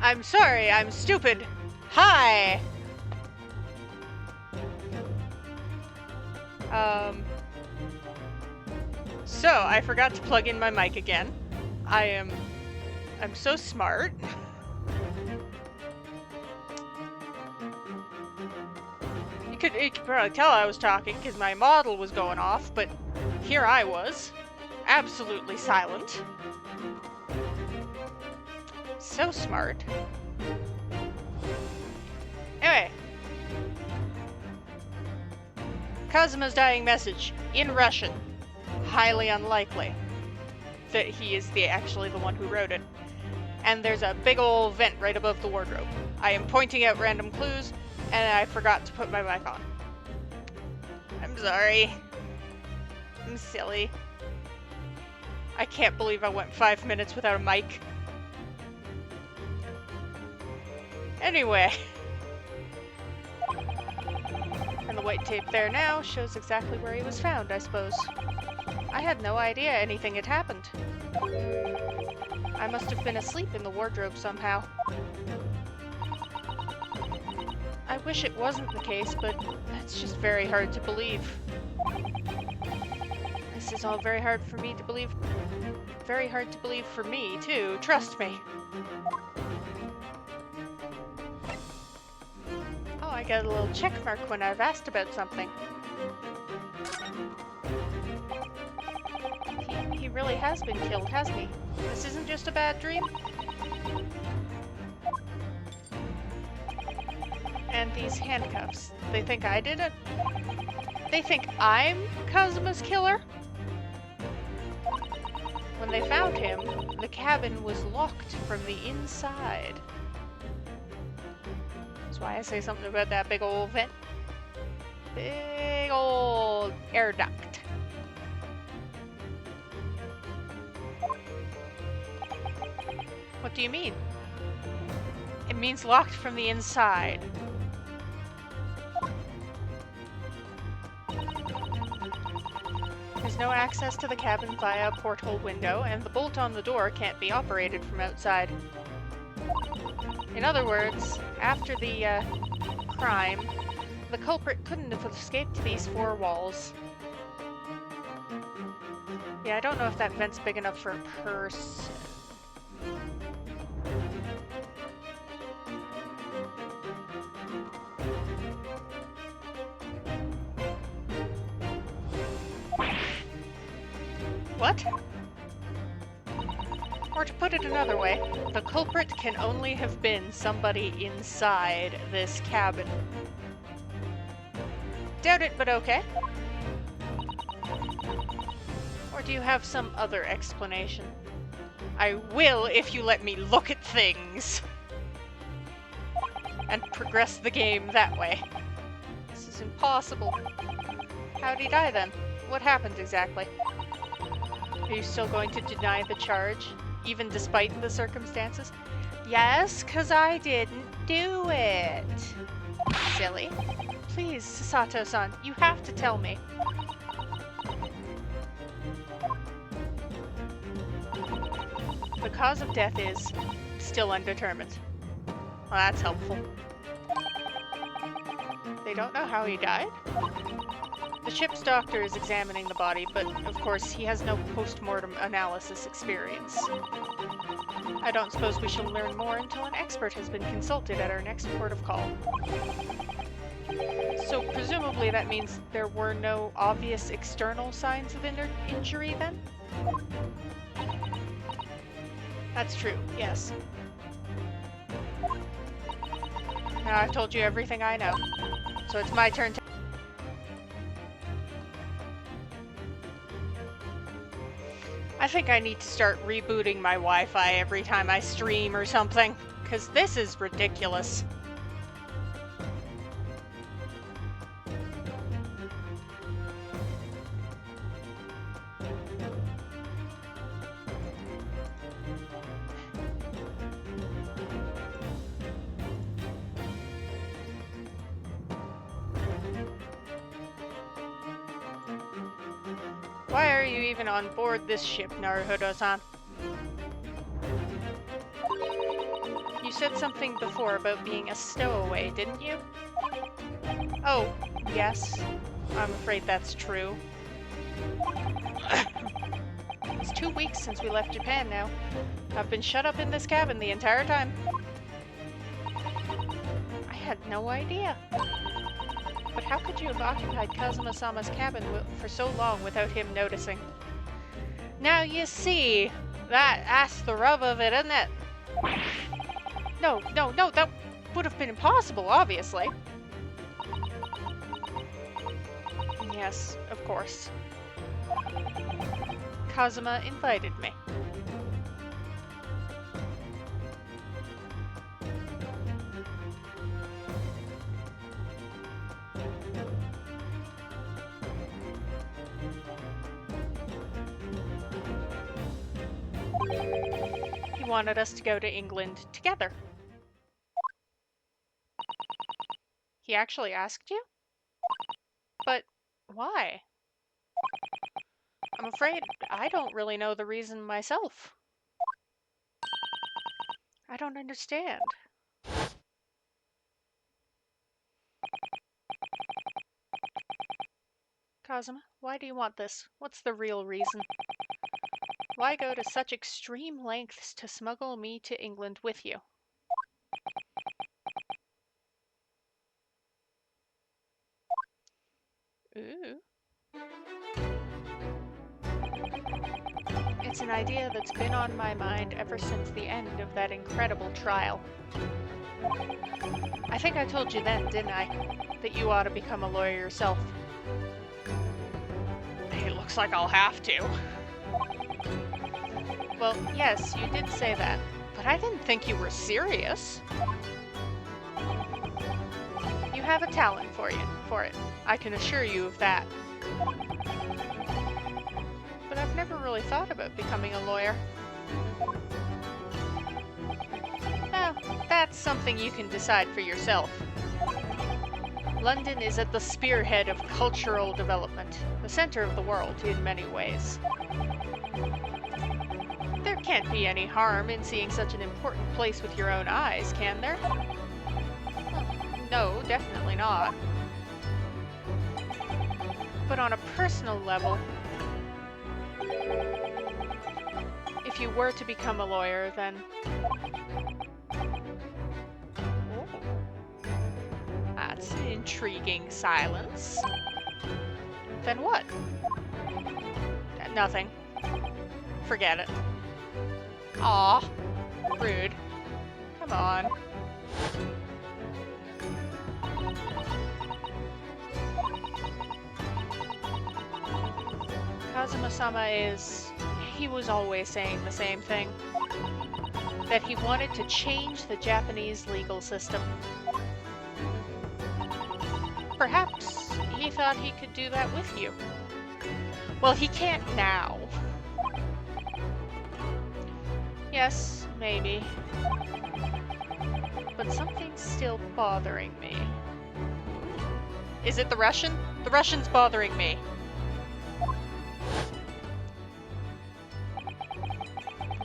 I'm sorry, I'm stupid. Hi! So, I forgot to plug in my mic again. I'm so smart. You could probably tell I was talking because my model was going off, but here I was, absolutely silent. So smart. Anyway. Kazuma's dying message, in Russian. Highly unlikely that he is actually the one who wrote it. And there's a big old vent right above the wardrobe. I am pointing out random clues, and I forgot to put my mic on. I'm sorry. I'm silly. I can't believe I went 5 minutes without a mic. Anyway. And the white tape there now shows exactly where he was found, I suppose. I had no idea anything had happened. I must have been asleep in the wardrobe somehow. I wish it wasn't the case, but it's just very hard to believe. This is all very hard for me to believe. Very hard to believe for me, too. Trust me. Oh, I got a little check mark when I've asked about something. He really has been killed, hasn't he? This isn't just a bad dream? And these handcuffs. They think I did it? They think I'm Kazuma's killer? When they found him, the cabin was locked from the inside. That's why I say something about that big old vent. Big old air duct. What do you mean? It means locked from the inside. There's no access to the cabin via a porthole window, and the bolt on the door can't be operated from outside. In other words, after the crime, the culprit couldn't have escaped these four walls. Yeah, I don't know if that vent's big enough for a person. What? Or to put it another way, the culprit can only have been somebody inside this cabin. Doubt it, but okay. Or do you have some other explanation? I will if you let me look at things. And progress the game that way. This is impossible. How'd he die then? What happened exactly? Are you still going to deny the charge, even despite the circumstances? Yes, 'cause I didn't do it. Silly. Please, Sato-san, you have to tell me. The cause of death is still undetermined. Well, that's helpful. They don't know how he died? The ship's doctor is examining the body, but of course he has no post-mortem analysis experience. I don't suppose we shall learn more until an expert has been consulted at our next port of call. So presumably that means there were no obvious external signs of injury then? That's true, yes. Now I've told you everything I know, so it's my turn to... I think I need to start rebooting my Wi-Fi every time I stream or something, because this is ridiculous. Why are you even on board this ship, Naruhodo-san? You said something before about being a stowaway, didn't you? Oh, yes. I'm afraid that's true. It's 2 weeks since we left Japan now. I've been shut up in this cabin the entire time. I had no idea. But how could you have occupied Kazuma-sama's cabin for so long without him noticing? Now you see, that's the rub of it, isn't it? No, that would have been impossible, obviously. Yes, of course. Kazuma invited me. He wanted us to go to England together. He actually asked you? But why? I'm afraid I don't really know the reason myself. I don't understand. Kazuma, why do you want this? What's the real reason? Why go to such extreme lengths to smuggle me to England with you? Ooh. It's an idea that's been on my mind ever since the end of that incredible trial. I think I told you then, didn't I? That you ought to become a lawyer yourself. It looks like I'll have to. Well, yes, you did say that, but I didn't think you were serious. You have a talent for it. I can assure you of that. But I've never really thought about becoming a lawyer. Well, that's something you can decide for yourself. London is at the spearhead of cultural development, the center of the world in many ways. There can't be any harm in seeing such an important place with your own eyes, can there? No, definitely not. But on a personal level, if you were to become a lawyer, then... Oh. That's an intriguing silence. Then what? Nothing. Forget it. Aw. Rude. Come on. Kazuma-sama he was always saying the same thing. That he wanted to change the Japanese legal system. Perhaps he thought he could do that with you. Well, he can't now. Yes, maybe. But something's still bothering me. Is it the Russian? The Russian's bothering me.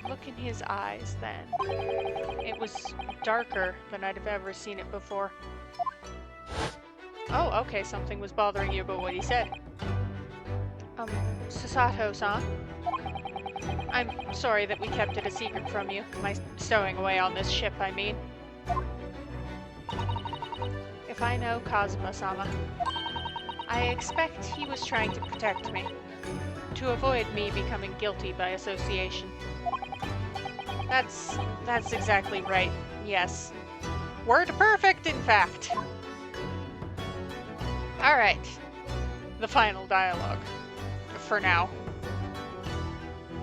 Look in his eyes then. It was darker than I'd have ever seen it before. Oh, okay, something was bothering you about what he said. Sasato-san? I'm sorry that we kept it a secret from you. My stowing away on this ship, I mean. If I know Kazuma-sama, I expect he was trying to protect me. To avoid me becoming guilty by association. That's exactly right, yes. Word perfect, in fact! Alright. The final dialogue. For now.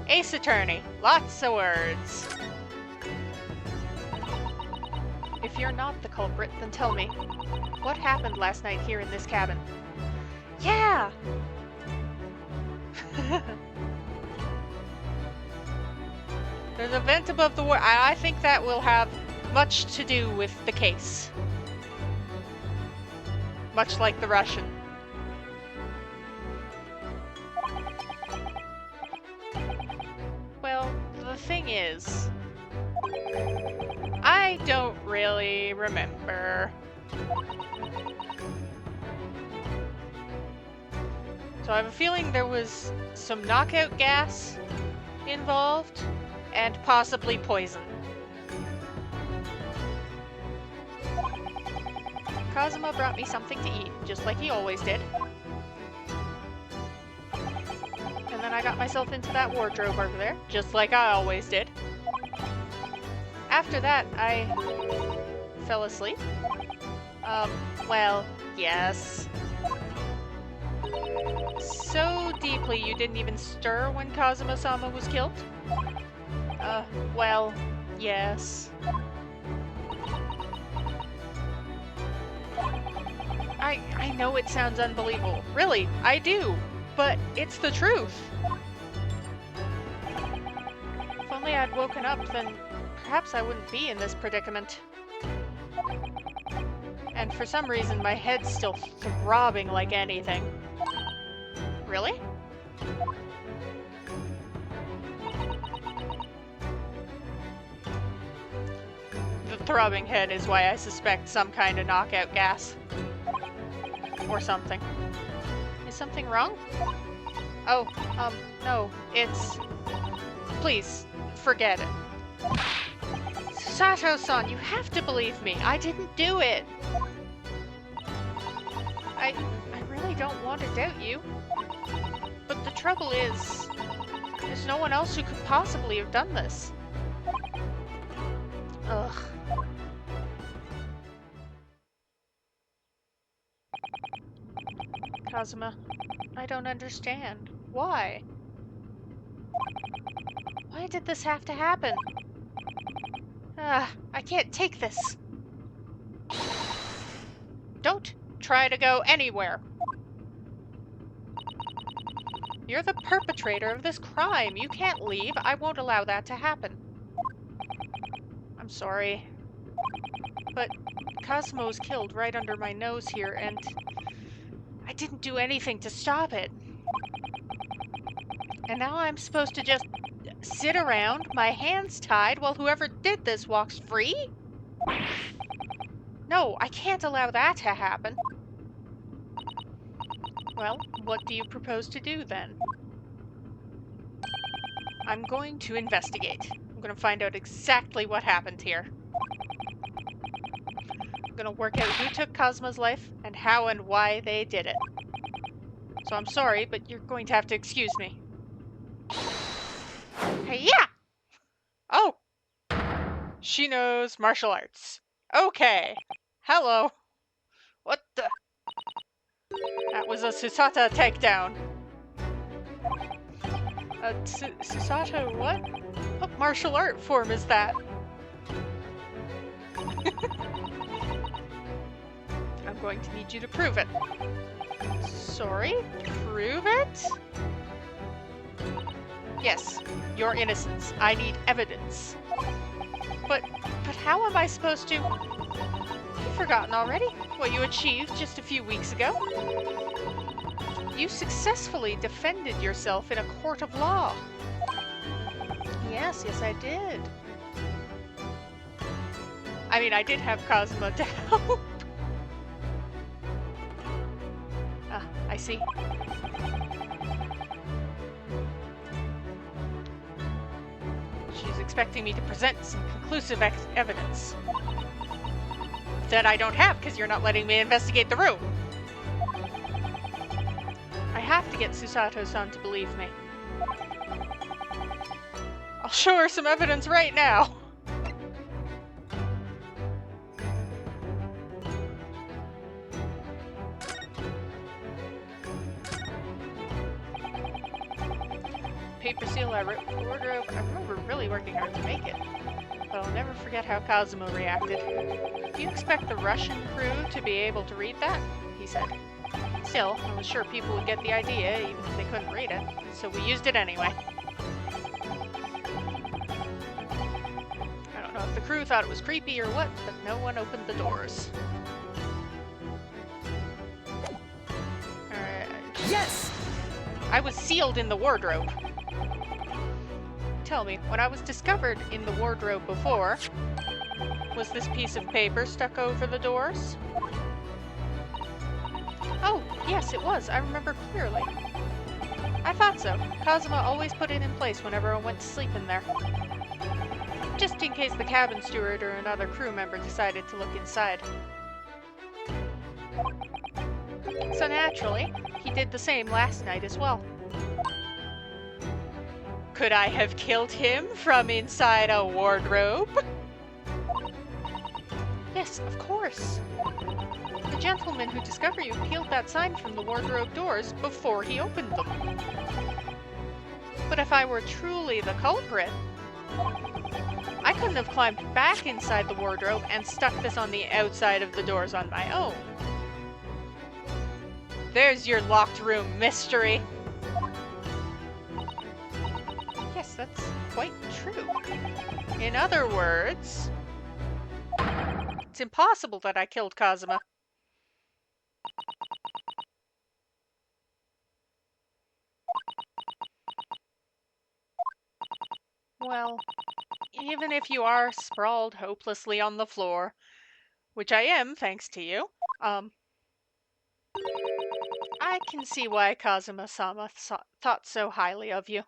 Ace Attorney, lots of words. If you're not the culprit, then tell me. What happened last night here in this cabin? Yeah! There's a vent above the wall. I think that will have much to do with the case. Much like the Russian. Well, the thing is, I I don't really remember. So I have a feeling there was some knockout gas involved, and possibly poison. Kazuma brought me something to eat, just like he always did. And then I got myself into that wardrobe over there, just like I always did. After that, I fell asleep. Well, yes. So deeply you didn't even stir when Kazuma-sama was killed? Well, yes. I know it sounds unbelievable. Really, I do. But it's the truth. If only I'd woken up, then perhaps I wouldn't be in this predicament. And for some reason, my head's still throbbing like anything. Really? The throbbing head is why I suspect some kind of knockout gas. Or something. Is something wrong? Oh, no. It's... Please, forget it. Sato-san, you have to believe me. I didn't do it. I really don't want to doubt you. But the trouble is, there's no one else who could possibly have done this. Ugh. Kazuma, I don't understand. Why? Why did this have to happen? I can't take this. Don't try to go anywhere. You're the perpetrator of this crime. You can't leave. I won't allow that to happen. I'm sorry. But Cosmo was killed right under my nose here, and I didn't do anything to stop it. And now I'm supposed to just sit around, my hands tied, while whoever did this walks free? No, I can't allow that to happen. Well, what do you propose to do then? I'm going to investigate. I'm going to find out exactly what happened here. I'm going to work out who took Cosmo's life and how and why they did it. So I'm sorry, but you're going to have to excuse me. Hey, yeah! Oh! She knows martial arts. Okay. Hello. What the? That was a Susata takedown. Susata what? What martial art form is that? I'm going to need you to prove it. Sorry? Prove it? Yes, your innocence. I need evidence. But how am I supposed to... You've forgotten already what you achieved just a few weeks ago. You successfully defended yourself in a court of law. Yes, I did. I mean, I did have Cosmo to help. Ah, I see. She's expecting me to present some conclusive evidence. That I don't have because you're not letting me investigate the room. I have to get Susato-san to believe me. I'll show her some evidence right now. Paper seal I wrote in the wardrobe. I remember really working hard to make it. But I'll never forget how Kazuma reacted. Do you expect the Russian crew to be able to read that? He said. Still, I was sure people would get the idea, even if they couldn't read it. So we used it anyway. I don't know if the crew thought it was creepy or what, but no one opened the doors. Alright. Yes! I was sealed in the wardrobe. Tell me, when I was discovered in the wardrobe before, Was this piece of paper stuck over the doors? Oh, yes, it was. I remember clearly. I thought so. Kazuma always put it in place whenever I went to sleep in there. Just in case the cabin steward or another crew member decided to look inside. So naturally, he did the same last night as well. Could I have killed him from inside a wardrobe? Yes, of course. The gentleman who discovered you peeled that sign from the wardrobe doors before he opened them. But if I were truly the culprit, I couldn't have climbed back inside the wardrobe and stuck this on the outside of the doors on my own. There's your locked room mystery. Yes, that's quite true. In other words, it's impossible that I killed Kazuma. Well, even if you are sprawled hopelessly on the floor, which I am thanks to you, I can see why Kazuma-sama thought so highly of you.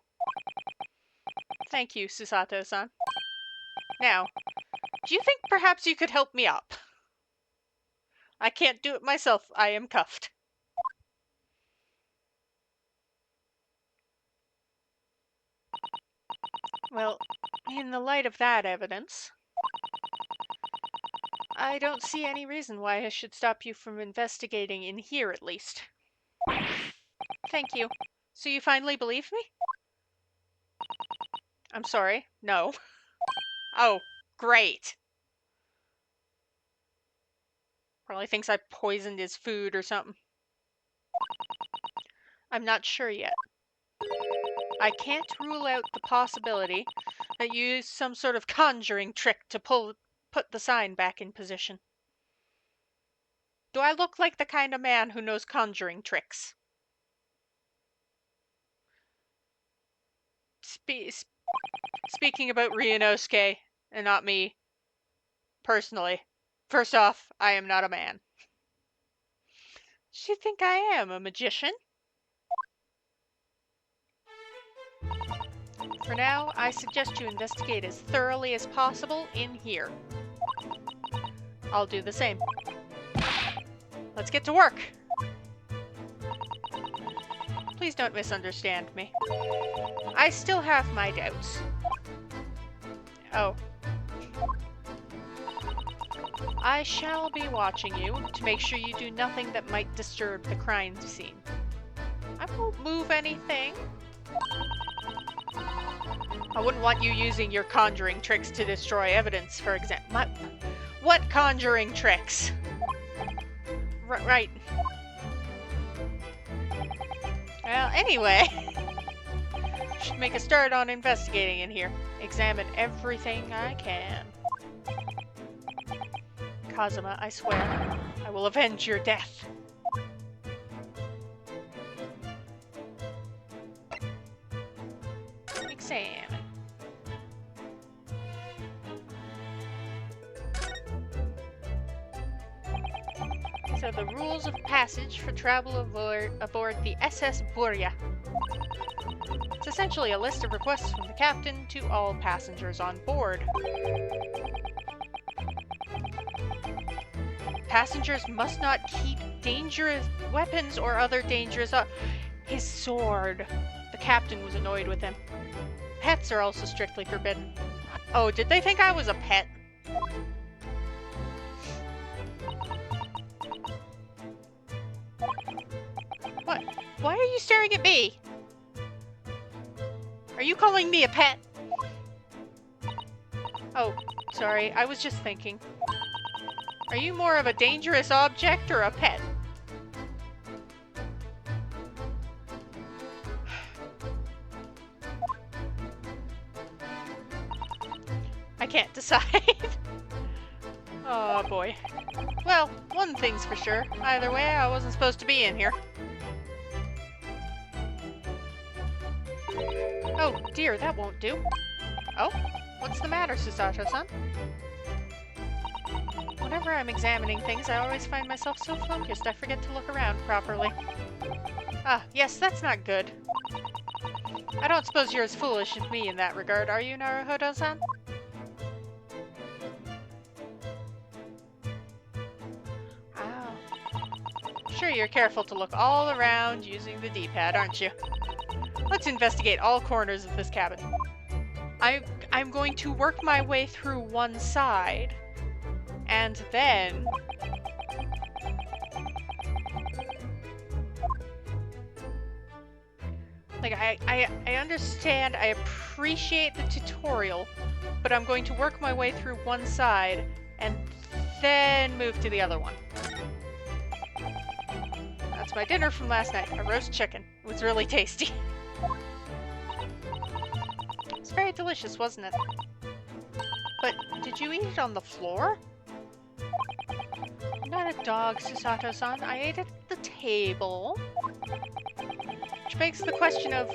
Thank you, Susato-san. Now, do you think perhaps you could help me up? I can't do it myself. I am cuffed. Well, in the light of that evidence, I don't see any reason why I should stop you from investigating in here, at least. Thank you. So you finally believe me? I'm sorry. No. Oh, great. Probably thinks I poisoned his food or something. I'm not sure yet. I can't rule out the possibility that you used some sort of conjuring trick to put the sign back in position. Do I look like the kind of man who knows conjuring tricks? Speaking about Ryunosuke, and not me, personally, first off, I am not a man. Does she think I am a magician? For now, I suggest you investigate as thoroughly as possible in here. I'll do the same. Let's get to work! Please don't misunderstand me. I still have my doubts. Oh. I shall be watching you to make sure you do nothing that might disturb the crime scene. I won't move anything. I wouldn't want you using your conjuring tricks to destroy evidence, for example. What conjuring tricks? Right. Well, anyway. Should make a start on investigating in here. Examine everything I can. Kazuma, I swear, I will avenge your death. Examine. These are the rules of passage for travel aboard the SS Burya. It's essentially a list of requests from the captain to all passengers on board. Passengers must not keep dangerous weapons or other dangerous... his sword. The captain was annoyed with him. Pets are also strictly forbidden. Oh, did they think I was a pet? What? Why are you staring at me? Are you calling me a pet? Oh, sorry, I was just thinking. Are you more of a dangerous object or a pet? I can't decide. Oh boy. Well, one thing's for sure. Either way, I wasn't supposed to be in here. Oh dear, that won't do. Oh, what's the matter, Susato-san? Whenever I'm examining things, I always find myself so focused I forget to look around properly. Ah, yes, that's not good. I don't suppose you're as foolish as me in that regard, are you, Naruhodo-san? Oh. Sure, you're careful to look all around using the D-pad, aren't you? Let's investigate all corners of this cabin. I'm going to work my way through one side, and then... Like, I understand, I appreciate the tutorial, but I'm going to work my way through one side, and then move to the other one. That's my dinner from last night, a roast chicken. It was really tasty. It's very delicious, wasn't it? But did you eat it on the floor? I'm not a dog, Susato-san. I ate it at the table. Which begs the question of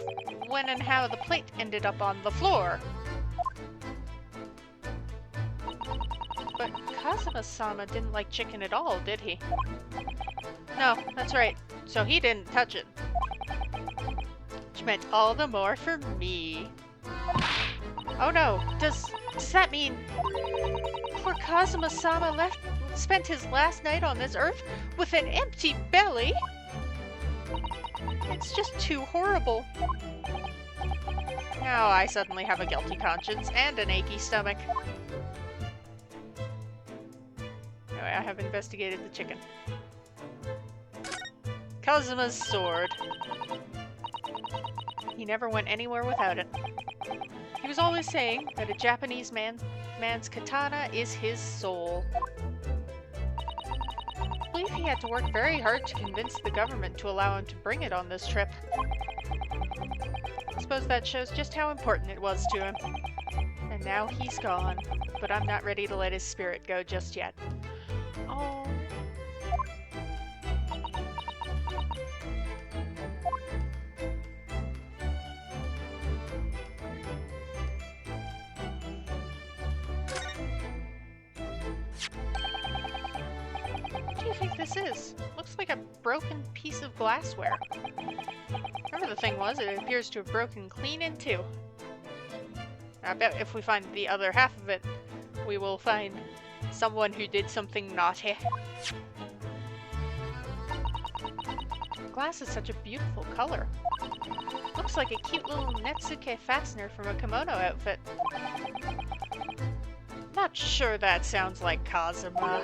when and how the plate ended up on the floor. But Kazuma-sama didn't like chicken at all, did he? No, that's right. So he didn't touch it. Which meant all the more for me. Oh no, does that mean poor Kazuma-sama spent his last night on this earth with an empty belly? It's just too horrible. Now I suddenly have a guilty conscience and an achy stomach. Anyway, I have investigated the chicken. Kazuma's sword. He never went anywhere without it. He was always saying that a Japanese man's katana is his soul. I believe he had to work very hard to convince the government to allow him to bring it on this trip. I suppose that shows just how important it was to him. And now he's gone, but I'm not ready to let his spirit go just yet. Oh. What do you think this is? Looks like a broken piece of glassware. Whatever the thing was, it appears to have broken clean in two. I bet if we find the other half of it, we will find someone who did something naughty. Glass is such a beautiful color. Looks like a cute little Netsuke fastener from a kimono outfit. Not sure that sounds like Kazuma.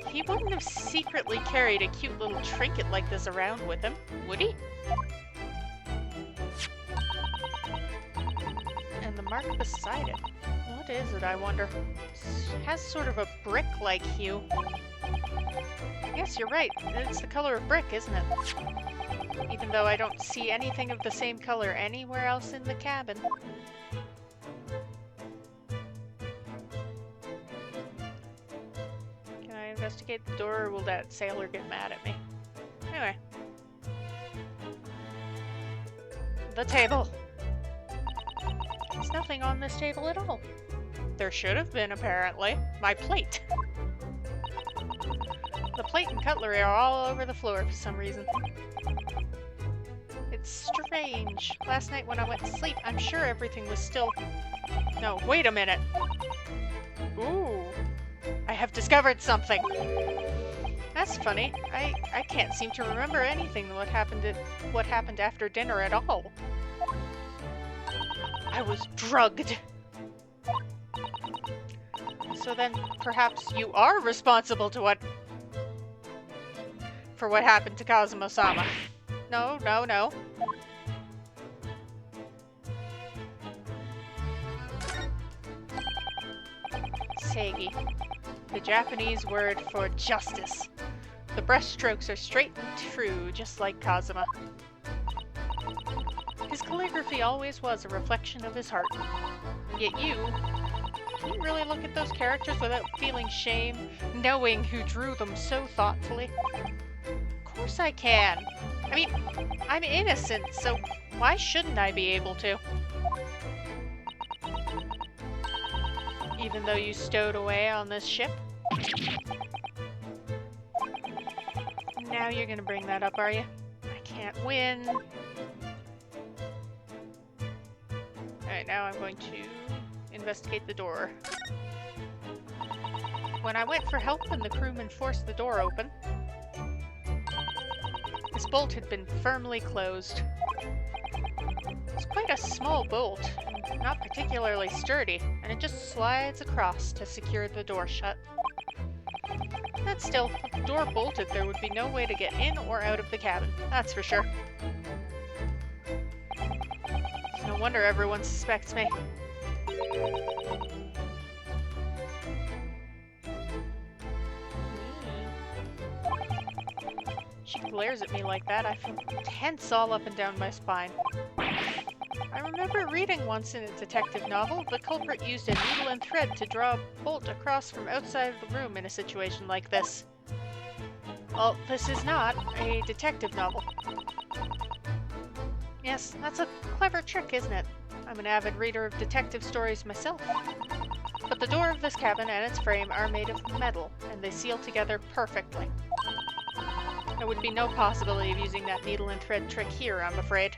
He wouldn't have secretly carried a cute little trinket like this around with him, would he? And the mark beside it. What is it, I wonder? It has sort of a brick-like hue. Yes, you're right. It's the color of brick, isn't it? Even though I don't see anything of the same color anywhere else in the cabin. Can I investigate the door, or will that sailor get mad at me? Anyway. The table. There's nothing on this table at all. There should have been, apparently. My plate. The plate and cutlery are all over the floor for some reason. It's strange. Last night when I went to sleep, I'm sure everything was still... No, wait a minute. Ooh. I have discovered something. That's funny. I can't seem to remember anything what happened after dinner at all. I was drugged. So then perhaps you are responsible for what happened to Kazuma-sama. No, no, no. Seigi. The Japanese word for justice. The brushstrokes are straight and true, just like Kazuma. His calligraphy always was a reflection of his heart. Yet can you really look at those characters without feeling shame, knowing who drew them so thoughtfully? Of course I can. I mean, I'm innocent, so why shouldn't I be able to? Even though you stowed away on this ship? Now you're gonna bring that up, are you? I can't win. Alright, now I'm going to investigate the door. When I went for help and the crewman forced the door open, this bolt had been firmly closed. It's quite a small bolt, not particularly sturdy, and it just slides across to secure the door shut. But still, if the door bolted, there would be no way to get in or out of the cabin, that's for sure. It's no wonder everyone suspects me. She glares at me like that, I feel tense all up and down my spine. I remember reading once in a detective novel, the culprit used a needle and thread to draw a bolt across from outside of the room in a situation like this. Well, this is not a detective novel. Yes, that's a clever trick, isn't it? I'm an avid reader of detective stories myself. But the door of this cabin and its frame are made of metal, and they seal together perfectly. There would be no possibility of using that needle and thread trick here, I'm afraid.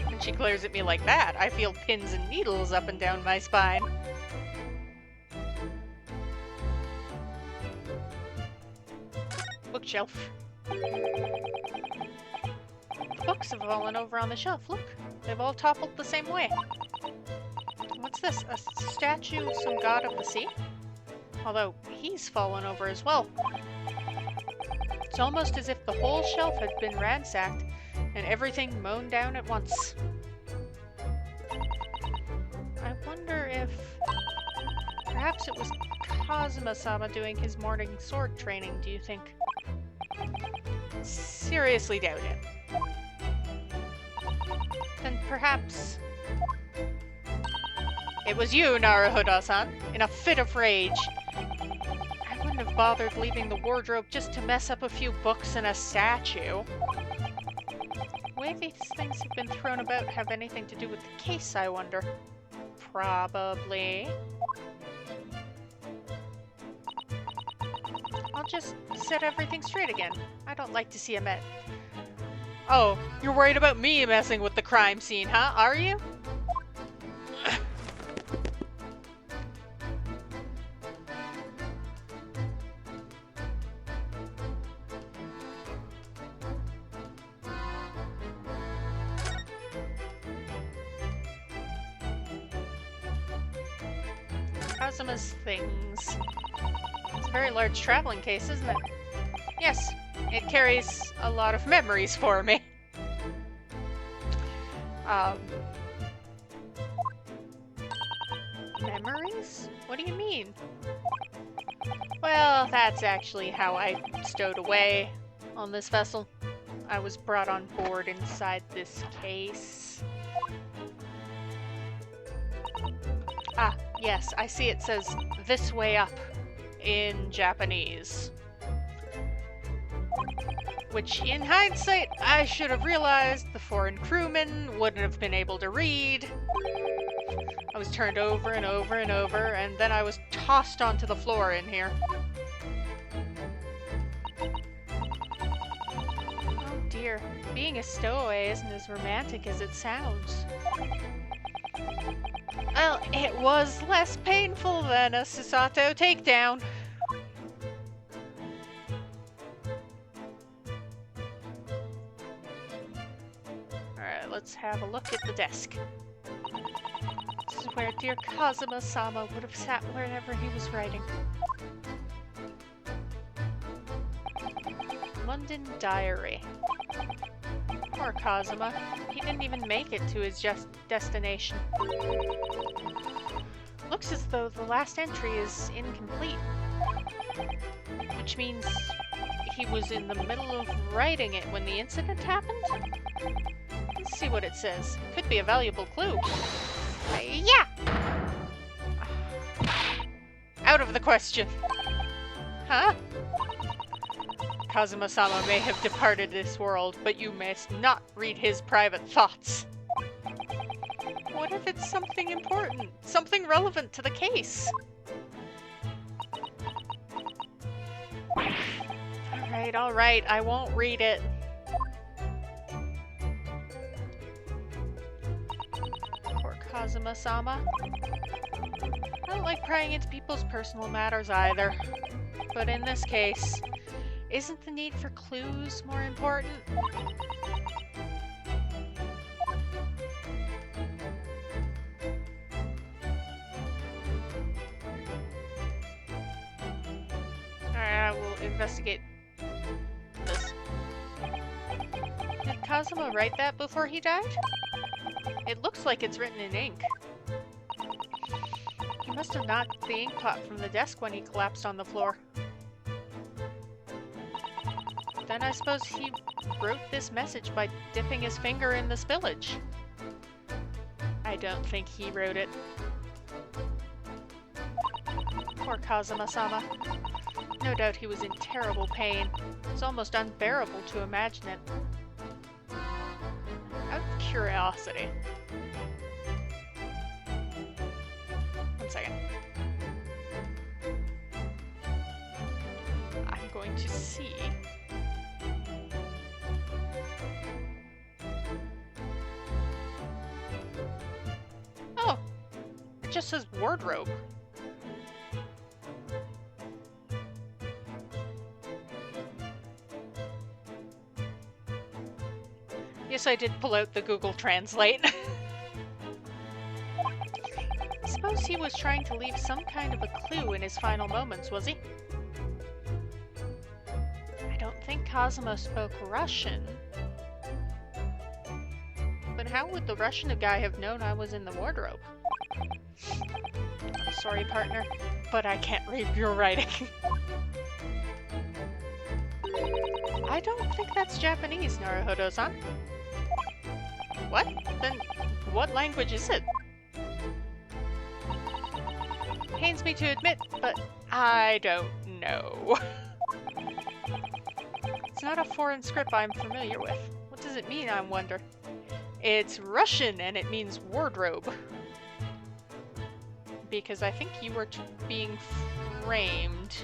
When she glares at me like that, I feel pins and needles up and down my spine. Bookshelf. The books have fallen over on the shelf, look. They've all toppled the same way. What's this? A statue of some god of the sea? Although, he's fallen over as well. It's almost as if the whole shelf had been ransacked and everything mown down at once. I wonder if... perhaps it was Kazuma-sama doing his morning sword training, do you think? Seriously doubt it. Then perhaps... it was you, Naruhodo-san, in a fit of rage. I wouldn't have bothered leaving the wardrobe just to mess up a few books and a statue. The way these things have been thrown about have anything to do with the case, I wonder. Probably. I'll just set everything straight again. I don't like to see a mess. Oh, you're worried about me messing with the crime scene, huh? Are you? Kazuma's things. It's a very large traveling case, isn't it? Yes, it carries a lot of memories for me. Memories? What do you mean? Well, that's actually how I stowed away on this vessel. I was brought on board inside this case. Ah, yes, I see it says "this way up" in Japanese. Which, in hindsight, I should have realized the foreign crewmen wouldn't have been able to read. I was turned over and over and over, and then I was tossed onto the floor in here. Oh dear, being a stowaway isn't as romantic as it sounds. Well, it was less painful than a Susato takedown. Alright, let's have a look at the desk. This is where dear Kazuma-sama would have sat wherever he was writing. London Diary. Poor Kazuma. He didn't even make it to his destination. Looks as though the last entry is incomplete. Which means he was in the middle of writing it when the incident happened? Let's see what it says. Could be a valuable clue. Yeah! Out of the question. Huh? Kazuma-sama may have departed this world, but you must not read his private thoughts. What if it's something important? Something relevant to the case? Alright, I won't read it. Poor Kazuma-sama. I don't like prying into people's personal matters either. But in this case, isn't the need for clues more important? Alright, I will investigate this. Did Kazuma write that before he died? It looks like it's written in ink. He must have knocked the ink pot from the desk when he collapsed on the floor. Then I suppose he wrote this message by dipping his finger in the spillage. I don't think he wrote it. Poor Kazuma-sama. No doubt he was in terrible pain. It's almost unbearable to imagine it. Out of curiosity. One second. I'm going to see. Oh! It just says wardrobe. Yes, I did pull out the Google Translate. I suppose he was trying to leave some kind of a clue in his final moments, was he? I don't think Kazuma spoke Russian. But how would the Russian guy have known I was in the wardrobe? I'm sorry, partner, but I can't read your writing. I don't think that's Japanese, Naruhodo-san. What? Then what language is it? Pains me to admit, but I don't know. It's not a foreign script I'm familiar with. What does it mean, I wonder? It's Russian and it means wardrobe. Because I think you were being framed.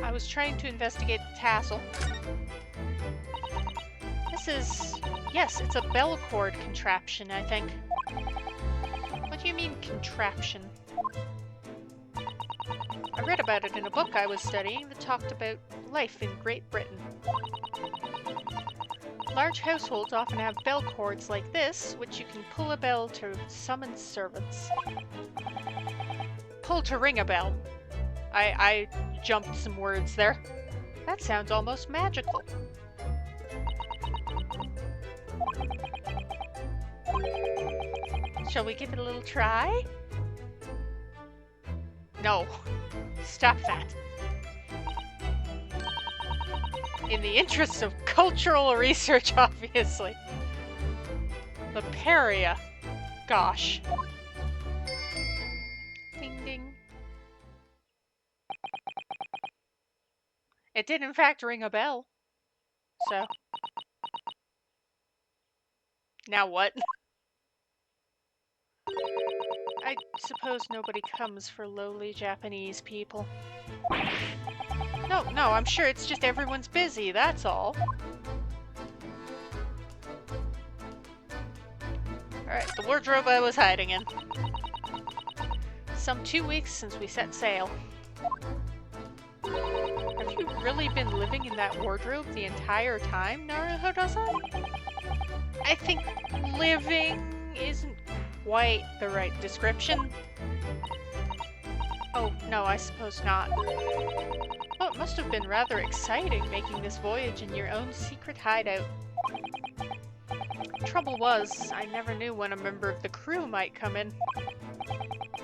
I was trying to investigate the tassel. This is... yes, it's a bell cord contraption, I think. What do you mean, contraption? I read about it in a book I was studying that talked about life in Great Britain. Large households often have bell cords like this, which you can pull a bell to summon servants. Pull to ring a bell. I jumped some words there. That sounds almost magical. Shall we give it a little try? No. Stop that. In the interest of cultural research, obviously. The Paria. Gosh. Ding ding. It did in fact ring a bell. So. Now what? I suppose nobody comes for lowly Japanese people. No, I'm sure it's just everyone's busy, that's all. Alright, the wardrobe I was hiding in. Some 2 weeks since we set sail. Have you really been living in that wardrobe the entire time, Naruhodo-san? I think living isn't quite the right description. Oh, no, I suppose not. Oh, it must have been rather exciting making this voyage in your own secret hideout. Trouble was, I never knew when a member of the crew might come in.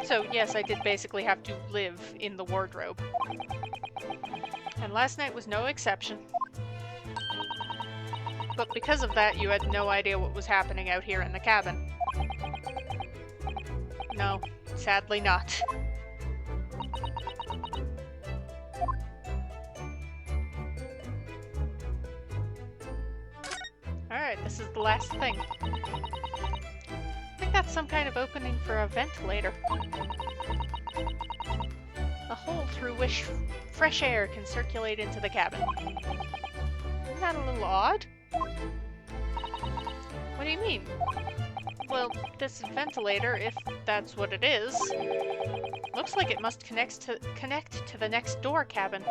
So, yes, I did basically have to live in the wardrobe. And last night was no exception. But because of that, you had no idea what was happening out here in the cabin. No, sadly not. Alright, this is the last thing. I think that's some kind of opening for a ventilator. A hole through which fresh air can circulate into the cabin. Isn't that a little odd? What do you mean? Well, this ventilator, if that's what it is, looks like it must connect to the next door cabin.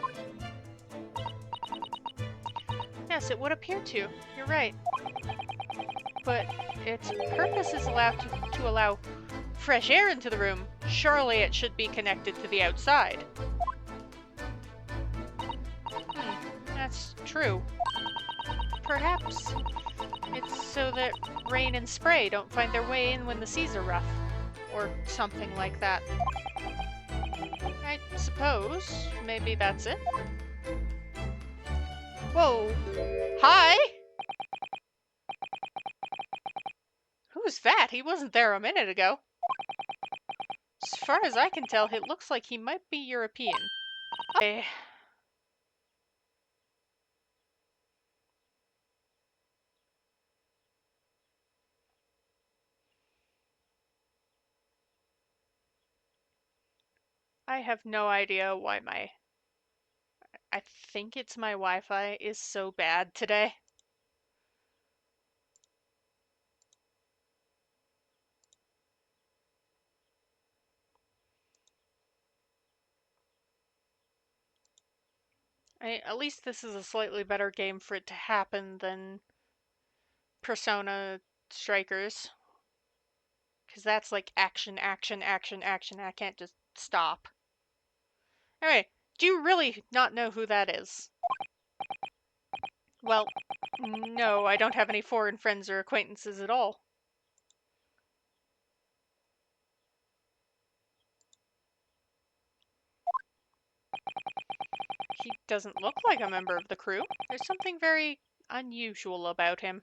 Yes, it would appear to. You're right. But its purpose is to allow fresh air into the room. Surely it should be connected to the outside. That's true. Perhaps it's so that rain and spray don't find their way in when the seas are rough. Or something like that. I suppose maybe that's it. Whoa! Hi! Who's that? He wasn't there a minute ago. As far as I can tell, it looks like he might be European. Okay. I have no idea why I think it's my Wi-Fi is so bad today. At least this is a slightly better game for it to happen than Persona Strikers. Because that's like action, action, action, action. I can't just stop. Anyway, do you really not know who that is? Well, no, I don't have any foreign friends or acquaintances at all. He doesn't look like a member of the crew. There's something very unusual about him.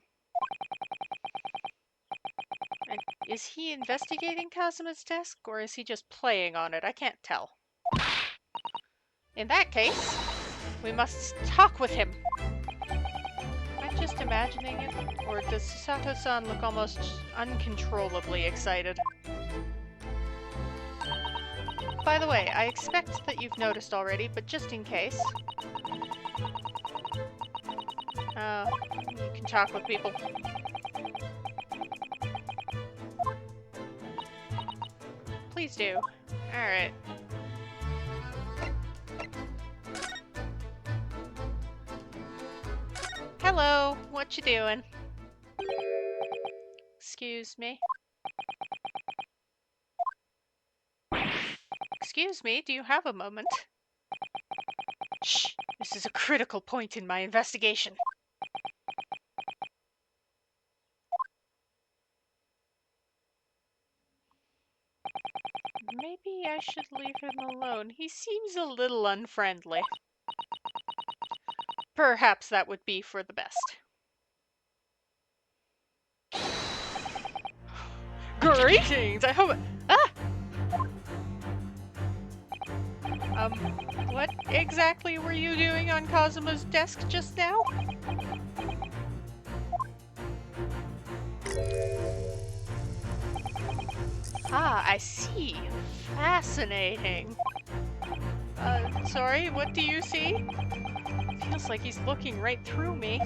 And is he investigating Kazuma's desk, or is he just playing on it? I can't tell. In that case, we must talk with him. Am I just imagining it? Or does Sato-san look almost uncontrollably excited? By the way, I expect that you've noticed already, but just in case... you can talk with people. Please do. Alright. Hello, what you doing? Excuse me. Excuse me, do you have a moment? Shh, this is a critical point in my investigation. Maybe I should leave him alone. He seems a little unfriendly. Perhaps that would be for the best. Greetings! I hope... Ah! What exactly were you doing on Kazuma's desk just now? Ah, I see. Fascinating. Sorry, what do you see? Feels like he's looking right through me.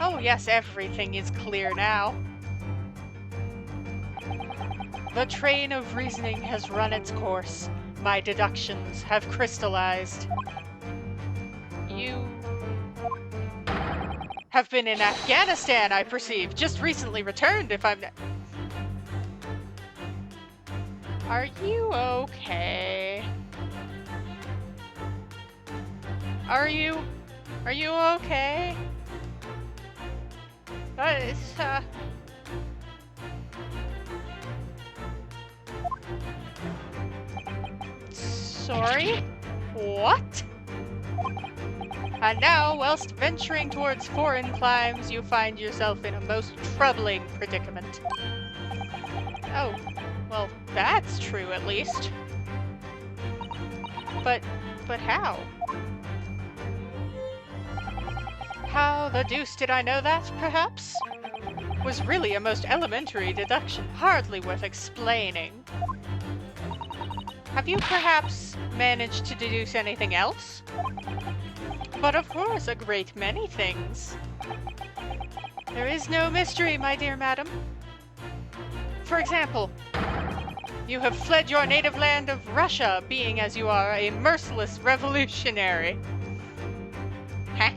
Oh yes, everything is clear now. The train of reasoning has run its course. My deductions have crystallized. You have been in Afghanistan, I perceive. Just recently returned, if I'm... Are you okay? Are you okay? Sorry? What? And now, whilst venturing towards foreign climes, you find yourself in a most troubling predicament. Oh, well, that's true at least. But how? How the deuce did I know that, perhaps? Was really a most elementary deduction, hardly worth explaining. Have you perhaps managed to deduce anything else? But of course, a great many things. There is no mystery, my dear madam. For example, you have fled your native land of Russia, being as you are a merciless revolutionary. Huh?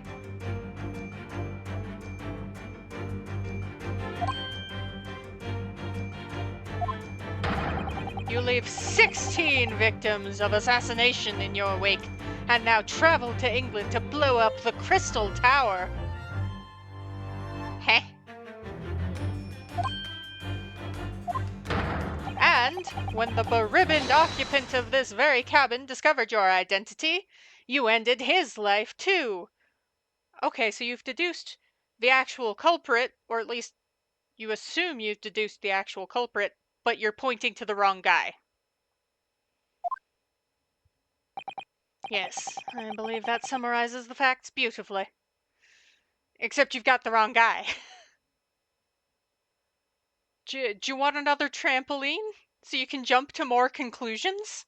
You leave 16 victims of assassination in your wake, and now travel to England to blow up the Crystal Tower. Heh? And when the beribboned occupant of this very cabin discovered your identity, you ended his life too. Okay, so you've deduced the actual culprit, or at least you assume you've deduced the actual culprit, but you're pointing to the wrong guy. Yes, I believe that summarizes the facts beautifully. Except you've got the wrong guy. Do you want another trampoline so you can jump to more conclusions?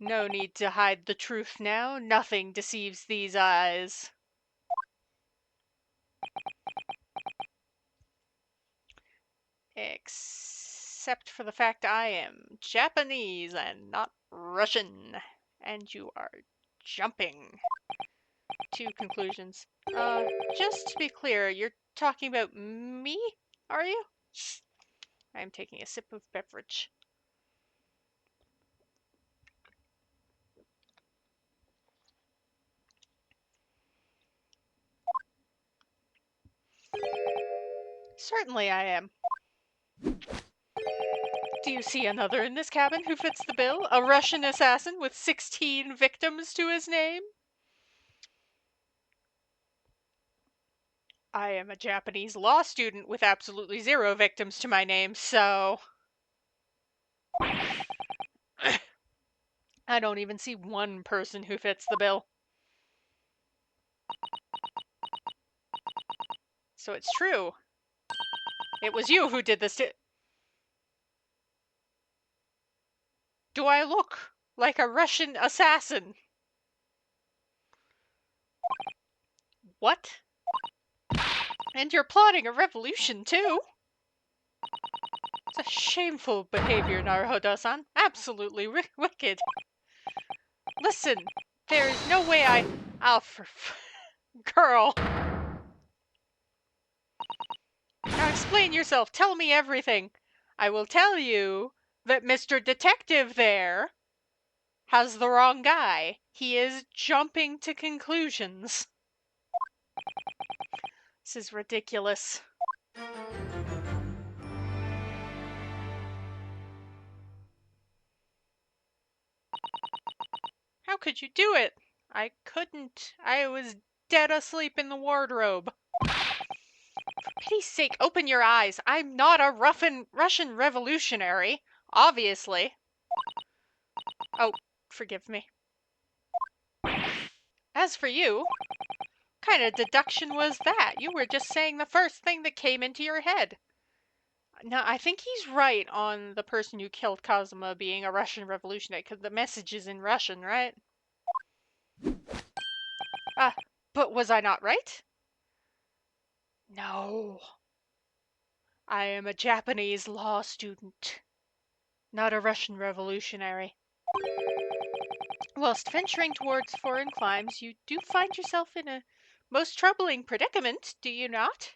No need to hide the truth now. Nothing deceives these eyes. Except for the fact I am Japanese and not Russian. And you are jumping to conclusions. Just to be clear, you're talking about me, are you? I'm taking a sip of beverage. Certainly I am. Do you see another in this cabin who fits the bill? A Russian assassin with 16 victims to his name? I am a Japanese law student with absolutely 0 victims to my name, so... I don't even see one person who fits the bill. So it's true. It was you who did this to... Do I look like a Russian assassin? What? And you're plotting a revolution, too? It's a shameful behavior, Naruhodo-san. Absolutely wicked. Listen, there is no way I'll Girl. Now explain yourself. Tell me everything. I will tell you that Mr. Detective there has the wrong guy. He is jumping to conclusions. This is ridiculous. How could you do it? I couldn't. I was dead asleep in the wardrobe. For pity's sake, open your eyes. I'm not a Russian revolutionary. Obviously. Oh, forgive me. As for you, what kind of deduction was that? You were just saying the first thing that came into your head. No, I think he's right on the person who killed Kazuma being a Russian revolutionary, because the message is in Russian, right? But was I not right? No. I am a Japanese law student, not a Russian revolutionary. Whilst venturing towards foreign climes, you do find yourself in a most troubling predicament, do you not?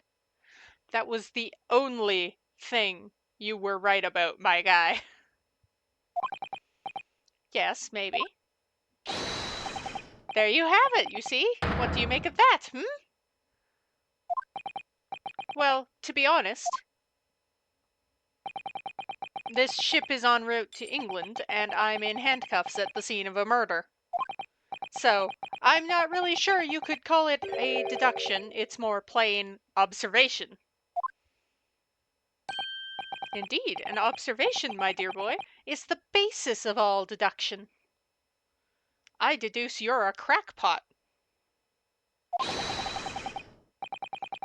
That was the only thing you were right about, my guy. Yes, maybe. There you have it, you see? What do you make of that, Well, to be honest, this ship is en route to England, and I'm in handcuffs at the scene of a murder. So, I'm not really sure you could call it a deduction, it's more plain observation. Indeed, an observation, my dear boy, is the basis of all deduction. I deduce you're a crackpot.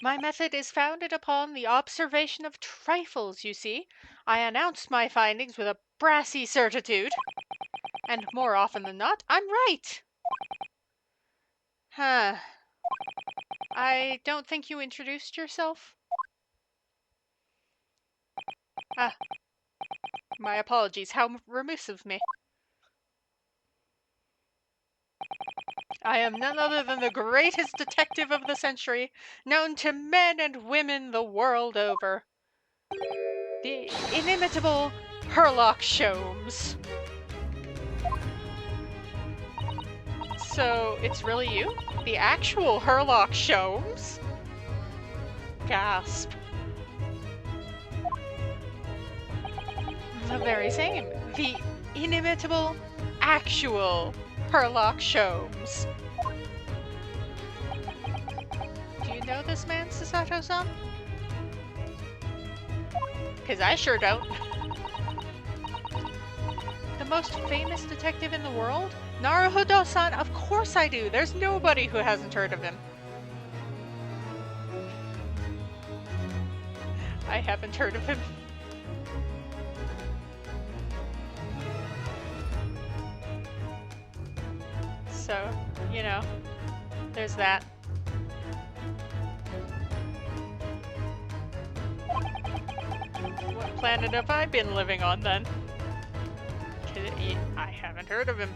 My method is founded upon the observation of trifles, you see. I announce my findings with a brassy certitude. And more often than not, I'm right. Huh. I don't think you introduced yourself. Ah, my apologies. How remiss of me. I am none other than the greatest detective of the century, known to men and women the world over. The inimitable Sherlock Sholmes. So, it's really you? The actual Sherlock Sholmes? Gasp. The very same. The inimitable, actual Sherlock Sholmes. Do you know this man, Sasato-san? Because I sure don't. The most famous detective in the world? Naruhodo-san, of course I do. There's nobody who hasn't heard of him. I haven't heard of him. So, you know, there's that. What planet have I been living on then? I haven't heard of him.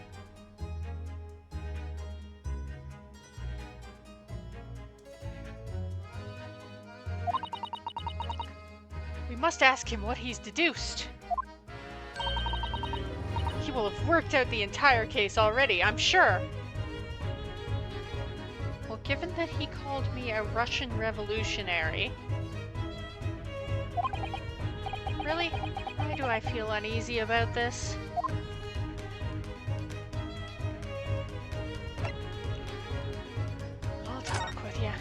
We must ask him what he's deduced. He will have worked out the entire case already, I'm sure. Well, given that he called me a Russian revolutionary... Really? Why do I feel uneasy about this? I'll talk with you.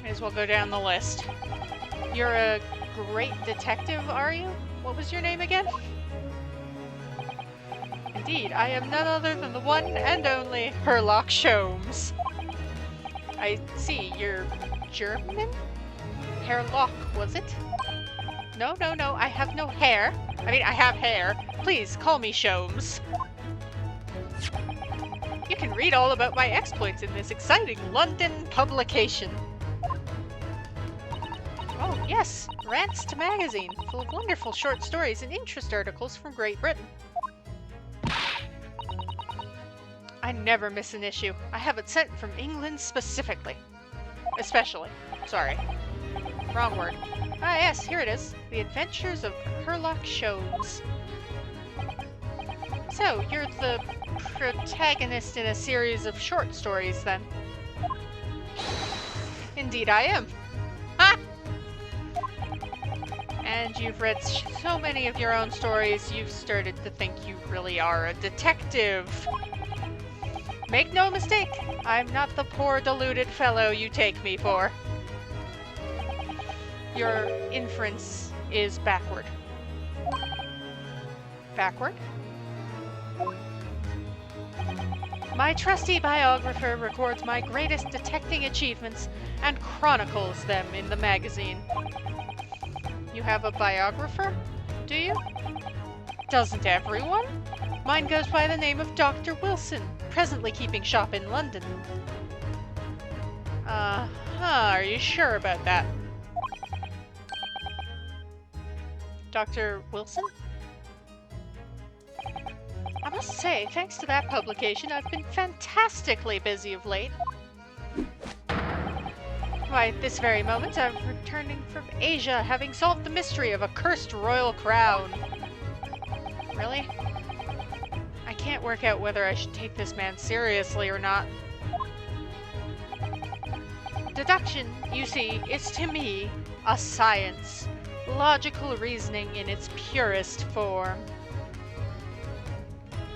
May as well go down the list. You're a great detective, are you? What was your name again? Indeed, I am none other than the one and only Sherlock Sholmes. I see, you're German? Hairlock, was it? No, I have no hair. I mean, I have hair. Please, call me Sholmes. You can read all about my exploits in this exciting London publication. Oh, yes, Rants magazine, full of wonderful short stories and interest articles from Great Britain. I never miss an issue. I have it sent from England specifically. Especially. Sorry. Wrong word. Ah, yes, here it is. The Adventures of Sherlock Sholmes. So, you're the protagonist in a series of short stories, then? Indeed I am. Ha! And you've read so many of your own stories, you've started to think you really are a detective. Make no mistake, I'm not the poor deluded fellow you take me for. Your inference is backward. Backward? My trusty biographer records my greatest detecting achievements and chronicles them in the magazine. You have a biographer, do you? Doesn't everyone? Mine goes by the name of Dr. Wilson, presently keeping shop in London. Are you sure about that? Dr. Wilson? I must say, thanks to that publication, I've been fantastically busy of late. Why, at this very moment, I'm returning from Asia, having solved the mystery of a cursed royal crown. Really? I can't work out whether I should take this man seriously or not. Deduction, you see, is to me a science. Logical reasoning in its purest form.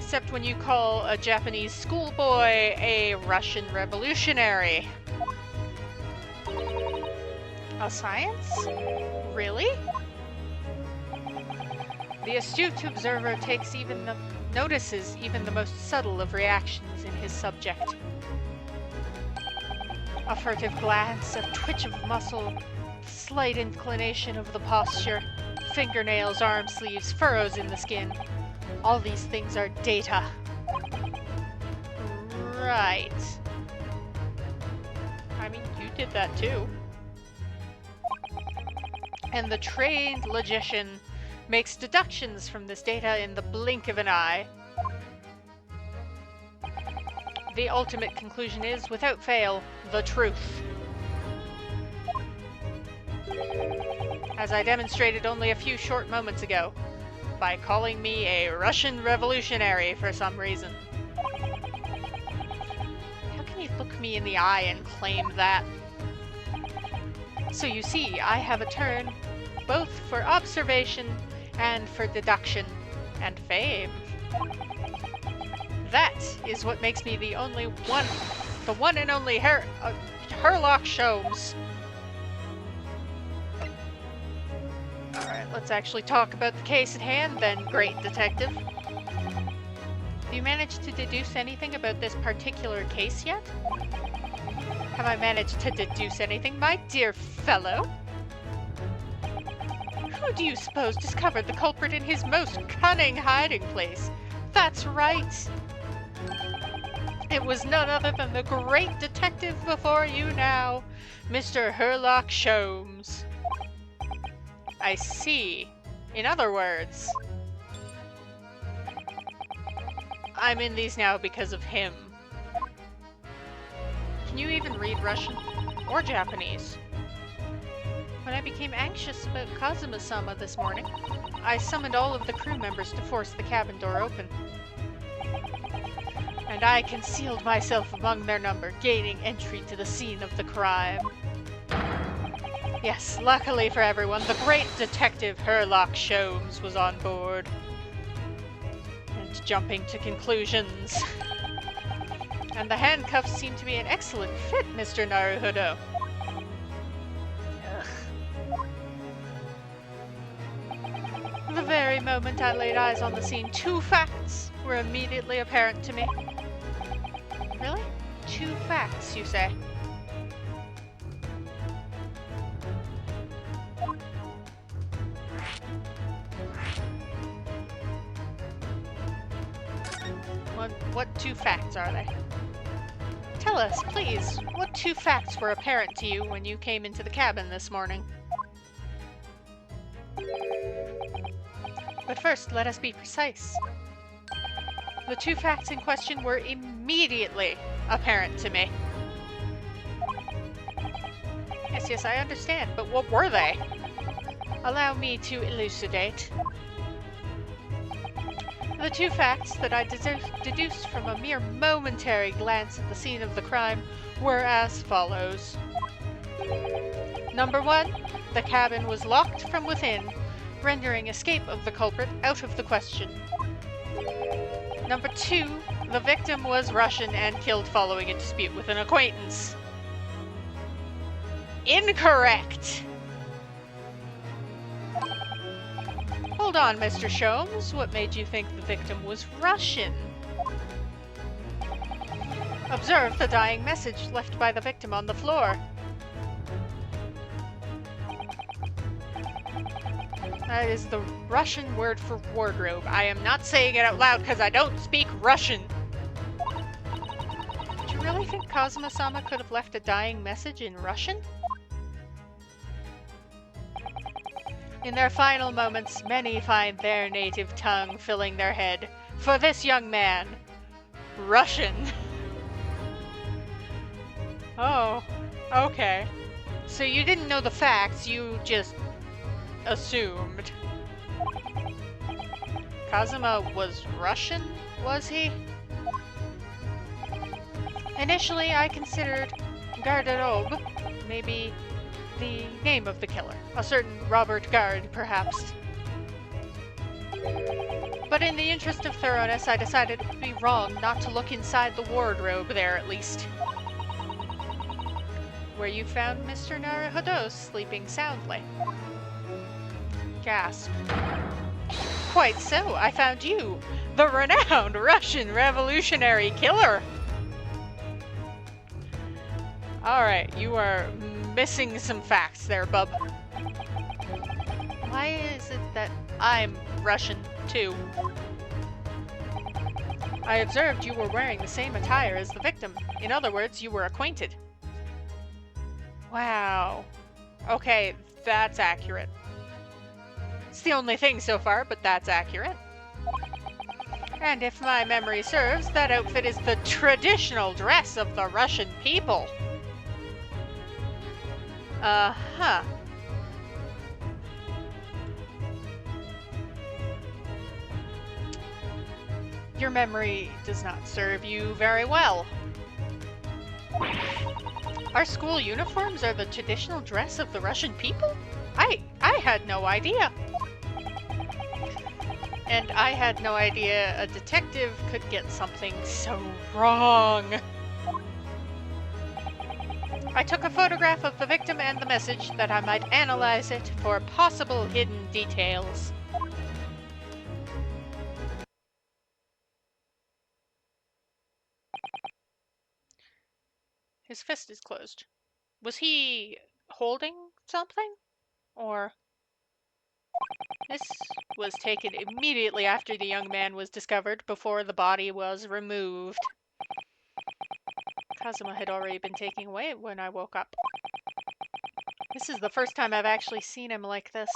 Except when you call a Japanese schoolboy a Russian revolutionary. A science? Really? The astute observer notices even the most subtle of reactions in his subject. A furtive glance, a twitch of muscle, slight inclination of the posture, fingernails, arm sleeves, furrows in the skin. All these things are data. Right. I mean, you did that too. And the trained logician makes deductions from this data in the blink of an eye. The ultimate conclusion is, without fail, the truth. As I demonstrated only a few short moments ago, by calling me a Russian revolutionary for some reason. How can you look me in the eye and claim that? So you see, I have a turn both for observation and for deduction and fame. That is what makes me the one and only Sherlock Sholmes. Alright, let's actually talk about the case at hand then, great detective. Have you managed to deduce anything about this particular case yet? Have I managed to deduce anything, my dear fellow? Who do you suppose discovered the culprit in his most cunning hiding place? That's right. It was none other than the great detective before you now, Mr. Sherlock Sholmes. I see. In other words, I'm in these now because of him. Can you even read Russian? Or Japanese? When I became anxious about Kazuma-sama this morning, I summoned all of the crew members to force the cabin door open. And I concealed myself among their number, gaining entry to the scene of the crime. Yes, luckily for everyone, the great detective Sherlock Sholmes was on board. And jumping to conclusions. And the handcuffs seem to be an excellent fit, Mr. Naruhodo. The very moment I laid eyes on the scene, two facts were immediately apparent to me. Really? Two facts, you say? What two facts are they? Tell us, please, what two facts were apparent to you when you came into the cabin this morning? But first, let us be precise. The two facts in question were immediately apparent to me. Yes, I understand, but what were they? Allow me to elucidate. The two facts that I deduced from a mere momentary glance at the scene of the crime were as follows. Number one, the cabin was locked from within, rendering escape of the culprit out of the question. Number two, the victim was Russian and killed following a dispute with an acquaintance. Incorrect! Hold on, Mr. Sholmes. What made you think the victim was Russian? Observe the dying message left by the victim on the floor. That is the Russian word for wardrobe. I am not saying it out loud because I don't speak Russian. Do you really think Kazuma-sama could have left a dying message in Russian? In their final moments, many find their native tongue filling their head. For this young man, Russian. Oh, okay. So you didn't know the facts, you just assumed. Kazuma was Russian, was he? Initially, I considered Garderobe, maybe the name of the killer. A certain Robert Gard, perhaps. But in the interest of thoroughness, I decided it would be wrong not to look inside the wardrobe there at least. Where you found Mr. Naruhodo sleeping soundly. Gasp. Quite so, I found you, the renowned Russian revolutionary killer. Alright, you are missing some facts there, bub. Why is it that I'm Russian, too? I observed you were wearing the same attire as the victim. In other words, you were acquainted. Wow. Okay, that's accurate. It's the only thing so far, but that's accurate. And if my memory serves, that outfit is the traditional dress of the Russian people. Uh-huh. Your memory does not serve you very well. Our school uniforms are the traditional dress of the Russian people? I had no idea. And I had no idea a detective could get something so wrong. I took a photograph of the victim and the message that I might analyze it for possible hidden details. His fist is closed. Was he holding something? Or... This was taken immediately after the young man was discovered, before the body was removed. Kazuma had already been taken away when I woke up. This is the first time I've actually seen him like this.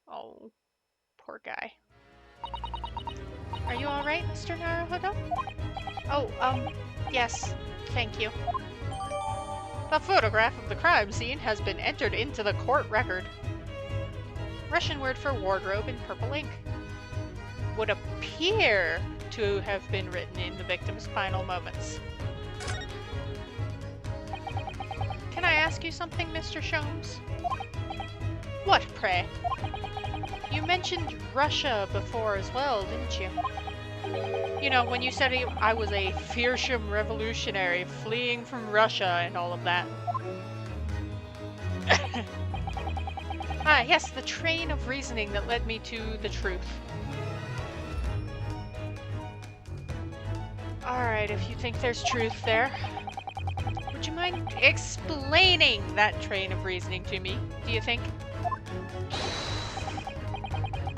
Oh, poor guy. Are you alright, Mr. Naruhodo? Oh, yes, thank you. The photograph of the crime scene has been entered into the court record. Russian word for wardrobe in purple ink. Would appear to have been written in the victim's final moments. Can I ask you something, Mr. Sholmes? What, pray? You mentioned Russia before as well, didn't you? You know, when you said I was a fearsome revolutionary fleeing from Russia and all of that. Ah, yes, the train of reasoning that led me to the truth. Alright, if you think there's truth there, would you mind explaining that train of reasoning to me, do you think?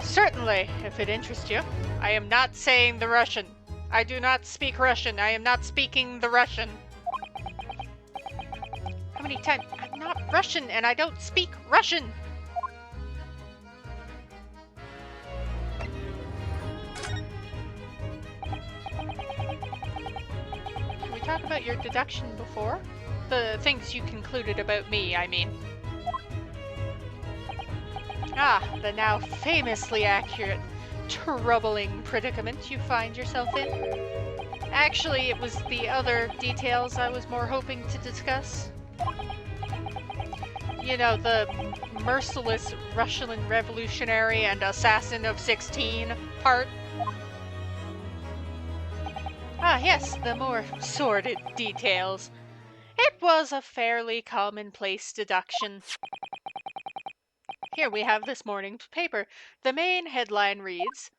Certainly, if it interests you. I am not saying the Russian. I do not speak Russian. I am not speaking the Russian. How many times? I'm not Russian and I don't speak Russian! Can we talk about your deduction before? The things you concluded about me, I mean. Ah, the now famously accurate, troubling predicament you find yourself in. Actually, it was the other details I was more hoping to discuss. You know, the merciless Russian revolutionary and assassin of 16 part. Ah, yes, the more sordid details. It was a fairly commonplace deduction. Here we have this morning's paper. The main headline reads,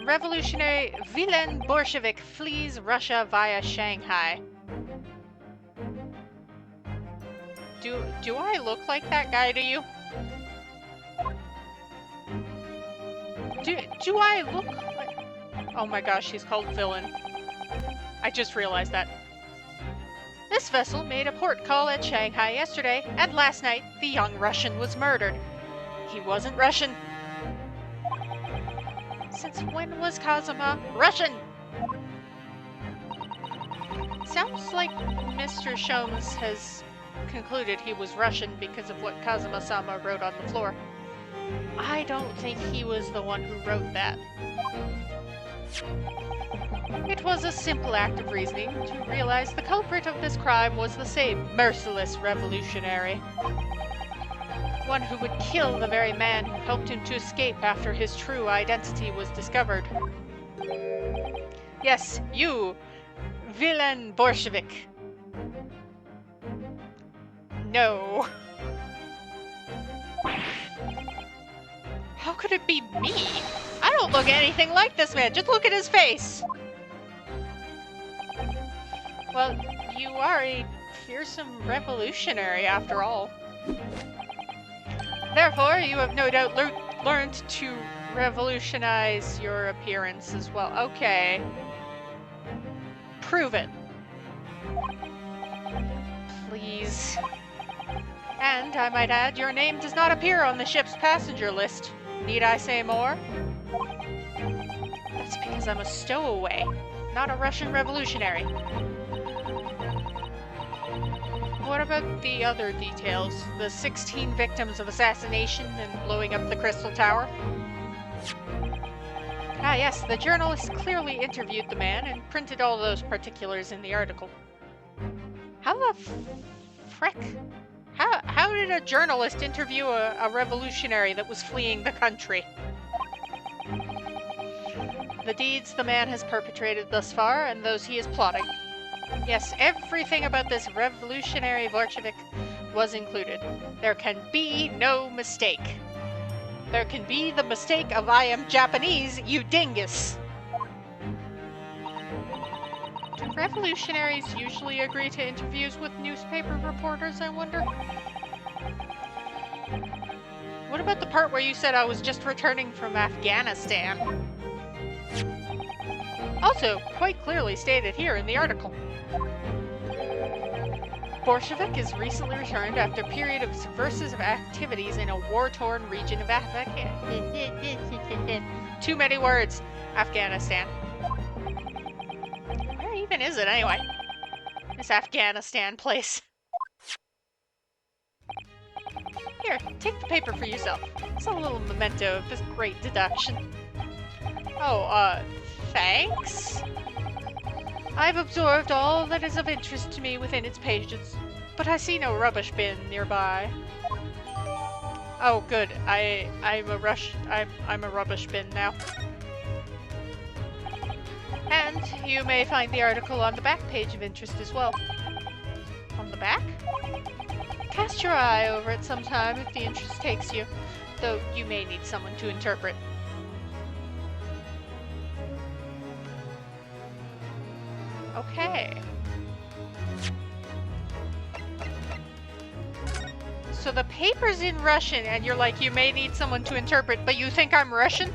Revolutionary Villain Bolshevik flees Russia via Shanghai. Do I look like that guy to you? Do I look like... Oh my gosh, he's called Villain. I just realized that. This vessel made a port call at Shanghai yesterday, and last night the young Russian was murdered. He wasn't Russian. Since when was Kazuma Russian? Sounds like Mr. Sholmes has concluded he was Russian because of what Kazuma-sama wrote on the floor. I don't think he was the one who wrote that. It was a simple act of reasoning to realize the culprit of this crime was the same merciless revolutionary. One who would kill the very man who helped him to escape after his true identity was discovered. Yes, you, villain Bolshevik. No. How could it be me? I don't look anything like this man. Just look at his face. Well, you are a fearsome revolutionary after all. Therefore, you have no doubt learned to revolutionize your appearance as well. Okay. Prove it. Please. And, I might add, your name does not appear on the ship's passenger list. Need I say more? That's because I'm a stowaway, not a Russian revolutionary. What about the other details? The 16 victims of assassination and blowing up the Crystal Tower? Ah yes, the journalist clearly interviewed the man and printed all those particulars in the article. How the frick? How did a journalist interview a revolutionary that was fleeing the country? The deeds the man has perpetrated thus far and those he is plotting. Yes, everything about this revolutionary Bolshevik was included. There can be no mistake. There can be the mistake of I am Japanese, you dingus! Do revolutionaries usually agree to interviews with newspaper reporters, I wonder? What about the part where you said I was just returning from Afghanistan? Also, quite clearly stated here in the article. Bolshevik is recently returned after a period of subversive activities in a war-torn region of Afghanistan. Too many words. Afghanistan. Where even is it anyway? This Afghanistan place. Here, take the paper for yourself. It's a little memento of this great deduction. Oh, thanks? I've absorbed all that is of interest to me within its pages, but I see no rubbish bin nearby. Oh, good. I'm a rubbish bin now. And you may find the article on the back page of interest as well. On the back? Cast your eye over it sometime if the interest takes you, though you may need someone to interpret. Okay. So the paper's in Russian and you're like, you may need someone to interpret, but you think I'm Russian?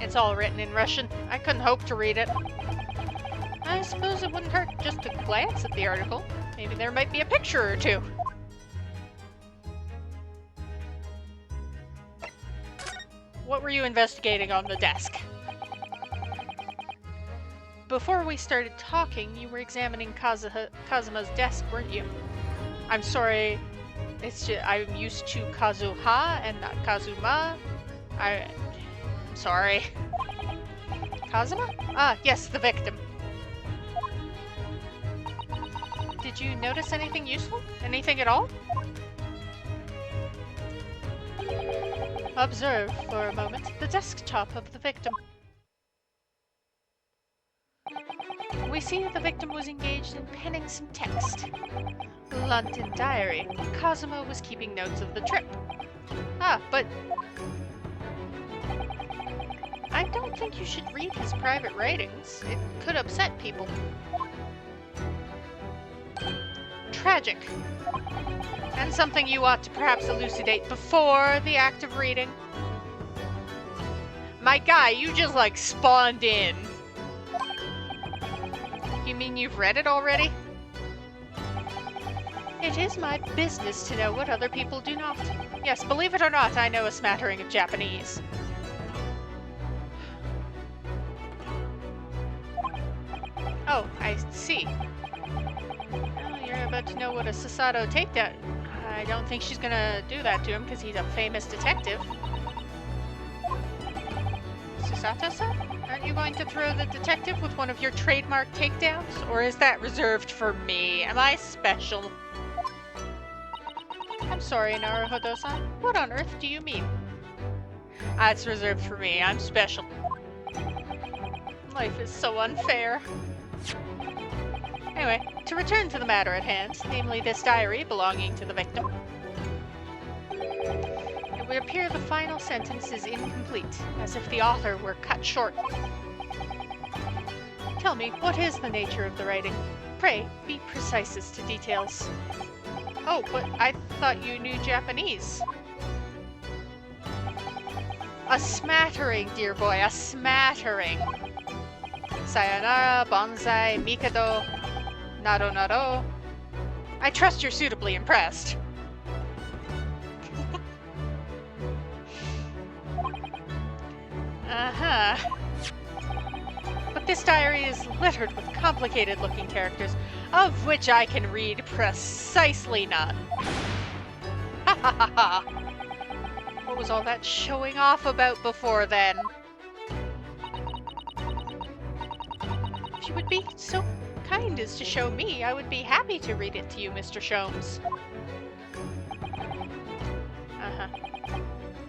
It's all written in Russian. I couldn't hope to read it. I suppose it wouldn't hurt just to glance at the article. Maybe there might be a picture or two. What were you investigating on the desk? Before we started talking, you were examining Kazuma's desk, weren't you? I'm sorry. It's just, I'm used to Kazuha and not Kazuma. I'm sorry. Kazuma? Ah, yes, the victim. Did you notice anything useful? Anything at all? Observe, for a moment, the desktop of the victim. We see the victim was engaged in penning some text. London Diary. Kazuma was keeping notes of the trip. Ah, but I don't think you should read his private writings. It could upset people. Tragic. And something you ought to perhaps elucidate before the act of reading. My guy, you just like spawned in. You mean you've read it already? It is my business to know what other people do not. Yes, believe it or not, I know a smattering of Japanese. Oh, I see. Well, you're about to know what a Sasato takedown. I don't think she's gonna do that to him because he's a famous detective. Susato-san? Aren't you going to throw the detective with one of your trademark takedowns? Or is that reserved for me? Am I special? I'm sorry, Naruhodo-san. What on earth do you mean? It's reserved for me. I'm special. Life is so unfair. Anyway, to return to the matter at hand, namely this diary belonging to the victim. It would appear the final sentence is incomplete, as if the author were cut short. Tell me, what is the nature of the writing? Pray, be precise as to details. Oh, but I thought you knew Japanese. A smattering, dear boy, a smattering. Sayonara, bonsai, mikado, nado nado. I trust you're suitably impressed. Uh-huh. But this diary is littered with complicated-looking characters, of which I can read precisely none. Ha ha ha ha! What was all that showing off about before then? If you would be so kind as to show me, I would be happy to read it to you, Mr. Sholmes. Uh-huh.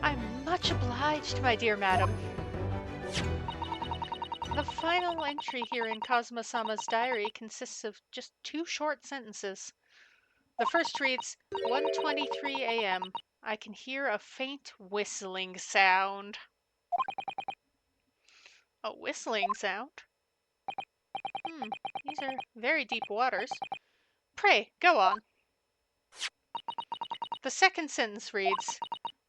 I'm much obliged, my dear madam. The final entry here in Kazuma-sama's diary consists of just 2 short sentences. The first reads, 1:23 a.m. I can hear a faint whistling sound. A whistling sound? These are very deep waters. Pray, go on. The second sentence reads,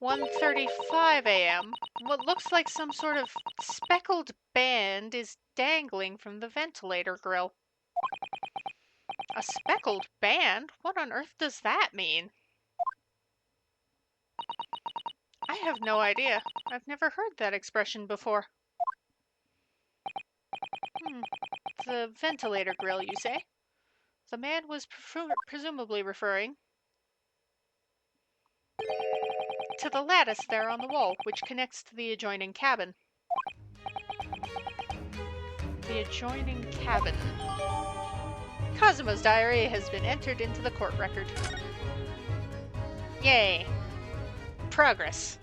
1:35 a.m. What looks like some sort of speckled band is dangling from the ventilator grill. A speckled band? What on earth does that mean? I have no idea. I've never heard that expression before. The ventilator grill, you say? The man was presumably referring to the lattice there on the wall, which connects to the adjoining cabin. The adjoining cabin. Kazuma's diary has been entered into the court record. Yay. Progress.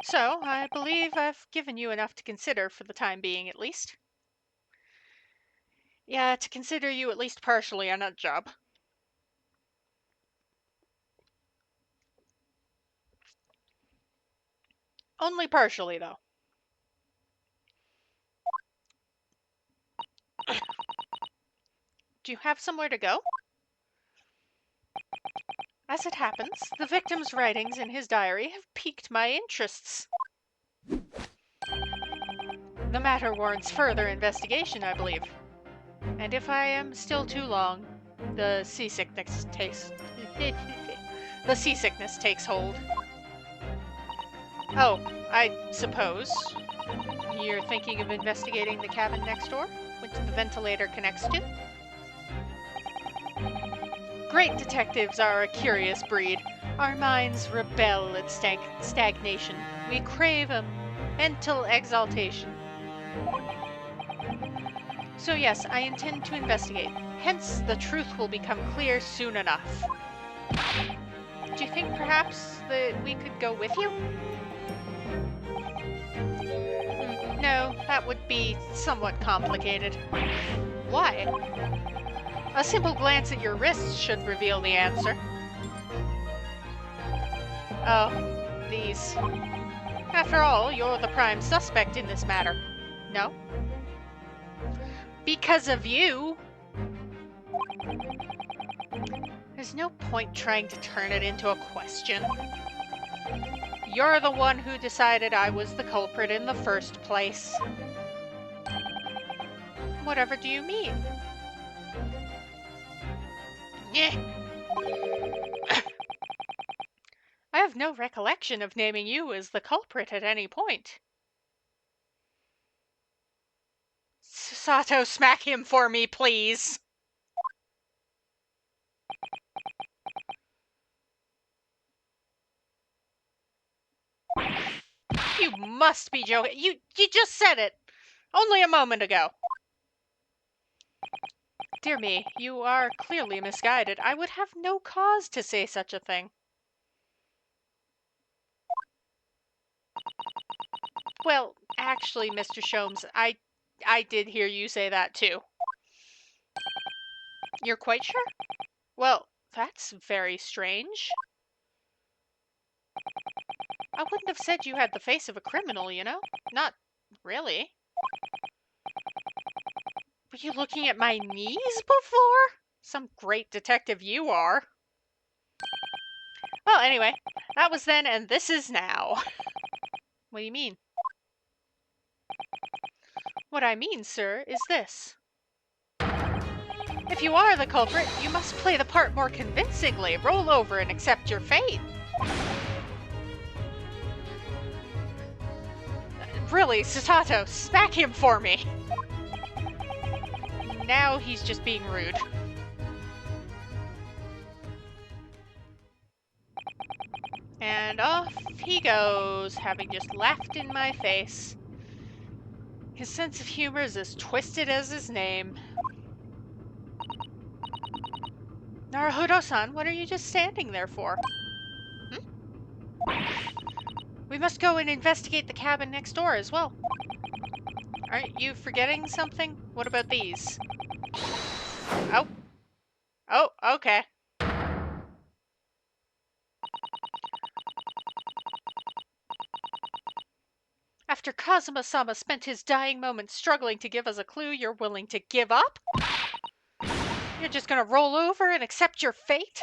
So, I believe I've given you enough to consider for the time being, at least. Yeah, to consider you at least partially on a job. Only partially, though. Do you have somewhere to go? As it happens, the victim's writings in his diary have piqued my interests. The matter warrants further investigation, I believe. And if I am still too long, the seasickness takes hold. Oh, I suppose you're thinking of investigating the cabin next door, which the ventilator connects to? Great detectives are a curious breed. Our minds rebel at stagnation. We crave a mental exaltation. So yes, I intend to investigate. Hence, the truth will become clear soon enough. Do you think perhaps that we could go with you? No, that would be somewhat complicated. Why? A simple glance at your wrists should reveal the answer. Oh, these. After all, you're the prime suspect in this matter. No? Because of you? There's no point trying to turn it into a question. You're the one who decided I was the culprit in the first place. Whatever do you mean? I have no recollection of naming you as the culprit at any point. Sato, smack him for me, please. You must be joking. You just said it only a moment ago. Dear me, you are clearly misguided. I would have no cause to say such a thing. Well, actually, Mr. Sholmes, I did hear you say that too. You're quite sure? Well, that's very strange. I wouldn't have said you had the face of a criminal, you know? Not really. Were you looking at my knees before? Some great detective you are. Well, anyway, that was then and this is now. What do you mean? What I mean, sir, is this. If you are the culprit, you must play the part more convincingly. Roll over and accept your fate. Really, Satato, smack him for me. Now he's just being rude. And off he goes, having just laughed in my face. His sense of humor is as twisted as his name. Naruhodo-san, what are you just standing there for? We must go and investigate the cabin next door as well. Aren't you forgetting something? What about these? Oh. Oh, okay. After Kazuma-sama spent his dying moments struggling to give us a clue, you're willing to give up? You're just gonna roll over and accept your fate?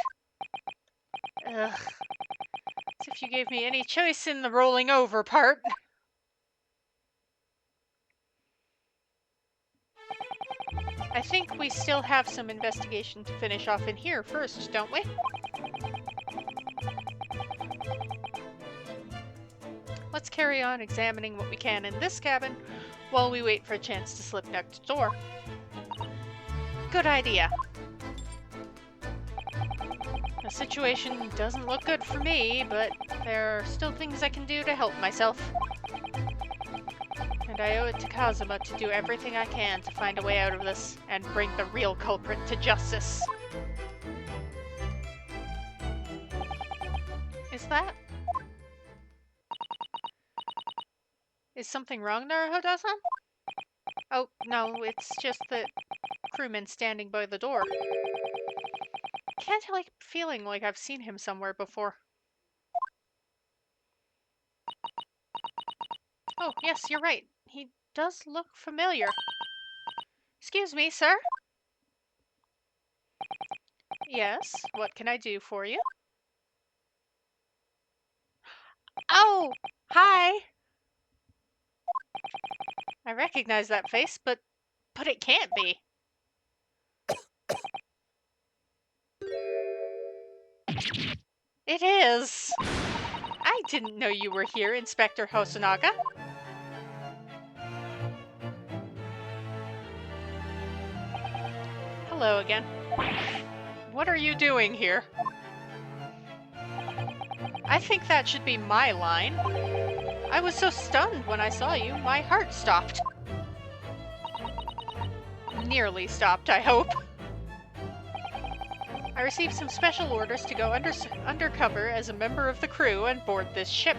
Ugh. As if you gave me any choice in the rolling over part. I think we still have some investigation to finish off in here first, don't we? Let's carry on examining what we can in this cabin while we wait for a chance to slip next door. Good idea. The situation doesn't look good for me, but there are still things I can do to help myself. And I owe it to Kazuma to do everything I can to find a way out of this and bring the real culprit to justice. Is that? Is something wrong, Naruhodo-san? Oh, no, it's just the crewman standing by the door. Can't help feeling like I've seen him somewhere before. Oh, yes, you're right. He does look familiar. Excuse me, sir? Yes, what can I do for you? Oh, hi! I recognize that face, but it can't be. It is! I didn't know you were here, Inspector Hosonaga. Hello again. What are you doing here? I think that should be my line. I was so stunned when I saw you, my heart stopped. Nearly stopped, I hope. I received some special orders to go undercover as a member of the crew and board this ship.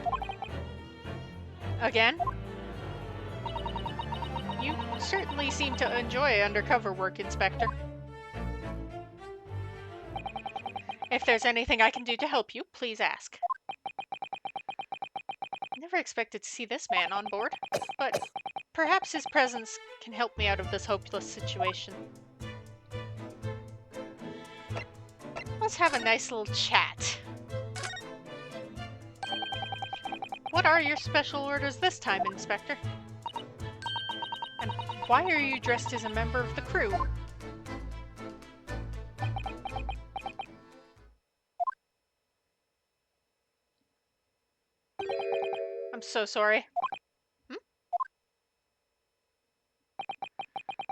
Again? You certainly seem to enjoy undercover work, Inspector. If there's anything I can do to help you, please ask. Never expected to see this man on board, but perhaps his presence can help me out of this hopeless situation. Let's have a nice little chat. What are your special orders this time, Inspector? And why are you dressed as a member of the crew? I'm so sorry.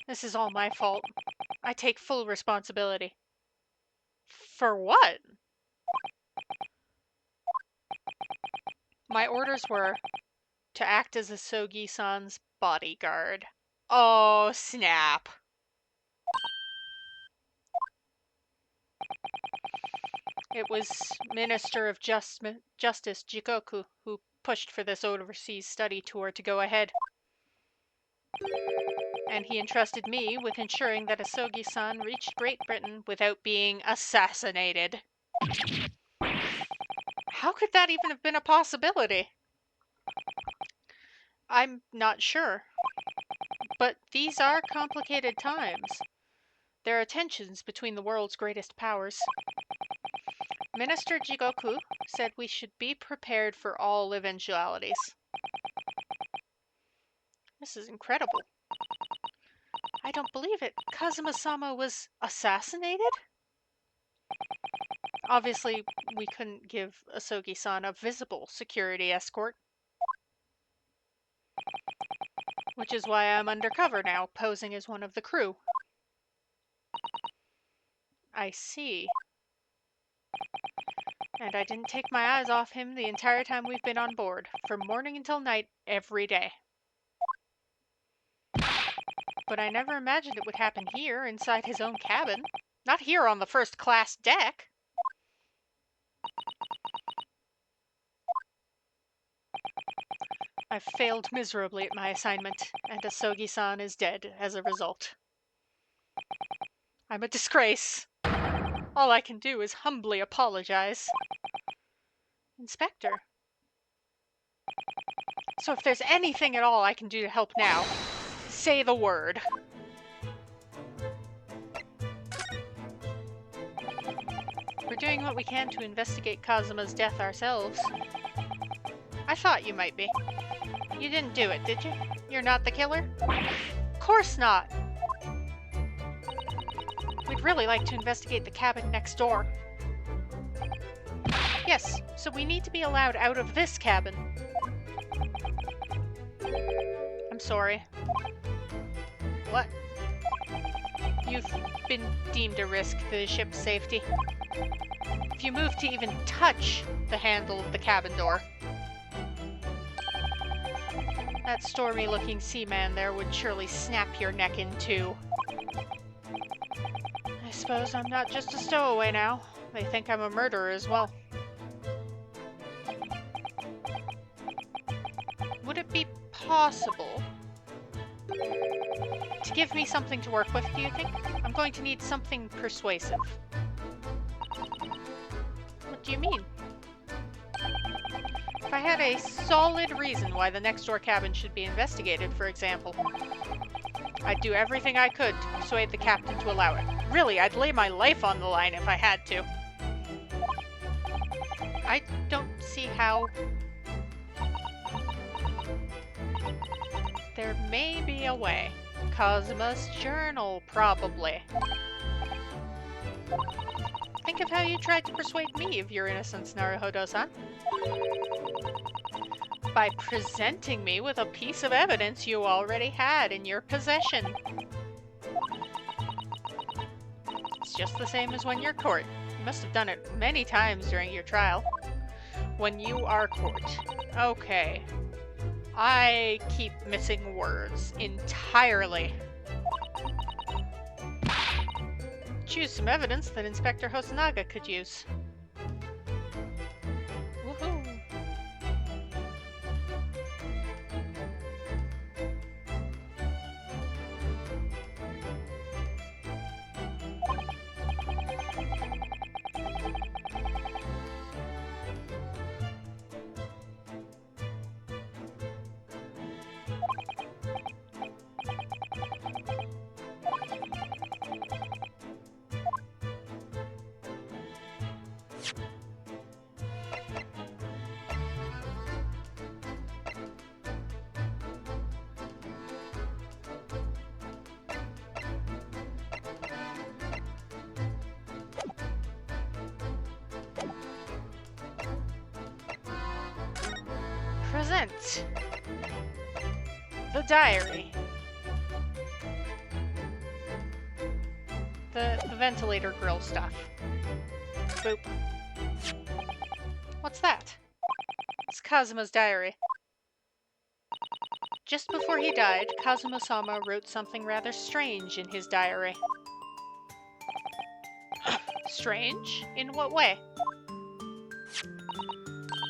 This is all my fault. I take full responsibility. For what? My orders were, To act as Asogi-san's bodyguard. Oh, snap. It was Minister of Justice Jikoku who pushed for this overseas study tour to go ahead. And he entrusted me with ensuring that Asogi-san reached Great Britain without being assassinated. How could that even have been a possibility? I'm not sure. But these are complicated times. There are tensions between the world's greatest powers. Minister Jigoku said we should be prepared for all eventualities. This is incredible. I don't believe it. Kazuma-sama was assassinated? Obviously, we couldn't give Asogi-san a visible security escort. Which is why I'm undercover now, posing as one of the crew. I see. And I didn't take my eyes off him the entire time we've been on board, from morning until night, every day. But I never imagined it would happen here, inside his own cabin. Not here on the first-class deck. I've failed miserably at my assignment, and Asogi-san is dead as a result. I'm a disgrace. All I can do is humbly apologize. Inspector. So if there's anything at all I can do to help now, say the word. We're doing what we can to investigate Kazuma's death ourselves. I thought you might be. You didn't do it, did you? You're not the killer? Of course not! We'd really like to investigate the cabin next door. Yes, so we need to be allowed out of this cabin. I'm sorry. What? You've been deemed a risk to the ship's safety. If you move to even touch the handle of the cabin door, that stormy-looking seaman there would surely snap your neck in two. I suppose I'm not just a stowaway now. They think I'm a murderer as well. Would it be possible to give me something to work with, do you think? I'm going to need something persuasive. What do you mean? If I had a solid reason why the next door cabin should be investigated, for example, I'd do everything I could to persuade the captain to allow it. Really, I'd lay my life on the line if I had to. I don't see how... There may be a way. Kazuma's journal, probably. Think of how you tried to persuade me of your innocence, Naruhodo-san. By presenting me with a piece of evidence you already had in your possession. It's just the same as when you're court. You must have done it many times during your trial. When you are court. Okay. I keep missing words entirely. Choose some evidence that Inspector Hosonaga could use. Woohoo! Present the diary. The ventilator grill stuff. Boop. What's that? It's Kazuma's diary. Just before he died, Kazuma-sama wrote something rather strange in his diary. Strange? In what way?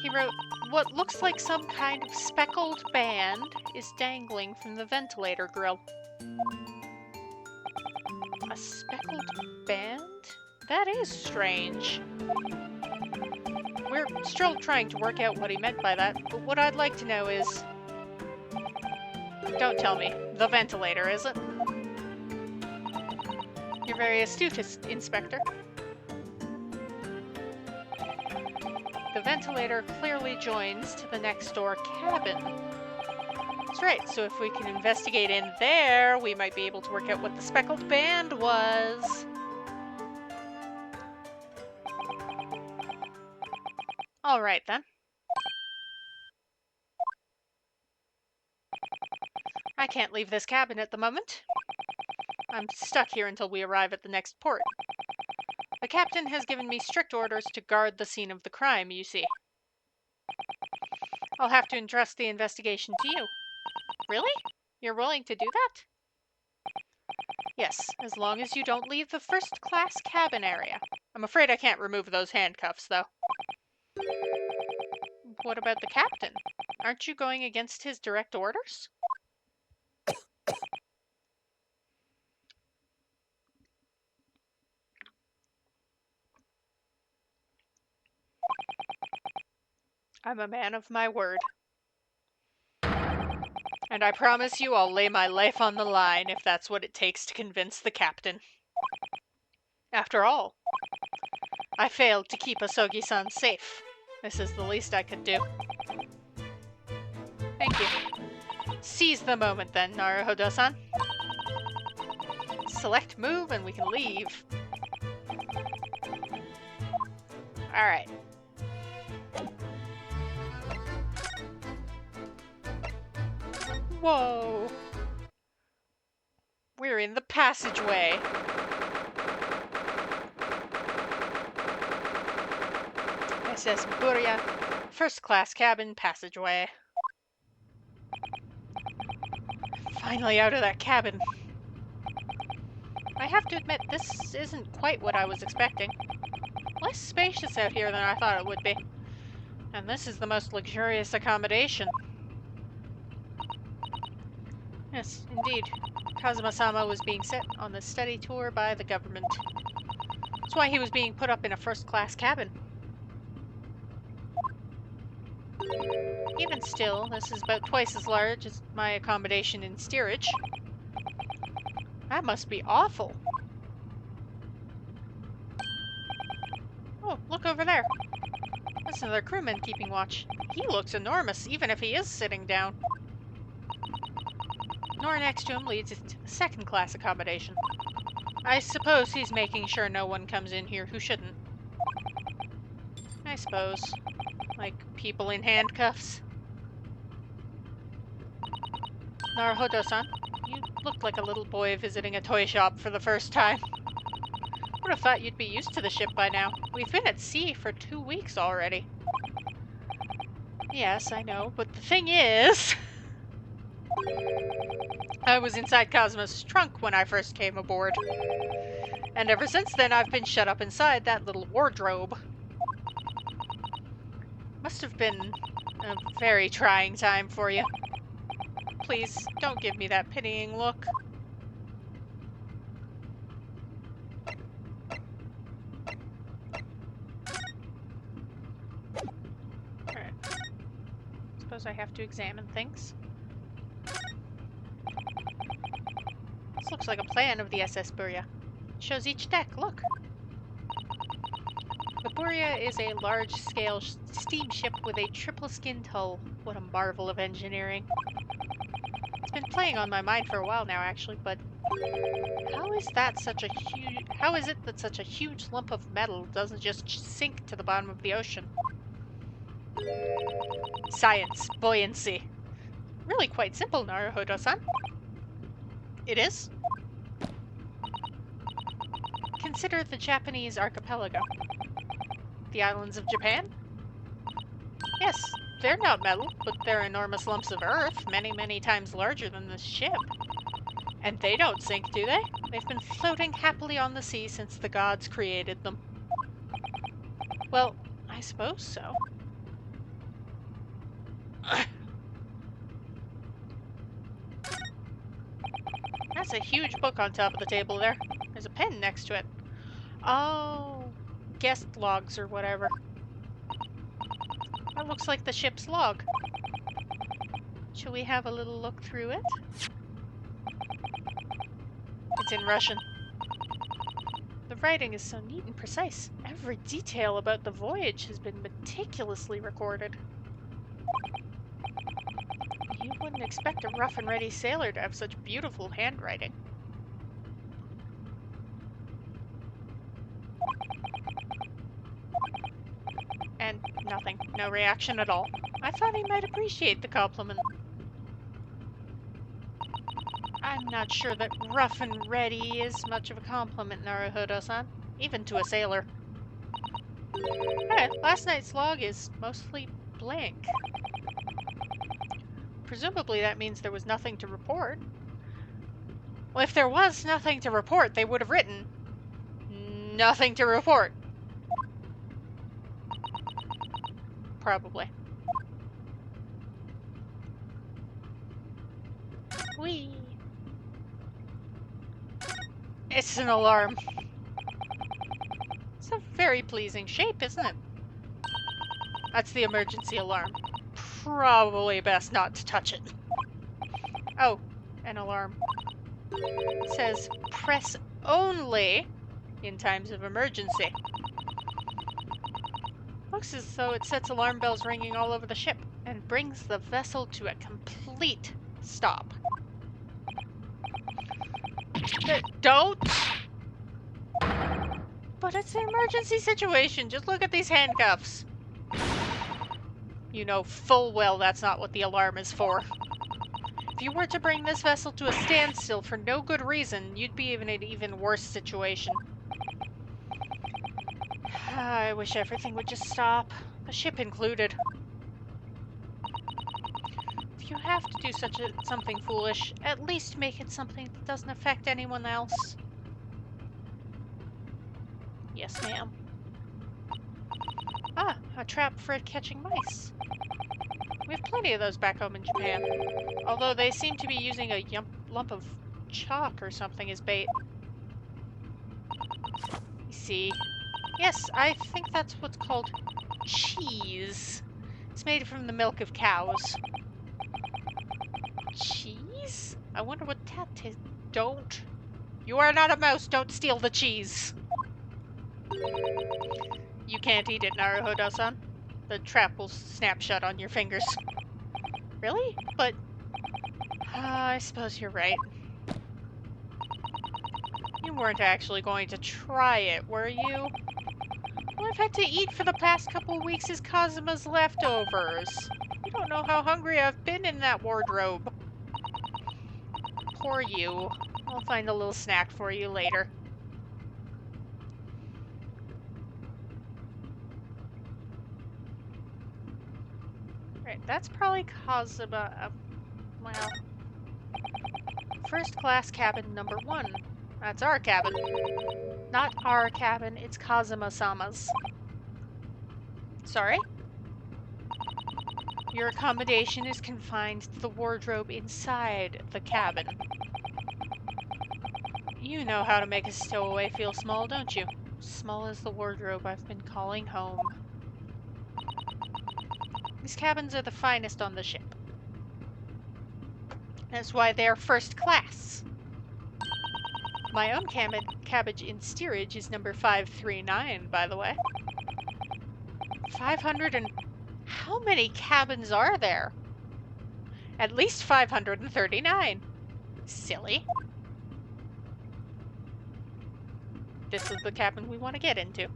He wrote, "What looks like some kind of speckled band is dangling from the ventilator grill." A speckled band? That is strange. We're still trying to work out what he meant by that, but what I'd like to know is... Don't tell me. The ventilator, is it? You're very astute, Inspector. The ventilator clearly joins to the next door cabin. That's right, so if we can investigate in there, we might be able to work out what the speckled band was. Alright then. I can't leave this cabin at the moment. I'm stuck here until we arrive at the next port. The captain has given me strict orders to guard the scene of the crime, you see. I'll have to entrust the investigation to you. Really? You're willing to do that? Yes, as long as you don't leave the first-class cabin area. I'm afraid I can't remove those handcuffs, though. What about the captain? Aren't you going against his direct orders? I'm a man of my word. And I promise you I'll lay my life on the line if that's what it takes to convince the captain. After all, I failed to keep Asogi-san safe. This is the least I could do. Thank you. Seize the moment then, Naruhodo-san. Select move and we can leave. Alright. Whoa! We're in the passageway. SS Buria, first-class cabin passageway. Finally out of that cabin. I have to admit, this isn't quite what I was expecting. Less spacious out here than I thought it would be. And this is the most luxurious accommodation. Yes, indeed. Kazuma-sama was being sent on the study tour by the government. That's why he was being put up in a first-class cabin. Even still, this is about twice as large as my accommodation in steerage. That must be awful. Oh, look over there. That's another crewman keeping watch. He looks enormous, even if he is sitting down. Door next to him leads to the second-class accommodation. I suppose he's making sure no one comes in here who shouldn't. I suppose. Like people in handcuffs. Naruhodo-san, you look like a little boy visiting a toy shop for the first time. Would have thought you'd be used to the ship by now. We've been at sea for 2 weeks already. Yes, I know, but the thing is... I was inside Kazuma's trunk when I first came aboard. And ever since then I've been shut up inside that little wardrobe. Must have been a very trying time for you. Please, don't give me that pitying look. Alright. Suppose I have to examine things. This looks like a plan of the SS Buria. It shows each deck, look. The Buria is a large-scale steamship with a triple-skinned hull. What a marvel of engineering. It's been playing on my mind for a while now, actually, but how is it that such a huge lump of metal doesn't just sink to the bottom of the ocean? Science, buoyancy. Really quite simple, Naruhodo-san. It is. Consider the Japanese archipelago. The islands of Japan? Yes, they're not metal, but they're enormous lumps of earth, many, many times larger than this ship. And they don't sink, do they? They've been floating happily on the sea since the gods created them. Well, I suppose so. That's a huge book on top of the table there. There's a pen next to it. Oh, guest logs or whatever. That looks like the ship's log. Shall we have a little look through it? It's in Russian. The writing is so neat and precise. Every detail about the voyage has been meticulously recorded. You wouldn't expect a rough and ready sailor to have such beautiful handwriting. And nothing. No reaction at all. I thought he might appreciate the compliment. I'm not sure that rough and ready is much of a compliment, Naruhodo-san. Even to a sailor. Hey, last night's log is mostly blank. Presumably that means there was nothing to report. Well, if there was nothing to report, they would have written nothing to report. Probably. Whee! It's an alarm. It's a very pleasing shape, isn't it? That's the emergency alarm. Probably best not to touch it. Oh, an alarm. It says, press only in times of emergency. Looks as though it sets alarm bells ringing all over the ship and brings the vessel to a complete stop. Don't! But it's an emergency situation. Just look at these handcuffs. You know full well that's not what the alarm is for. If you were to bring this vessel to a standstill for no good reason, you'd be in an even worse situation. I wish everything would just stop. The ship included. If you have to do something foolish, at least make it something that doesn't affect anyone else. Yes, ma'am. Ah, a trap for catching mice. We have plenty of those back home in Japan. Although they seem to be using a lump of chalk or something as bait. You see. Yes, I think that's what's called cheese. It's made from the milk of cows. Cheese? I wonder what that is. Don't. You are not a mouse. Don't steal the cheese. You can't eat it, Naruhodo-san. The trap will snap shut on your fingers. Really? But... I suppose you're right. You weren't actually going to try it, were you? All I've had to eat for the past couple of weeks is Kazuma's leftovers. You don't know how hungry I've been in that wardrobe. Poor you. I'll find a little snack for you later. Right, that's probably Kazuma. Well, first class cabin number 1. That's our cabin. Not our cabin, it's Kazuma-sama's. Sorry? Your accommodation is confined to the wardrobe inside the cabin. You know how to make a stowaway feel small, don't you? Small as the wardrobe I've been calling home. These cabins are the finest on the ship. That's why they're first class. My own cabbage in steerage is number 539, by the way. 500 and... How many cabins are there? At least 539. Silly. This is the cabin we want to get into.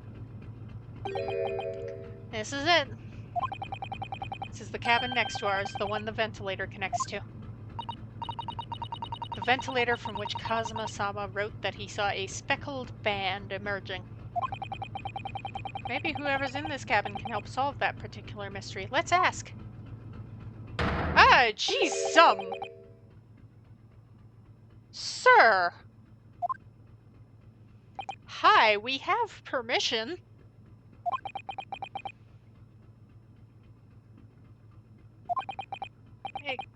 This is it. This is the cabin next to ours, the one the ventilator connects to. The ventilator from which Kazuma-sama wrote that he saw a speckled band emerging. Maybe whoever's in this cabin can help solve that particular mystery. Let's ask. Geez, Sir! Hi, we have permission.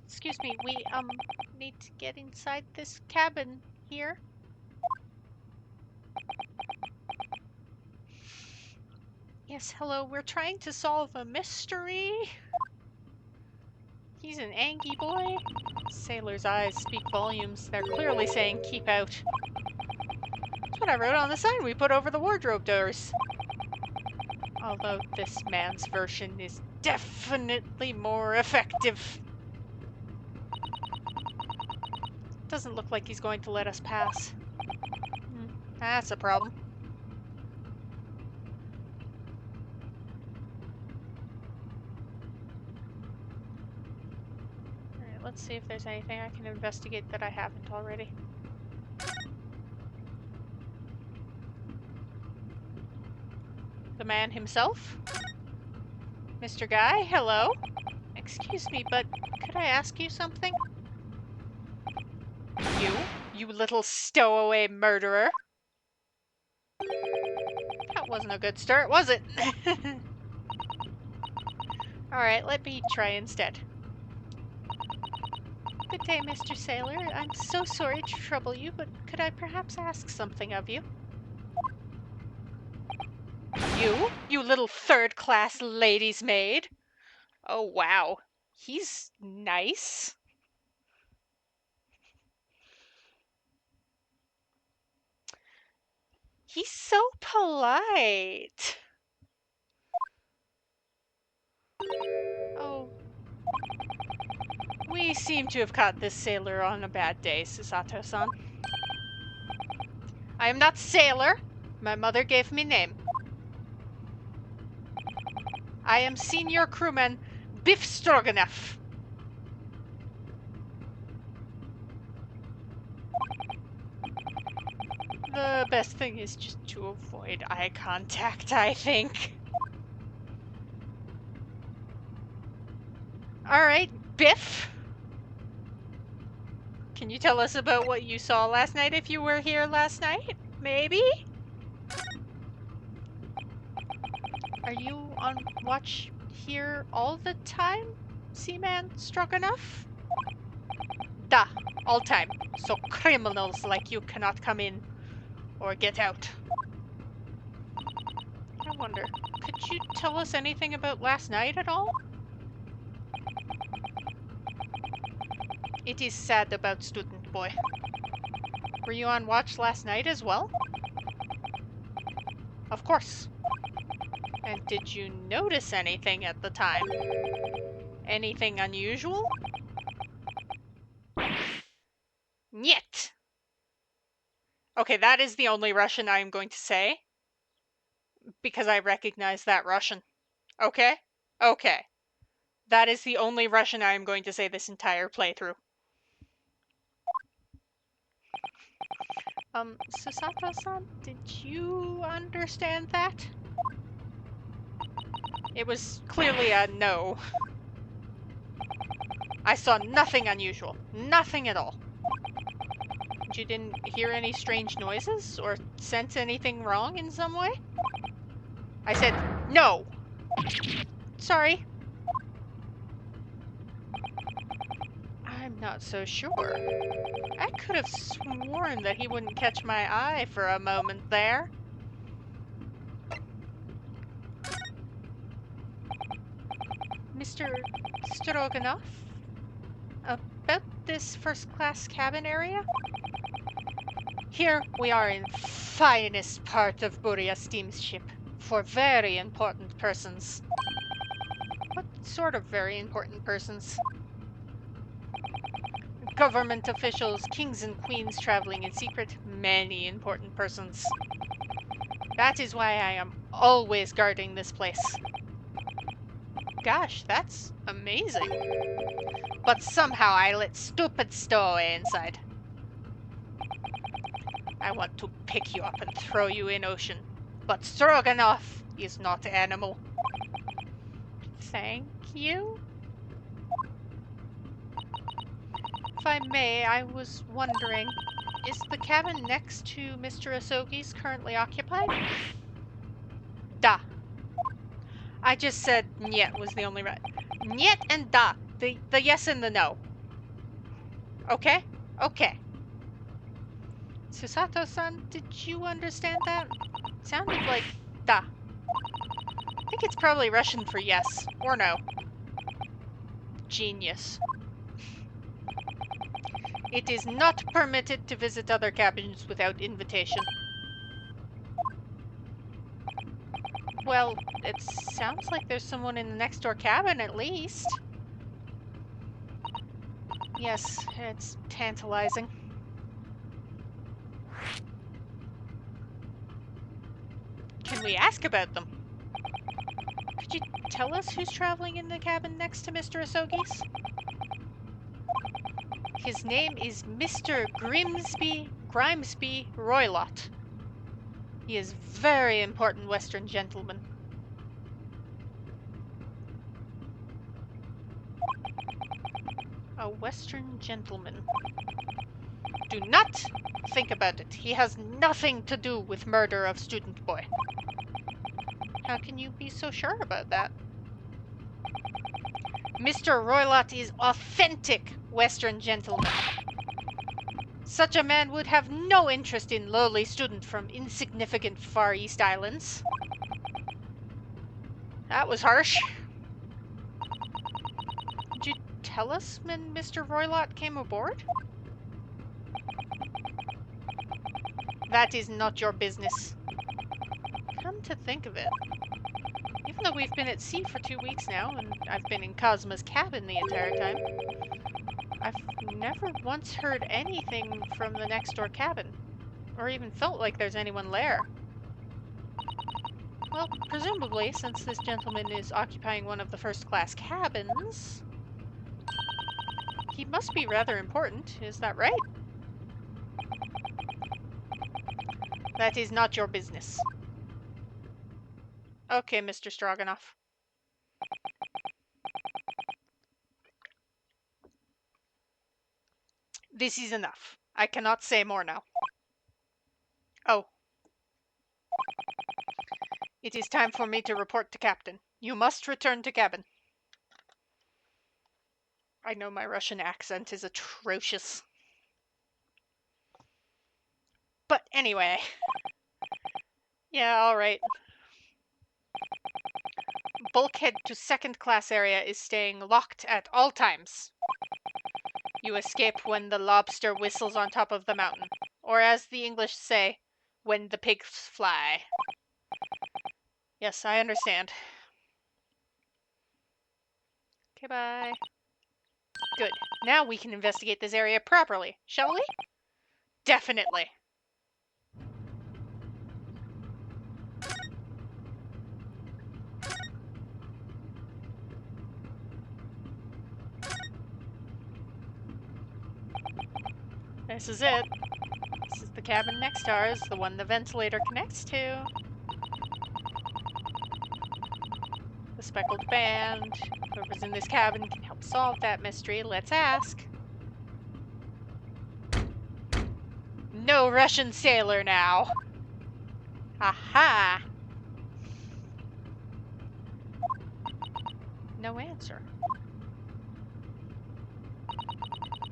Excuse me, we, need to get inside this cabin here. Yes, hello, we're trying to solve a mystery. He's an Angie boy. Sailor's eyes speak volumes. They're clearly saying, keep out. That's what I wrote on the sign we put over the wardrobe doors. Although this man's version is definitely more effective. Doesn't look like he's going to let us pass. That's a problem. Alright, let's see if there's anything I can investigate that I haven't already. The man himself? Mr. Guy, hello? Excuse me, but could I ask you something? You little stowaway murderer. That wasn't a good start, was it? Alright, let me try instead. Good day, Mr. Sailor. I'm so sorry to trouble you, but could I perhaps ask something of you? You little third-class lady's maid? Oh, wow. He's nice. He's so polite. Oh. We seem to have caught this sailor on a bad day, Susato-san. I am not Sailor. My mother gave me name. I am senior crewman Biff Stroganoff. The best thing is just to avoid eye contact, I think. Alright, Biff. Can you tell us about what you saw last night if you were here last night? Maybe? Are you on watch here all the time, Seaman Stroganoff? Da, all time. So criminals like you cannot come in or get out. I wonder, could you tell us anything about last night at all? It is sad about student boy. Were you on watch last night as well? Of course. And did you notice anything at the time? Anything unusual? Niet! Okay, that is the only Russian I am going to say. Because I recognize that Russian. Okay? Okay. That is the only Russian I am going to say this entire playthrough. Susato-san, did you understand that? It was clearly a no. I saw nothing unusual. Nothing at all. You didn't hear any strange noises? Or sense anything wrong in some way? I said, no! Sorry. I'm not so sure. I could have sworn that he wouldn't catch my eye for a moment there. Mr. Stroganoff? About this first-class cabin area? Here we are in finest part of Buria steamship for very important persons. What sort of very important persons? Government officials, kings and queens traveling in secret, many important persons. That is why I am always guarding this place. Gosh, that's amazing. But somehow I let stupid stowaway inside. I want to pick you up and throw you in ocean. But Stroganoff is not animal. Thank you? If I may, I was wondering, is the cabin next to Mr. Asogi's currently occupied? Da. I just said "niet" was the only right. "Niet" and "da." The yes and the no. Okay? Okay. Susato-san, did you understand that? It sounded like "da." I think it's probably Russian for yes or no. Genius. It is not permitted to visit other cabins without invitation. Well, it sounds like there's someone in the next door cabin at least. Yes, it's tantalizing. Can we ask about them? Could you tell us who's traveling in the cabin next to Mr. Asogi's? His name is Mr. Grimsby Roylott. He is very important Western gentleman. A Western gentleman. Do not think about it. He has nothing to do with murder of student boy. How can you be so sure about that? Mr. Roylott is authentic Western gentleman. Such a man would have no interest in lowly student from insignificant Far East Islands. That was harsh. Did you tell us when Mr. Roylott came aboard? That is not your business. Come to think of it, even though we've been at sea for 2 weeks now, and I've been in Cosma's cabin the entire time, I've never once heard anything from the next door cabin, or even felt like there's anyone there. Well, presumably, since this gentleman is occupying one of the first-class cabins, he must be rather important, is that right? That is not your business. Okay, Mr. Stroganoff. This is enough. I cannot say more now. Oh. It is time for me to report to Captain. You must return to cabin. I know my Russian accent is atrocious. But anyway. Yeah, alright. Bulkhead to second class area is staying locked at all times. You escape when the lobster whistles on top of the mountain. Or as the English say, when the pigs fly. Yes, I understand. Okay, bye. Good. Now we can investigate this area properly, shall we? Definitely. This is it. This is the cabin next to ours, the one the ventilator connects to. The speckled band. Whoever's in this cabin can help solve that mystery. Let's ask. No Russian sailor now. Aha! No answer.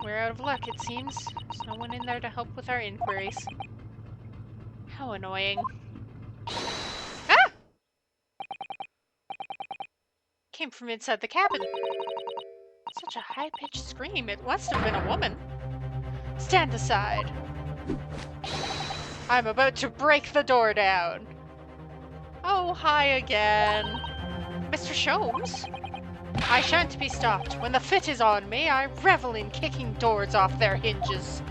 We're out of luck, it seems. There's no one in there to help with our inquiries. How annoying. Ah! Came from inside the cabin. Such a high-pitched scream. It must have been a woman. Stand aside. I'm about to break the door down. Oh, hi again. Mr. Sholmes? I shan't be stopped. When the fit is on me, I revel in kicking doors off their hinges.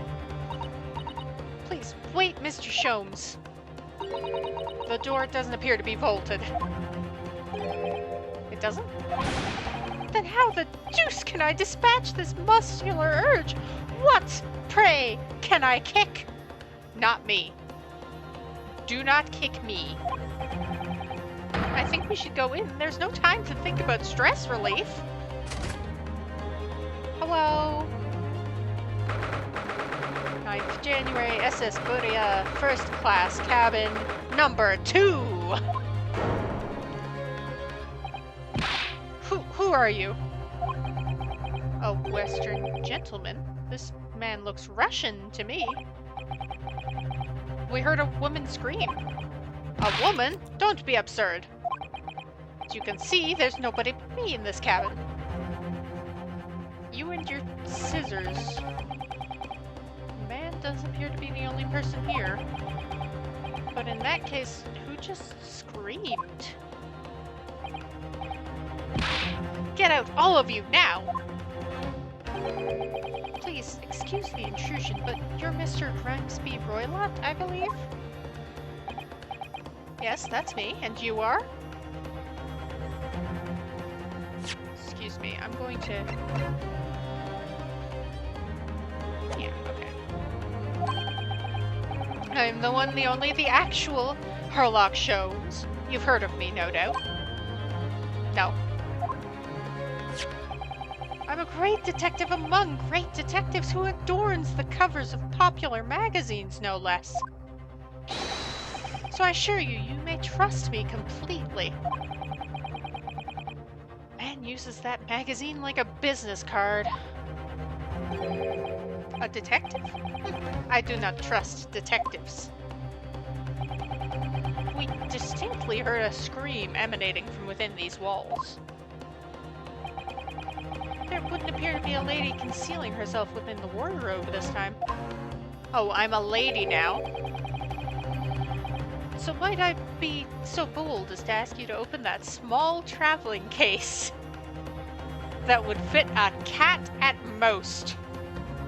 Please, wait, Mr. Sholmes. The door doesn't appear to be bolted. It doesn't? Then how the deuce can I dispatch this muscular urge? What, pray, can I kick? Not me. Do not kick me. I think we should go in. There's no time to think about stress relief. Hello? 9th January, SS Buria, first class cabin, number 2. Who are you? A Western gentleman? This man looks Russian to me. We heard a woman scream. A woman? Don't be absurd. As you can see, there's nobody but me in this cabin. You and your scissors. Man does appear to be the only person here. But in that case, who just screamed? Get out, all of you, now! Please, excuse the intrusion, but you're Mr. Grimesby Roylott, I believe? Yes, that's me. And you are? Excuse me, I'm going to... Yeah, okay. I'm the one, the only, the actual Herlock Sholmes. You've heard of me, no doubt. No. I'm a great detective among great detectives who adorns the covers of popular magazines, no less. So I assure you, you may trust me completely. Man uses that magazine like a business card. A detective? I do not trust detectives. We distinctly heard a scream emanating from within these walls. There wouldn't appear to be a lady concealing herself within the wardrobe this time. Oh, I'm a lady now. So might I be so bold as to ask you to open that small traveling case that would fit a cat at most?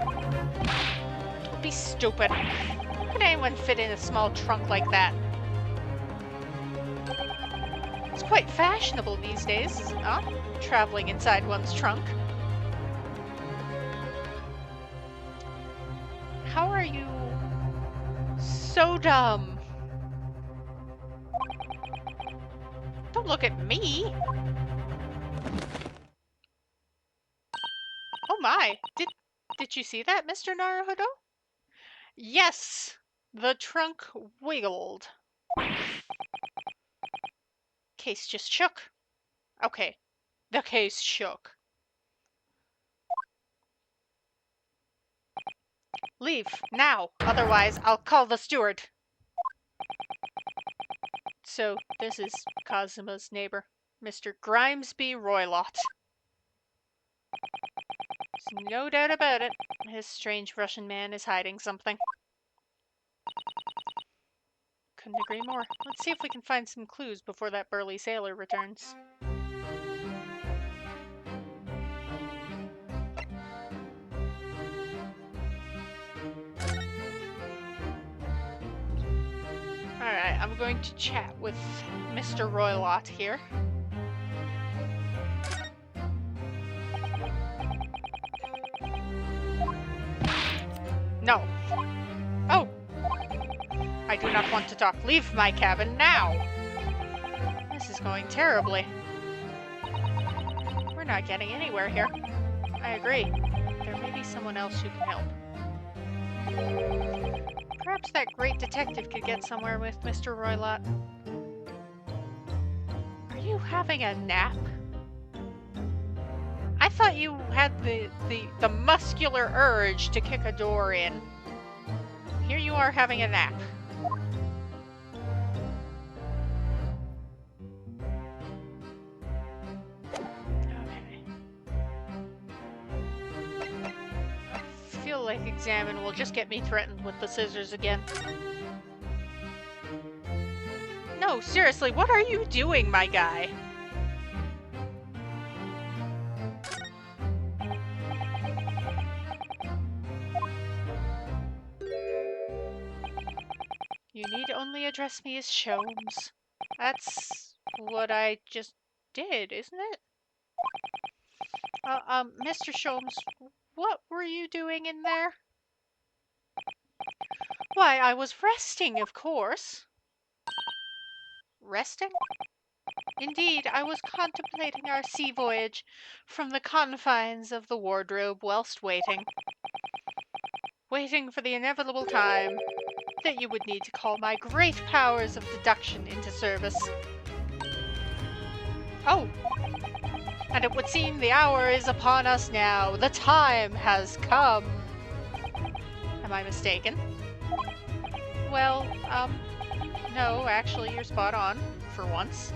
Don't be stupid. How could anyone fit in a small trunk like that? It's quite fashionable these days, is it not? Traveling inside one's trunk. How are you so dumb? Don't look at me. Oh my, did you see that, Mr. Naruhodo? Yes, the trunk wiggled. Case just shook. Okay, the case shook. Leave, now, otherwise I'll call the steward. So, this is Kazuma's neighbor, Mr. Grimesby Roylott. There's no doubt about it. This strange Russian man is hiding something. Couldn't agree more. Let's see if we can find some clues before that burly sailor returns. Alright, I'm going to chat with Mr. Roylott here. No. Oh! I do not want to talk. Leave my cabin now! This is going terribly. We're not getting anywhere here. I agree. There may be someone else who can help. Perhaps that great detective could get somewhere with Mr. Roylott. Are you having a nap? I thought you had the muscular urge to kick a door in. Here you are having a nap. Okay. I feel like examine will just get me threatened with the scissors again. No, seriously, what are you doing, my guy? You need only address me as Sholmes. That's what I just did, isn't it? Mr. Sholmes, what were you doing in there? Why, I was resting, of course. Resting? Indeed, I was contemplating our sea voyage from the confines of the wardrobe whilst waiting. waiting for the inevitable time that you would need to call my great powers of deduction into service. Oh, and it would seem the hour is upon us now. The time has come. Am I mistaken? Well, no, actually you're spot on, for once.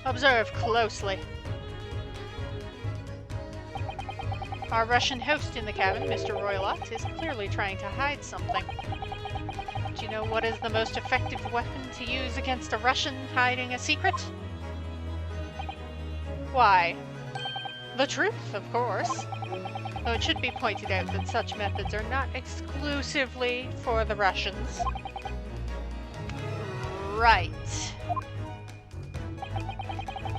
Observe closely. Our Russian host in the cabin, Mr. Roylott, is clearly trying to hide something. Do you know what is the most effective weapon to use against a Russian hiding a secret? Why? The truth, of course. Though it should be pointed out that such methods are not exclusively for the Russians. Right.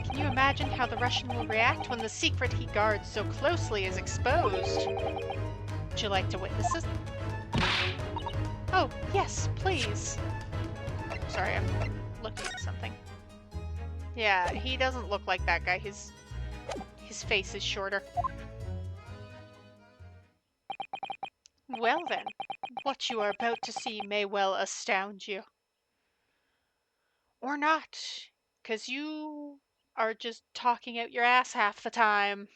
Can you imagine how the Russian will react when the secret he guards so closely is exposed? Would you like to witness it? Oh, yes, please. Sorry, I'm looking at something. Yeah, he doesn't look like that guy. His face is shorter. Well then, what you are about to see may well astound you. Or not, 'cause you are just talking out your ass half the time.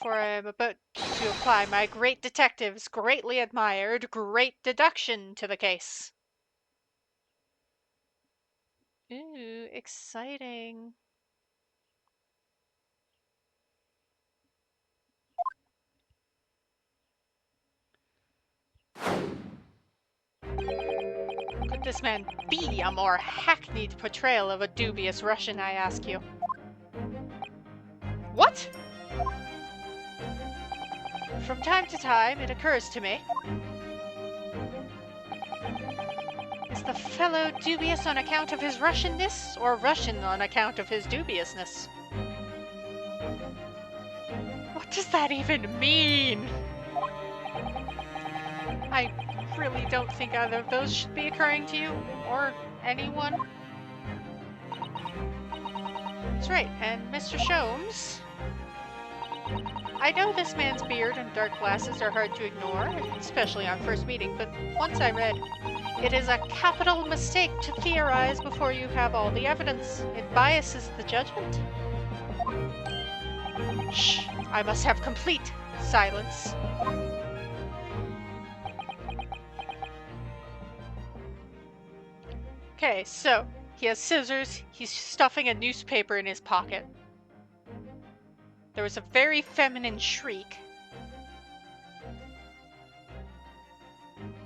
For I am about to apply my great detective's greatly admired great deduction to the case. Ooh, exciting. Could this man be a more hackneyed portrayal of a dubious Russian, I ask you? What? From time to time, it occurs to me. Is the fellow dubious on account of his Russianness, or Russian on account of his dubiousness? What does that even mean? I really don't think either of those should be occurring to you, or anyone. That's right, and Mr. Sholmes, I know this man's beard and dark glasses are hard to ignore, especially on first meeting, but once I read, it is a capital mistake to theorize before you have all the evidence. It biases the judgment. Shh, I must have complete silence. Okay, so he has scissors, he's stuffing a newspaper in his pocket. There was a very feminine shriek.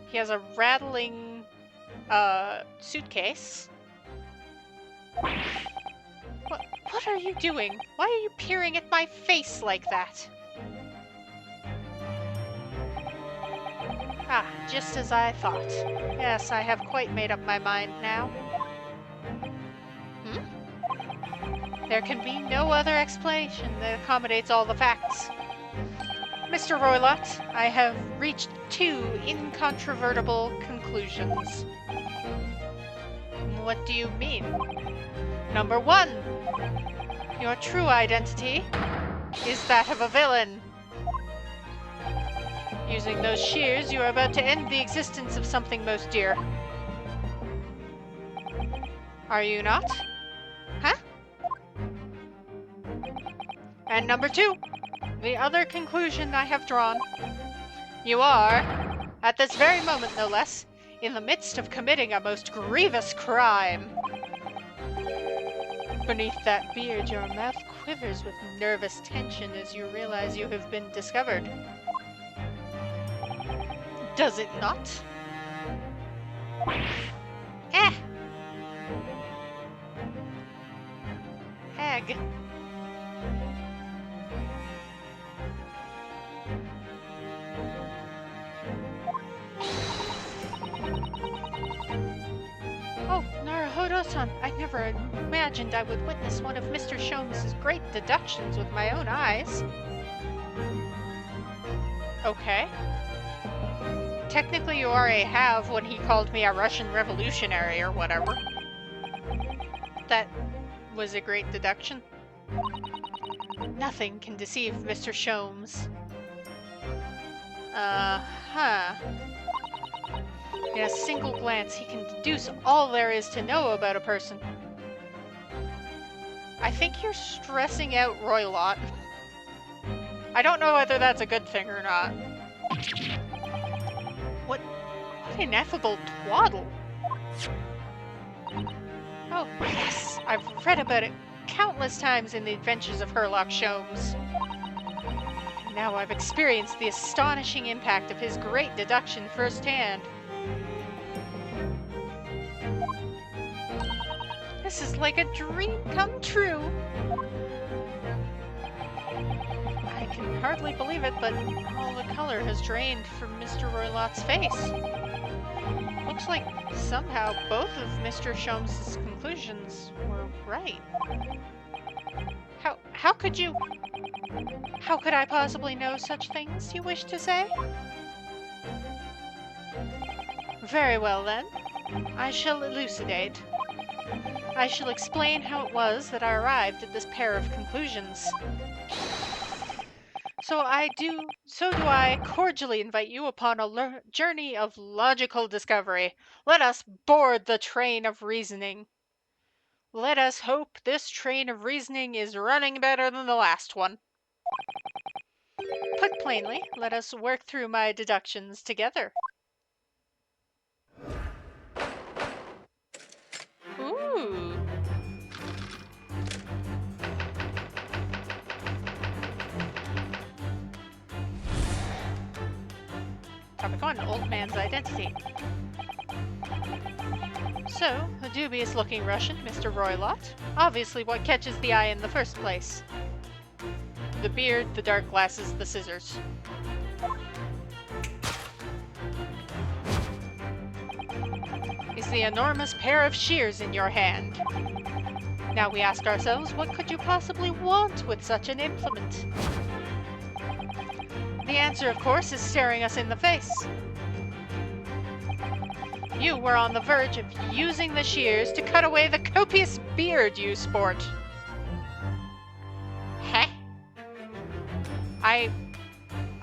He has a rattling suitcase. What are you doing? Why are you peering at my face like that? Ah, just as I thought. Yes, I have quite made up my mind now. There can be no other explanation that accommodates all the facts. Mr. Roylott, I have reached two incontrovertible conclusions. What do you mean? Number one, your true identity is that of a villain. Using those shears, you are about to end the existence of something most dear. Are you not? Huh? And number two, the other conclusion I have drawn. You are, at this very moment no less, in the midst of committing a most grievous crime. Beneath that beard, your mouth quivers with nervous tension as you realize you have been discovered. Does it not? Egg. Oh, Naruhodo-san, I never imagined I would witness one of Mr. Sholmes' great deductions with my own eyes. Okay. Technically you already have when he called me a Russian revolutionary or whatever. That was a great deduction. Nothing can deceive Mr. Sholmes. Uh-huh. In a single glance, he can deduce all there is to know about a person. I think you're stressing out Roylott. I don't know whether that's a good thing or not. What ineffable twaddle. Oh, yes! I've read about it countless times in the adventures of Herlock Sholmes. Now I've experienced the astonishing impact of his great deduction firsthand. This is like a dream come true. I can hardly believe it, but all the color has drained from Mr. Roylott's face. Looks like somehow both of Mr. Sholmes' conclusions were right. How could you... How could I possibly know such things, you wish to say? Very well, then. I shall elucidate. I shall explain how it was that I arrived at this pair of conclusions. So do I cordially invite you upon a journey of logical discovery. Let us board the train of reasoning. Let us hope this train of reasoning is running better than the last one. Put plainly, let us work through my deductions together. Ooh. Topic 1, old man's identity. So, a dubious-looking Russian, Mr. Roylott. Obviously what catches the eye in the first place. The beard, the dark glasses, the scissors. Is the enormous pair of shears in your hand. Now we ask ourselves, what could you possibly want with such an implement? The answer, of course, is staring us in the face. You were on the verge of using the shears to cut away the copious beard you sport. Heh?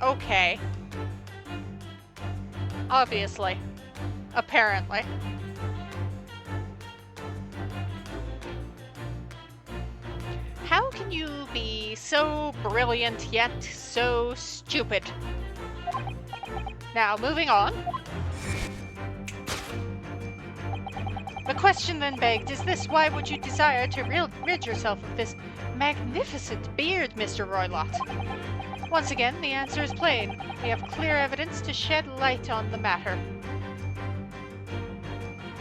Okay. Obviously. Apparently. How can you be so brilliant yet so stupid? Now, moving on. The question then begged is this: why would you desire to rid yourself of this magnificent beard, Mr. Roylott? Once again, the answer is plain. We have clear evidence to shed light on the matter.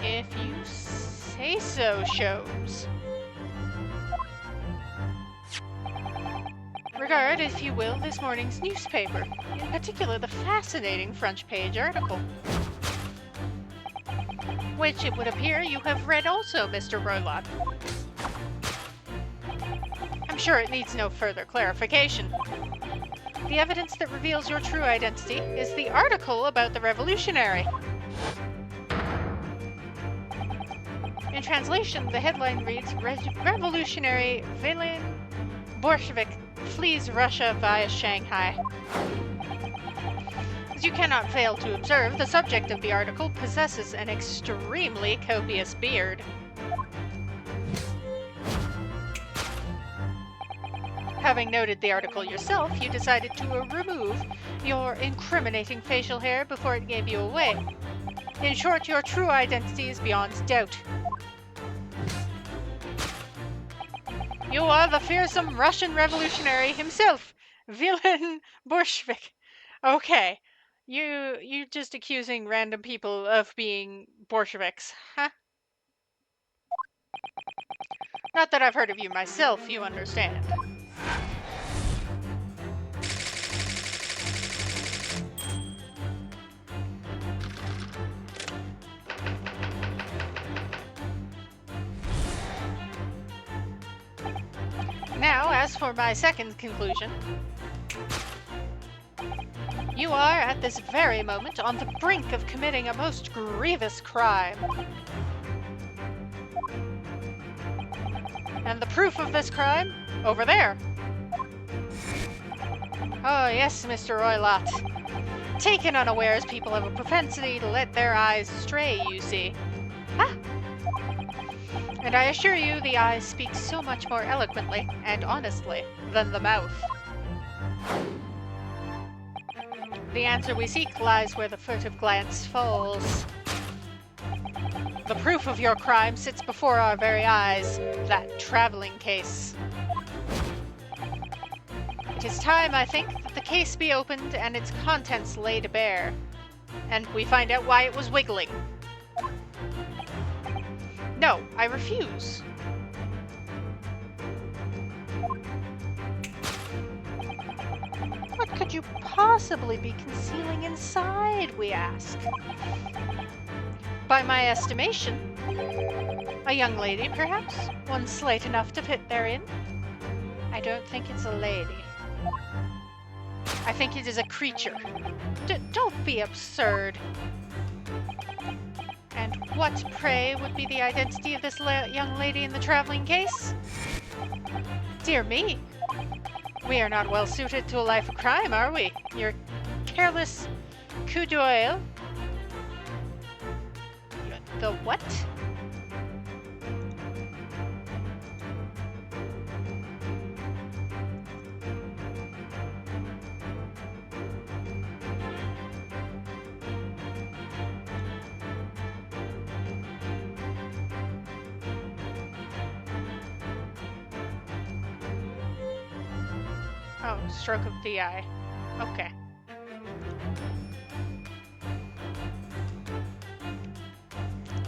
If you say so, Sholmes. Regard, if you will, this morning's newspaper, in particular the fascinating front page article, which it would appear you have read also, Mr. Roylott. I'm sure it needs no further clarification. The evidence that reveals your true identity is the article about the revolutionary. In translation, the headline reads, Revolutionary Villain Bolshevik flees Russia via Shanghai. As you cannot fail to observe, the subject of the article possesses an extremely copious beard. Having noted the article yourself, you decided to remove your incriminating facial hair before it gave you away. In short, your true identity is beyond doubt. You are the fearsome Russian revolutionary himself, Villain Bolshevik. Okay, you just accusing random people of being Bolsheviks, huh? Not that I've heard of you myself, you understand. Now, as for my second conclusion, you are at this very moment on the brink of committing a most grievous crime. And the proof of this crime, over there, Oh, yes, Mr. Roylott. Taken unawares, people have a propensity to let their eyes stray, you see. Ah! And I assure you, the eyes speak so much more eloquently and honestly than the mouth. The answer we seek lies where the furtive glance falls. The proof of your crime sits before our very eyes, that traveling case. It is time, I think, that the case be opened and its contents laid bare, and we find out why it was wiggling. No, I refuse. What could you possibly be concealing inside, we ask? By my estimation, a young lady, perhaps? One slight enough to fit therein? I don't think it's a lady. I think it is a creature. Don't be absurd. And what, pray, would be the identity of this young lady in the traveling case? Dear me. We are not well suited to a life of crime, are we? Your careless coup d'oeil. The what? Oh, stroke of the eye. Okay.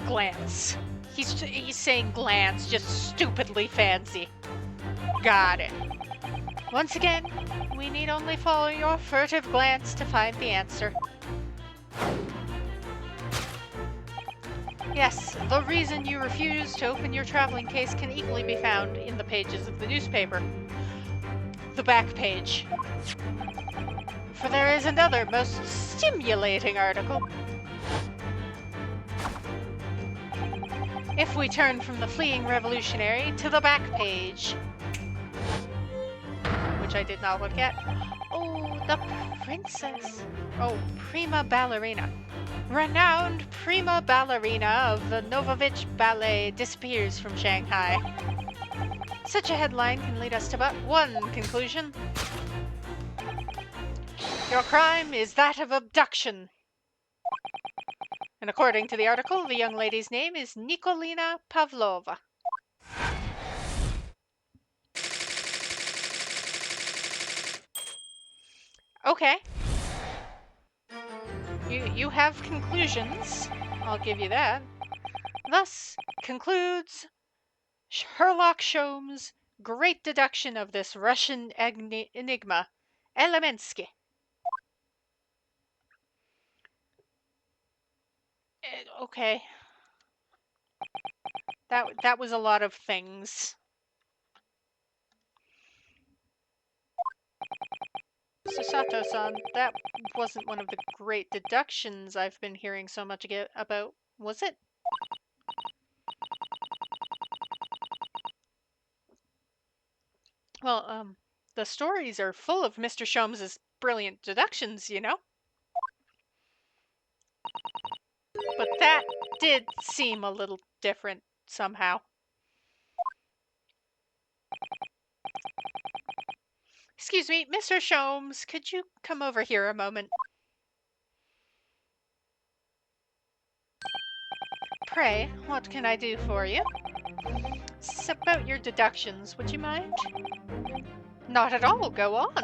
Glance. He's saying glance, just stupidly fancy. Got it. Once again, we need only follow your furtive glance to find the answer. Yes, the reason you refuse to open your traveling case can equally be found in the pages of the newspaper. The back page. For there is another most stimulating article. If we turn from the fleeing revolutionary to the back page, which I did not look at. Oh, the princess. Oh, prima ballerina. Renowned prima ballerina of the Novovich Ballet disappears from Shanghai. Such a headline can lead us to but one conclusion. Your crime is that of abduction. And according to the article, the young lady's name is Nikolina Pavlova. Okay. You have conclusions. I'll give you that. Thus concludes Sherlock Sholmes' great deduction of this Russian enigma, Elemensky. Okay. That was a lot of things. Susato-san, that wasn't one of the great deductions I've been hearing so much about, was it? Well, the stories are full of Mr. Sholmes' brilliant deductions, you know? But that did seem a little different somehow. Excuse me, Mr. Sholmes, could you come over here a moment? Pray, what can I do for you? It's about your deductions, would you mind? Not at all, go on.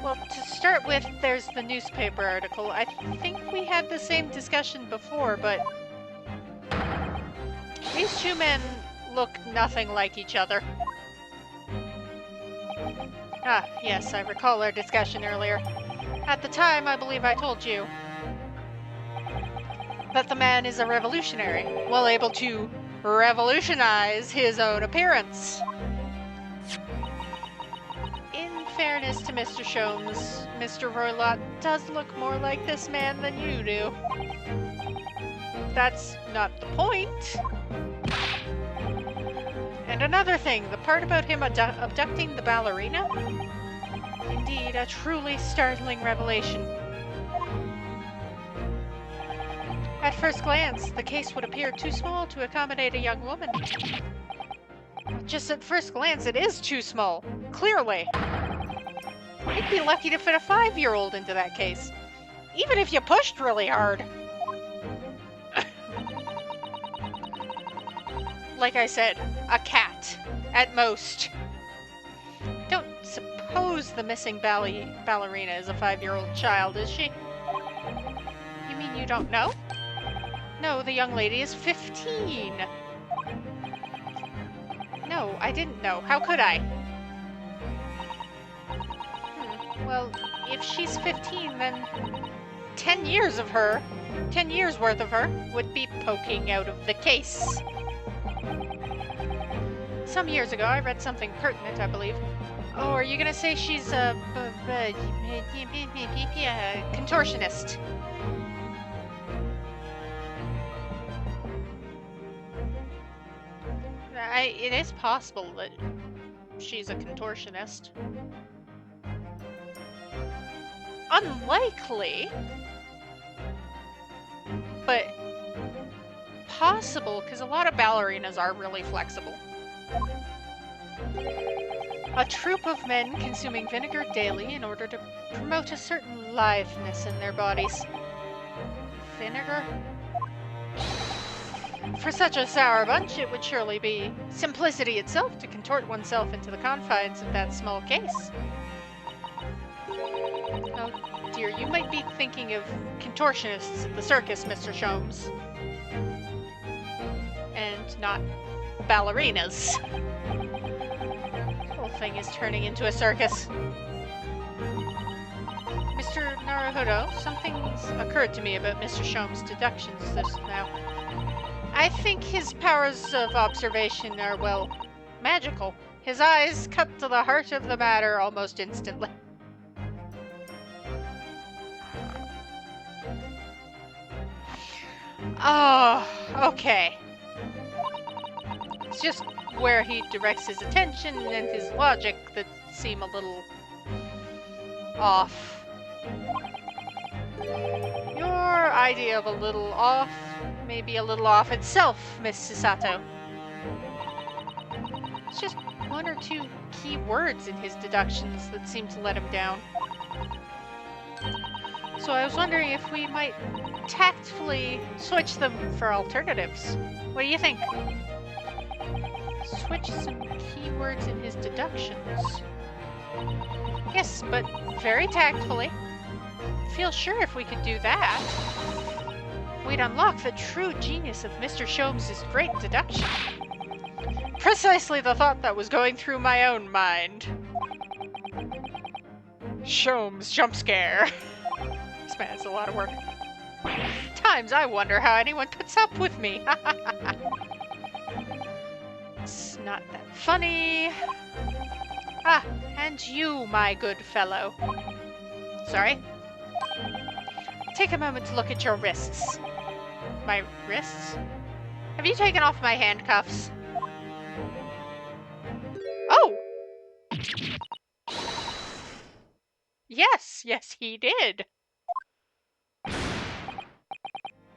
Well, to start with, there's the newspaper article. I think we had the same discussion before, but these two men look nothing like each other. Ah, yes, I recall our discussion earlier. At the time, I believe I told you that the man is a revolutionary, well able to revolutionize his own appearance. In fairness to Mr. Sholmes, Mr. Roylott does look more like this man than you do. That's not the point. And another thing, the part about him abducting the ballerina? Indeed, a truly startling revelation. At first glance, the case would appear too small to accommodate a young woman. Just at first glance, it is too small. Clearly. You'd be lucky to fit a 5-year-old into that case. Even if you pushed really hard. Like I said, a cat. At most. Don't suppose the missing ballerina is a 5-year-old child, is she? You mean you don't know? No, the young lady is 15. No, I didn't know. How could I? Well, if she's 15, then 10 years worth of her, would be poking out of the case. Some years ago, I read something pertinent, I believe. Oh, are you gonna say she's a contortionist? It is possible that she's a contortionist. Unlikely, but possible, because a lot of ballerinas are really flexible. A troop of men consuming vinegar daily in order to promote a certain litheness in their bodies. Vinegar? For such a sour bunch, it would surely be simplicity itself to contort oneself into the confines of that small case. Oh dear, you might be thinking of contortionists at the circus, Mr. Sholmes. And not ballerinas. The whole thing is turning into a circus. Mr. Naruhodo, something's occurred to me about Mr. Sholmes' deductions just now. I think his powers of observation are, well, magical. His eyes cut to the heart of the matter almost instantly. Oh, okay. It's just where he directs his attention and his logic that seem a little off. Your idea of a little off may be a little off itself, Miss Sasato. It's just one or two key words in his deductions that seem to let him down. So I was wondering if we might tactfully switch them for alternatives. What do you think? Switch some keywords in his deductions. Yes, but very tactfully. Feel sure if we could do that, we'd unlock the true genius of Mr. Sholmes' great deduction. Precisely the thought that was going through my own mind. Sholmes jump scare. This man has a lot of work. Times I wonder how anyone puts up with me. It's not that funny. Ah, and you, my good fellow. Sorry? Take a moment to look at your wrists. My wrists? Have you taken off my handcuffs? Oh! Yes, he did.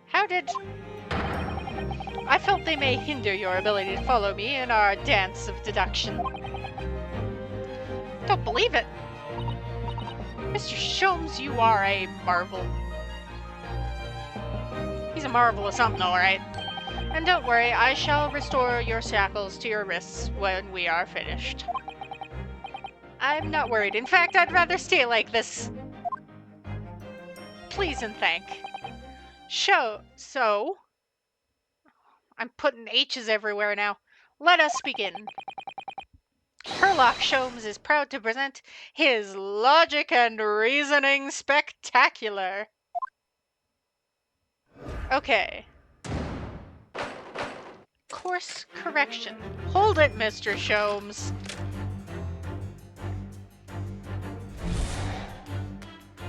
How did... I felt they may hinder your ability to follow me in our dance of deduction. Don't believe it. Mr. Sholmes, you are a marvel. He's a marvel of something, alright. And don't worry, I shall restore your shackles to your wrists when we are finished. I'm not worried. In fact, I'd rather stay like this. Please and thank. So... I'm putting H's everywhere now. Let us begin. Herlock Sholmes is proud to present his Logic and Reasoning Spectacular. Okay. Course correction. Hold it, Mr. Sholmes.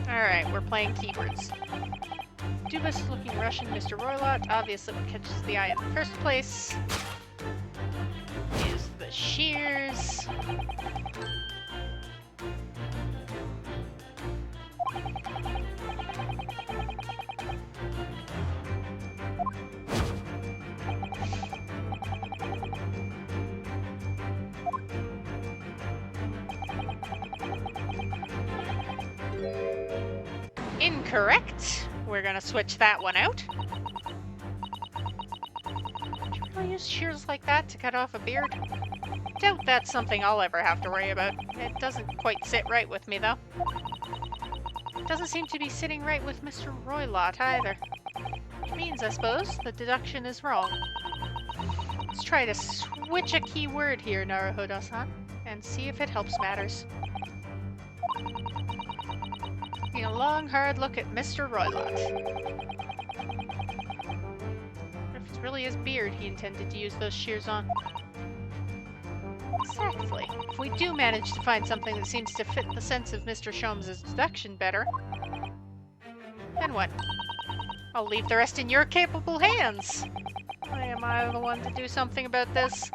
Alright, we're playing keywords. Dubious looking Russian Mr. Roylott, obviously what catches the eye in the first place is the the shears. Incorrect. We're gonna switch that one out. Would you really use shears like that to cut off a beard? Doubt that's something I'll ever have to worry about. It doesn't quite sit right with me, though. Doesn't seem to be sitting right with Mr. Roylott either. Which means, I suppose, the deduction is wrong. Let's try to switch a key word here, Naruhodo-san, and see if it helps matters. Taking a long, hard look at Mr. Roylott. If it's really his beard he intended to use those shears on. Exactly. If we do manage to find something that seems to fit the sense of Mr. Sholmes' deduction better, then what? I'll leave the rest in your capable hands. Am I the one to do something about this?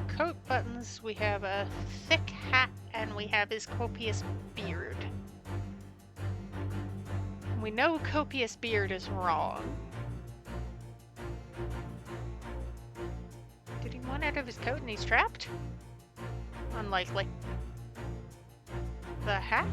Coat buttons, we have a thick hat, and we have his copious beard. We know copious beard is wrong. Did he want out of his coat and he's trapped? Unlikely. The hat?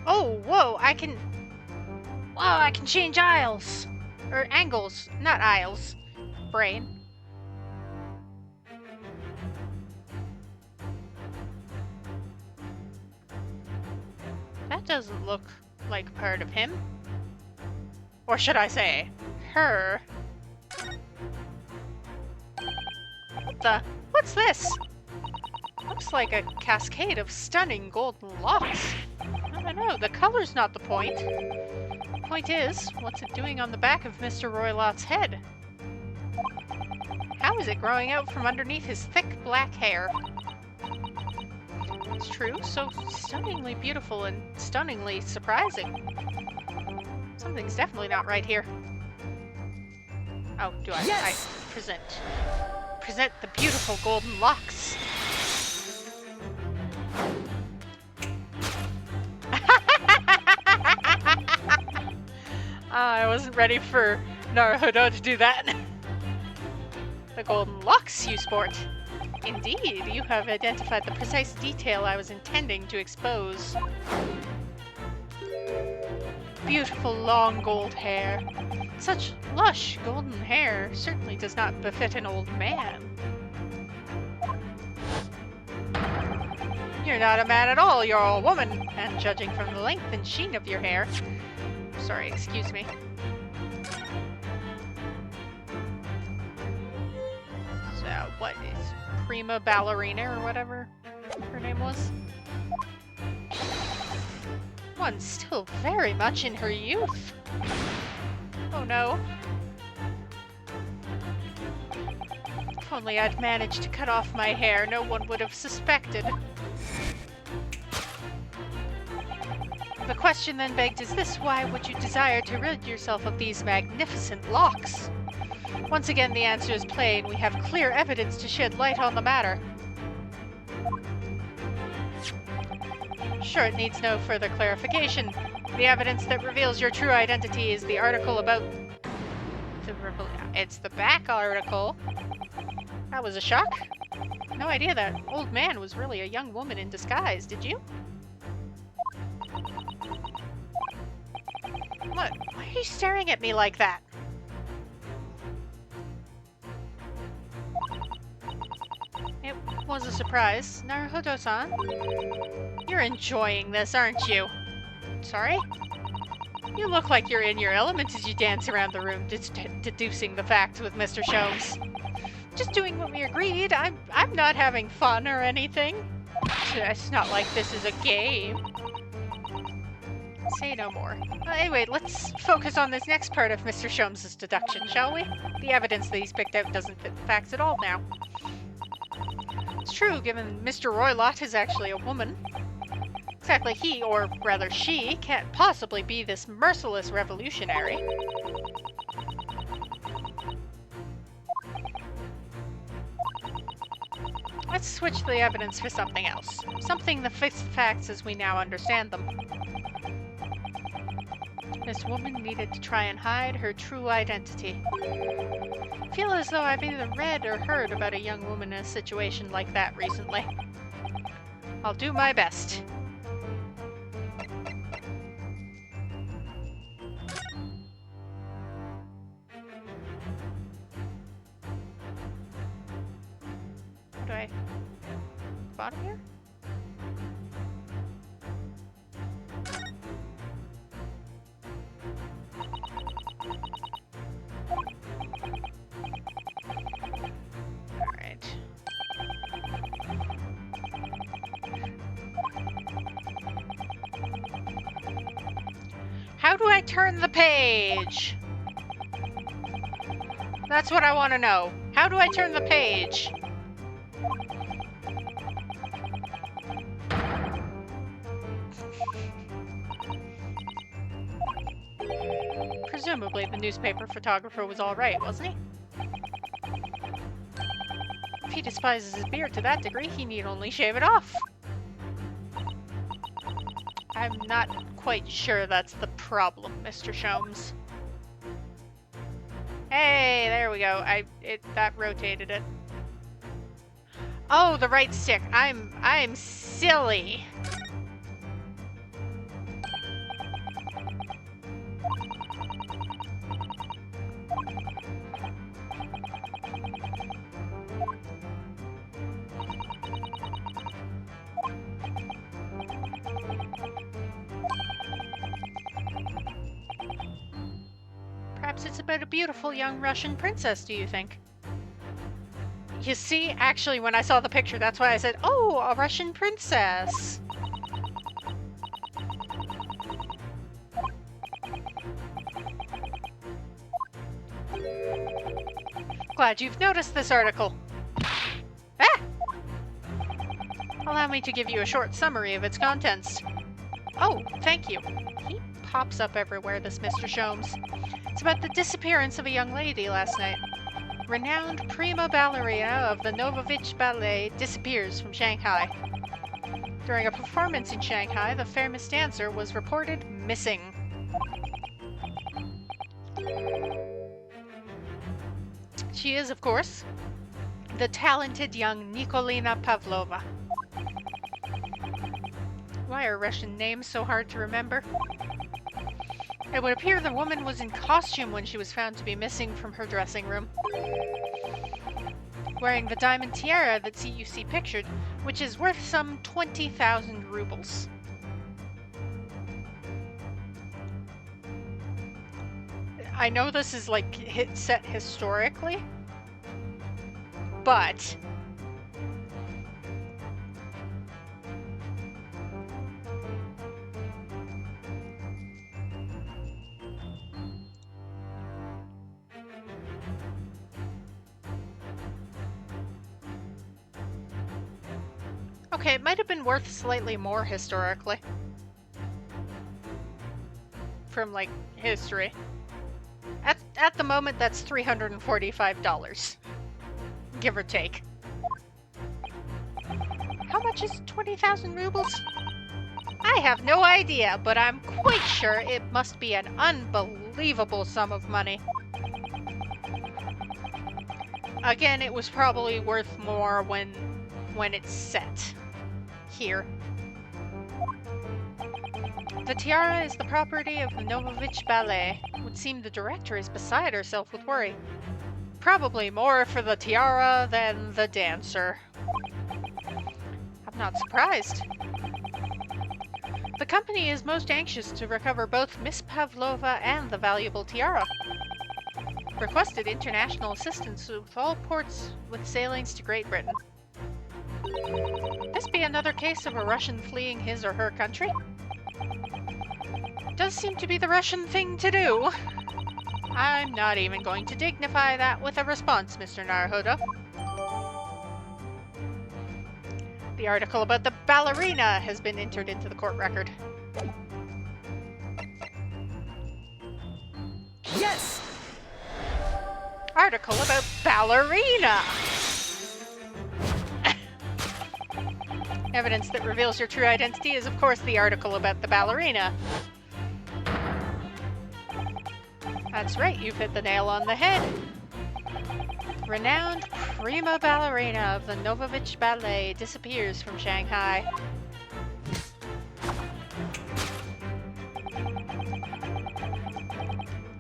Oh, whoa, I can change aisles. Or angles, not aisles. Brain. That doesn't look like part of him. Or should I say, her. What's this? Looks like a cascade of stunning golden locks. I don't know, the color's not the point. The point is, what's it doing on the back of Mr. Roylott's head? How is it growing out from underneath his thick black hair? It's true, so stunningly beautiful and stunningly surprising. Something's definitely not right here. Oh, do I? Yes! I present the beautiful golden locks. I wasn't ready for Naruhodo to do that. The golden locks you sport. Indeed, you have identified the precise detail I was intending to expose. Beautiful long gold hair. Such lush golden hair certainly does not befit an old man. You're not a man at all, you're a woman, and judging from the length and sheen of your hair... Sorry, excuse me. So, what is Prima Ballerina or whatever her name was? One's still very much in her youth. Oh no. If only I'd managed to cut off my hair, no one would have suspected. The question then begged is this: why would you desire to rid yourself of these magnificent locks? Once again, the answer is plain. We have clear evidence to shed light on the matter. Sure, it needs no further clarification. The evidence that reveals your true identity is the article about it's the back article. That was a shock. No idea that old man was really a young woman in disguise, did you? What? Why are you staring at me like that? It was a surprise. Naruhodo-san? You're enjoying this, aren't you? Sorry? You look like you're in your element as you dance around the room, deducing the facts with Mr. Sholmes. Just doing what we agreed. I'm not having fun or anything. It's not like this is a game. Say no more. Anyway, let's focus on this next part of Mr. Sholmes' deduction, shall we? The evidence that he's picked out doesn't fit the facts at all now. It's true, given Mr. Roylott is actually a woman. Exactly, he, or rather she, can't possibly be this merciless revolutionary. Let's switch the evidence for something else. Something that fits the facts as we now understand them. This woman needed to try and hide her true identity. I feel as though I've either read or heard about a young woman in a situation like that recently. I'll do my best. How do I... bottom here? Alright. How do I turn the page? That's what I want to know. How do I turn the page? Presumably the newspaper photographer was all right, wasn't he? If he despises his beard to that degree, he need only shave it off. I'm not quite sure that's the problem, Mr. Sholmes. Hey, there we go. That rotated it. Oh, the right stick. I'm silly. Perhaps it's about a beautiful young Russian princess, do you think? You see, actually, when I saw the picture, that's why I said, oh, a Russian princess. Glad you've noticed this article. Ah! Allow me to give you a short summary of its contents. Oh, thank you. He pops up everywhere, this Mr. Sholmes. It's about the disappearance of a young lady last night. Renowned prima ballerina of the Novovich Ballet disappears from Shanghai. During a performance in Shanghai, the famous dancer was reported missing. She is, of course, the talented young Nikolina Pavlova. Why are Russian names so hard to remember? It would appear the woman was in costume when she was found to be missing from her dressing room, wearing the diamond tiara that you see pictured, which is worth some 20,000 rubles. I know this is like set historically, but Okay, it might have been worth slightly more historically. From, like, history. At the moment, that's $345. Give or take. How much is 20,000 rubles? I have no idea, but I'm quite sure it must be an unbelievable sum of money. Again, it was probably worth more when it's set here. The tiara is the property of the Novovich Ballet. It would seem the director is beside herself with worry. Probably more for the tiara than the dancer. I'm not surprised. The company is most anxious to recover both Miss Pavlova and the valuable tiara. Requested international assistance with all ports with sailings to Great Britain. This be another case of a Russian fleeing his or her country? Does seem to be the Russian thing to do. I'm not even going to dignify that with a response, Mr. Naruhodo. The article about the ballerina has been entered into the court record. Yes! Article about ballerina! Evidence that reveals your true identity is, of course, the article about the ballerina. That's right, you've hit the nail on the head. Renowned prima ballerina of the Novovich Ballet disappears from Shanghai.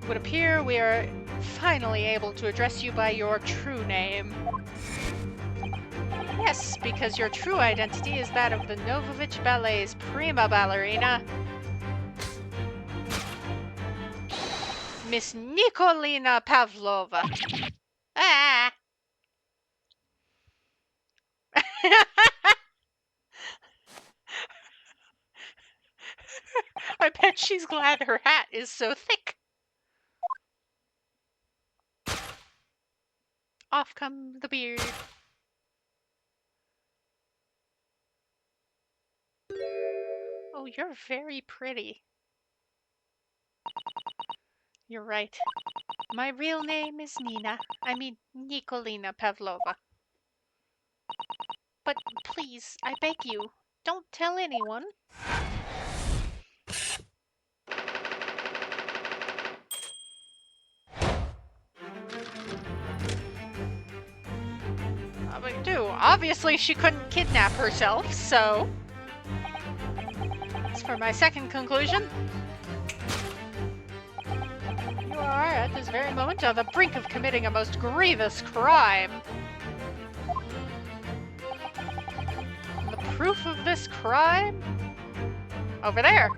It would appear we are finally able to address you by your true name. Yes, because your true identity is that of the Novovich Ballet's prima ballerina, Miss Nikolina Pavlova. Ah! I bet she's glad her hat is so thick. Off come the beard. Oh, you're very pretty. You're right. My real name is Nina. I mean, Nikolina Pavlova. But please, I beg you, don't tell anyone. But do. Obviously, she couldn't kidnap herself, so... As for my second conclusion, you are, at this very moment, on the brink of committing a most grievous crime. And the proof of this crime? Over there.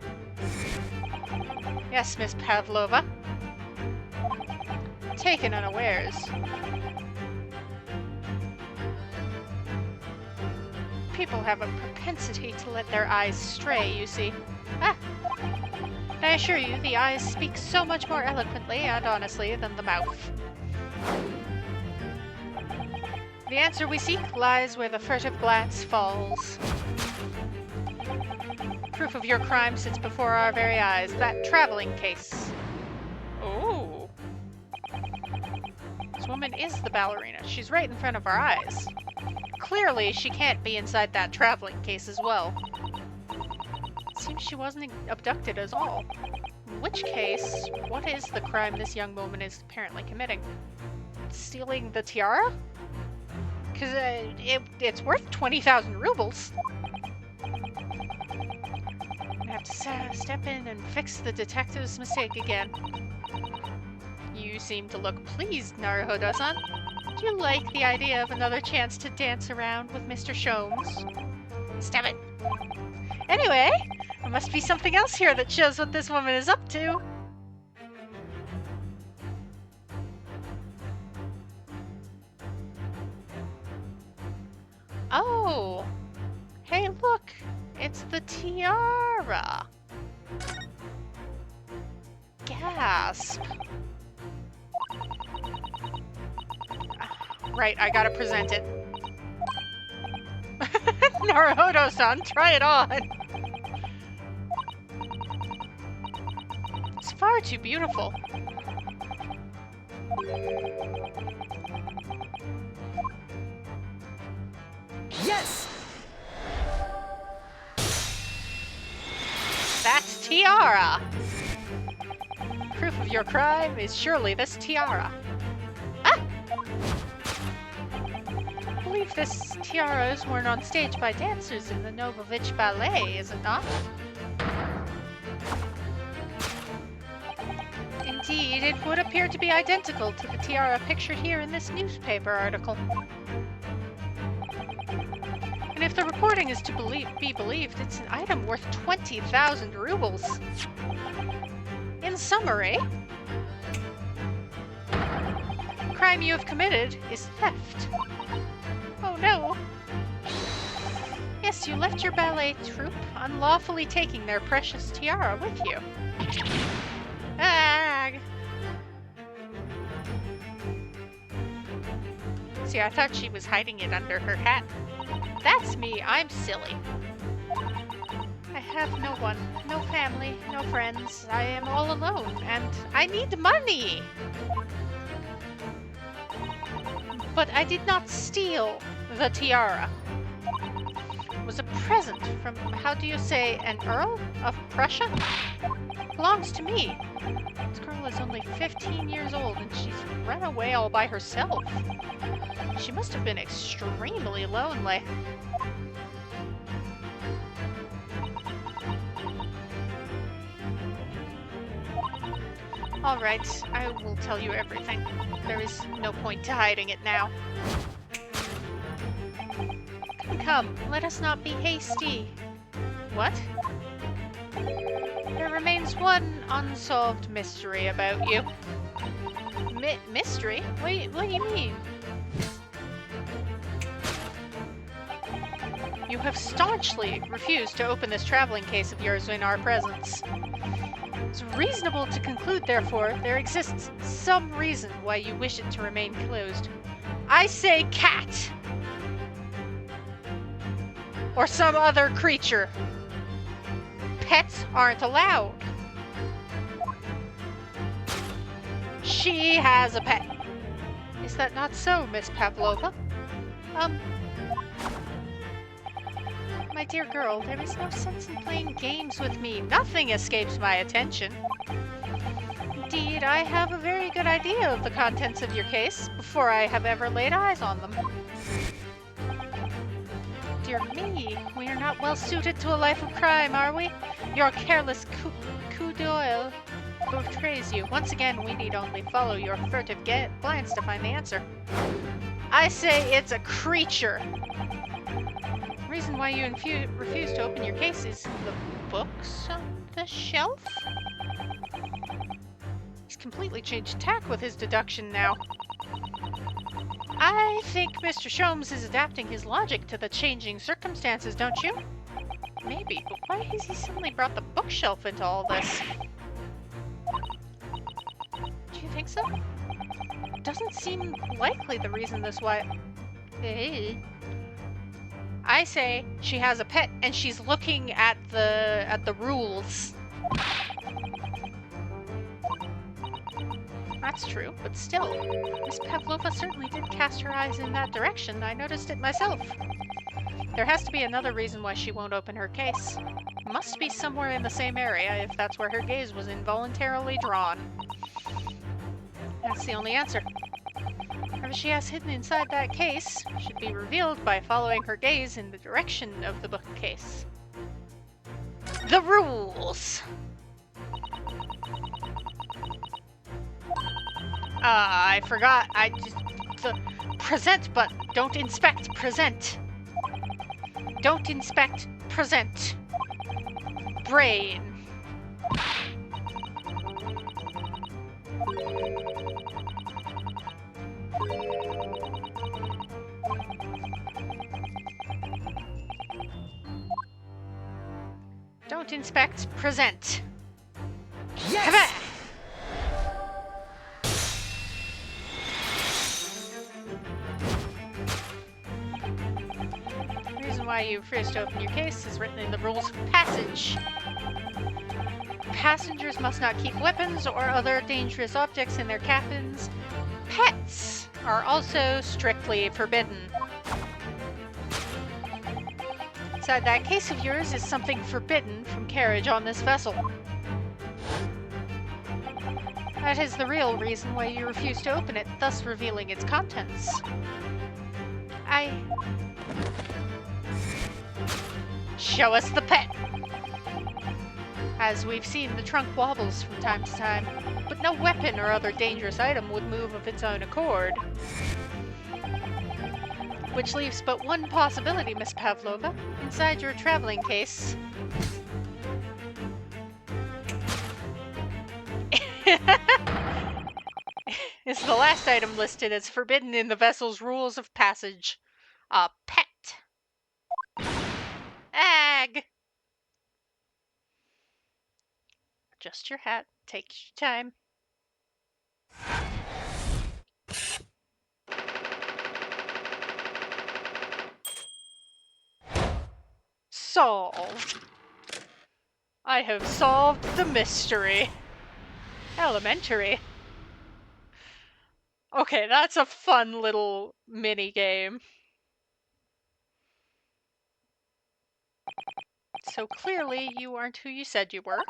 Yes, Miss Pavlova. Taken unawares. People have a propensity to let their eyes stray, you see. Ah! I assure you, the eyes speak so much more eloquently and honestly than the mouth. The answer we seek lies where the furtive glance falls. Proof of your crime sits before our very eyes, that traveling case. Oh. This woman is the ballerina. She's right in front of our eyes. Clearly, she can't be inside that traveling case as well. Seems she wasn't abducted at all. In which case, what is the crime this young woman is apparently committing? Stealing the tiara? Because it's worth 20,000 rubles. I have to step in and fix the detective's mistake again. You seem to look pleased, Naruhodo-san. Do you like the idea of another chance to dance around with Mr. Sholmes? Stab it. Anyway, there must be something else here that shows what this woman is up to. Oh! Hey, look! It's the tiara! Gasp! Right, I gotta present it. Naruto-san, try it on! It's far too beautiful. Yes! That's tiara! Proof of your crime is surely this tiara. Ah! I believe this tiara is worn on stage by dancers in the Novovich Ballet, is it not? Indeed, it would appear to be identical to the tiara pictured here in this newspaper article. And if the reporting is to be believed, it's an item worth 20,000 rubles. In summary, the crime you have committed is theft. Oh no. Yes, you left your ballet troupe, unlawfully taking their precious tiara with you. Ag! See, I thought she was hiding it under her hat. That's me, I'm silly. I have no one, no family, no friends. I am all alone, and I need money! But I did not steal the tiara. It was a present from, how do you say, an Earl of Prussia? It belongs to me. This girl is only 15 years old, and she's run away all by herself. She must have been extremely lonely. Alright, I will tell you everything. There is no point to hiding it now. Come, let us not be hasty. What? There remains one unsolved mystery about you. Mystery? What do you mean? You have staunchly refused to open this traveling case of yours in our presence. It's reasonable to conclude, therefore, there exists some reason why you wish it to remain closed. I say cat! Or some other creature. Pets aren't allowed. She has a pet. Is that not so, Miss Pavlova? My dear girl, there is no sense in playing games with me. Nothing escapes my attention. Indeed, I have a very good idea of the contents of your case before I have ever laid eyes on them. Dear me, we are not well suited to a life of crime, are we? Your careless coup d'oeil betrays you. Once again, we need only follow your furtive glance to find the answer. I say it's a creature. The reason why you refuse to open your case is the books on the shelf? He's completely changed tack with his deduction now. I think Mr. Sholmes is adapting his logic to the changing circumstances, don't you? Maybe, but why has he suddenly brought the bookshelf into all this? Do you think so? Doesn't seem likely the reason this why... Hey. I say she has a pet and she's looking at the rules. That's true, but still, Miss Pavlova certainly did cast her eyes in that direction. I noticed it myself. There has to be another reason why she won't open her case. Must be somewhere in the same area if that's where her gaze was involuntarily drawn. That's the only answer. Whatever she has hidden inside that case should be revealed by following her gaze in the direction of the bookcase. The rules! I forgot. The present button. Don't inspect, present. Don't inspect, present. Brain. Don't inspect, present. Yes! Come on. why you refuse to open your case is written in the rules of passage. Passengers must not keep weapons or other dangerous objects in their cabins. Pets are also strictly forbidden. Inside that case of yours is something forbidden from carriage on this vessel. That is the real reason why you refuse to open it, thus revealing its contents. Show us the pet! As we've seen, the trunk wobbles from time to time, but no weapon or other dangerous item would move of its own accord. Which leaves but one possibility, Miss Pavlova. Inside your traveling case... is the last item listed as forbidden in the vessel's rules of passage. A pet. Ag! Adjust your hat. Take your time. Solved. I have solved the mystery. Elementary. Okay, that's a fun little mini game. So clearly, you aren't who you said you were.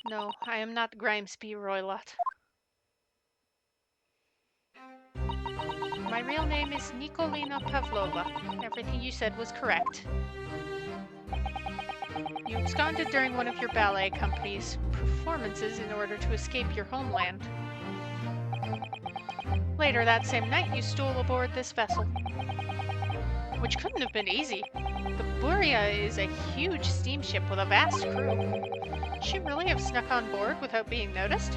No, I am not Grimesby Roylott. My real name is Nikolina Pavlova. Everything you said was correct. You absconded during one of your ballet company's performances in order to escape your homeland. Later that same night, you stole aboard this vessel. Which couldn't have been easy. The Buria is a huge steamship with a vast crew. Should she really have snuck on board without being noticed?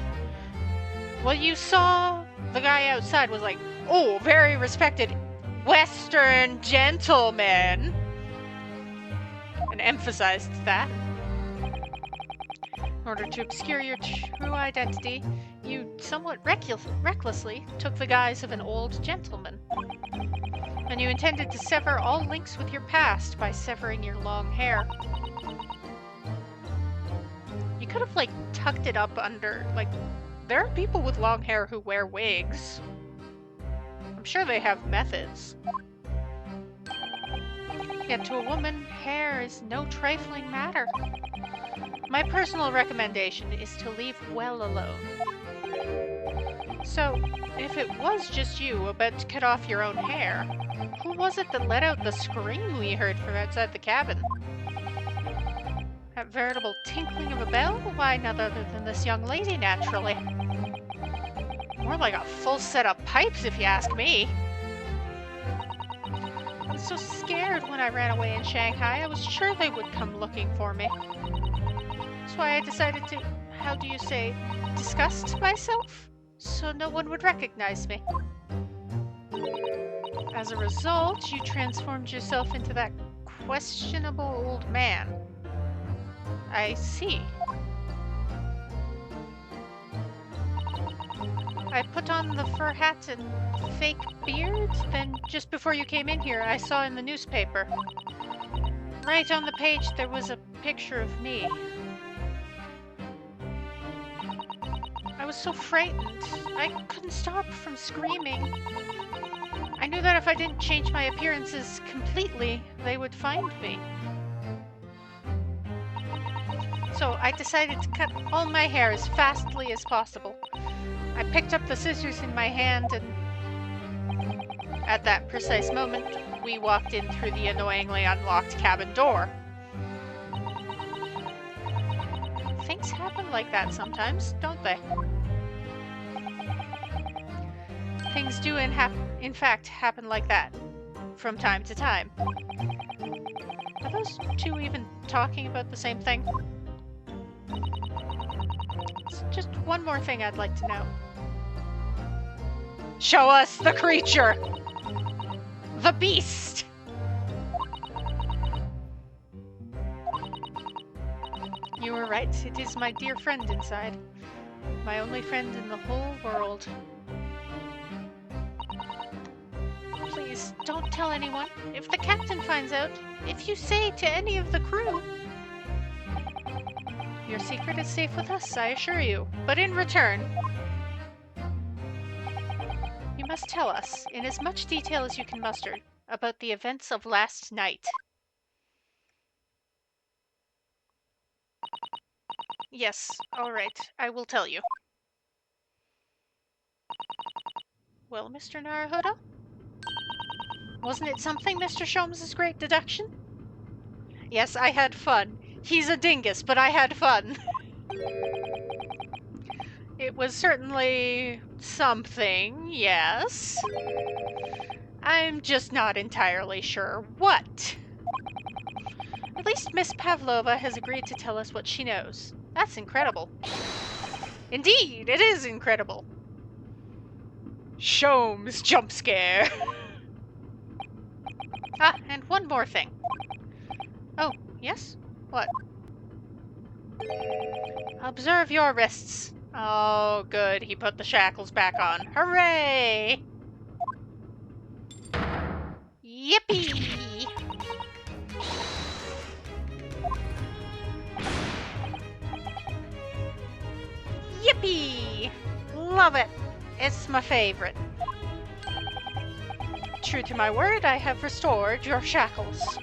Well, you saw the guy outside was like, "Oh, very respected Western gentleman," and emphasized that. In order to obscure your true identity, you somewhat recklessly took the guise of an old gentleman. And you intended to sever all links with your past by severing your long hair. You could have, tucked it up under, there are people with long hair who wear wigs. I'm sure they have methods. Yet to a woman, hair is no trifling matter. My personal recommendation is to leave well alone. So, if it was just you about to cut off your own hair, who was it that let out the scream we heard from outside the cabin? That veritable tinkling of a bell? Why, none other than this young lady, naturally. More like a full set of pipes, if you ask me. I was so scared when I ran away in Shanghai, I was sure they would come looking for me. That's why I decided to, how do you say, disgust myself? So no one would recognize me. As a result, you transformed yourself into that questionable old man. I see. I put on the fur hat and fake beard, then just before you came in here, I saw in the newspaper. Right on the page, there was a picture of me. I was so frightened. I couldn't stop from screaming. I knew that if I didn't change my appearances completely, they would find me. So I decided to cut all my hair as fastly as possible. I picked up the scissors in my hand and... at that precise moment, we walked in through the annoyingly unlocked cabin door. Things happen like that sometimes, don't they? Things do in fact happen like that, from time to time. Are those two even talking about the same thing? It's just one more thing I'd like to know. Show us the creature! The beast! You were right, it is my dear friend inside. My only friend in the whole world. Please, don't tell anyone. If the captain finds out, if you say to any of the crew... Your secret is safe with us, I assure you. But in return, you must tell us, in as much detail as you can muster, about the events of last night. Yes, all right, I will tell you. Well, Mr. Naruhodo? Wasn't it something, Mr. Sholmes' great deduction? Yes, I had fun. He's a dingus, but I had fun. It was certainly something, yes. I'm just not entirely sure what. At least Miss Pavlova has agreed to tell us what she knows. That's incredible. Indeed, it is incredible. Sholmes jump scare. Ah, and one more thing. Oh, yes? What? Observe your wrists. Oh, good. He put the shackles back on. Hooray! Yippee! Yippee! Love it. It's my favorite. True to my word, I have restored your shackles.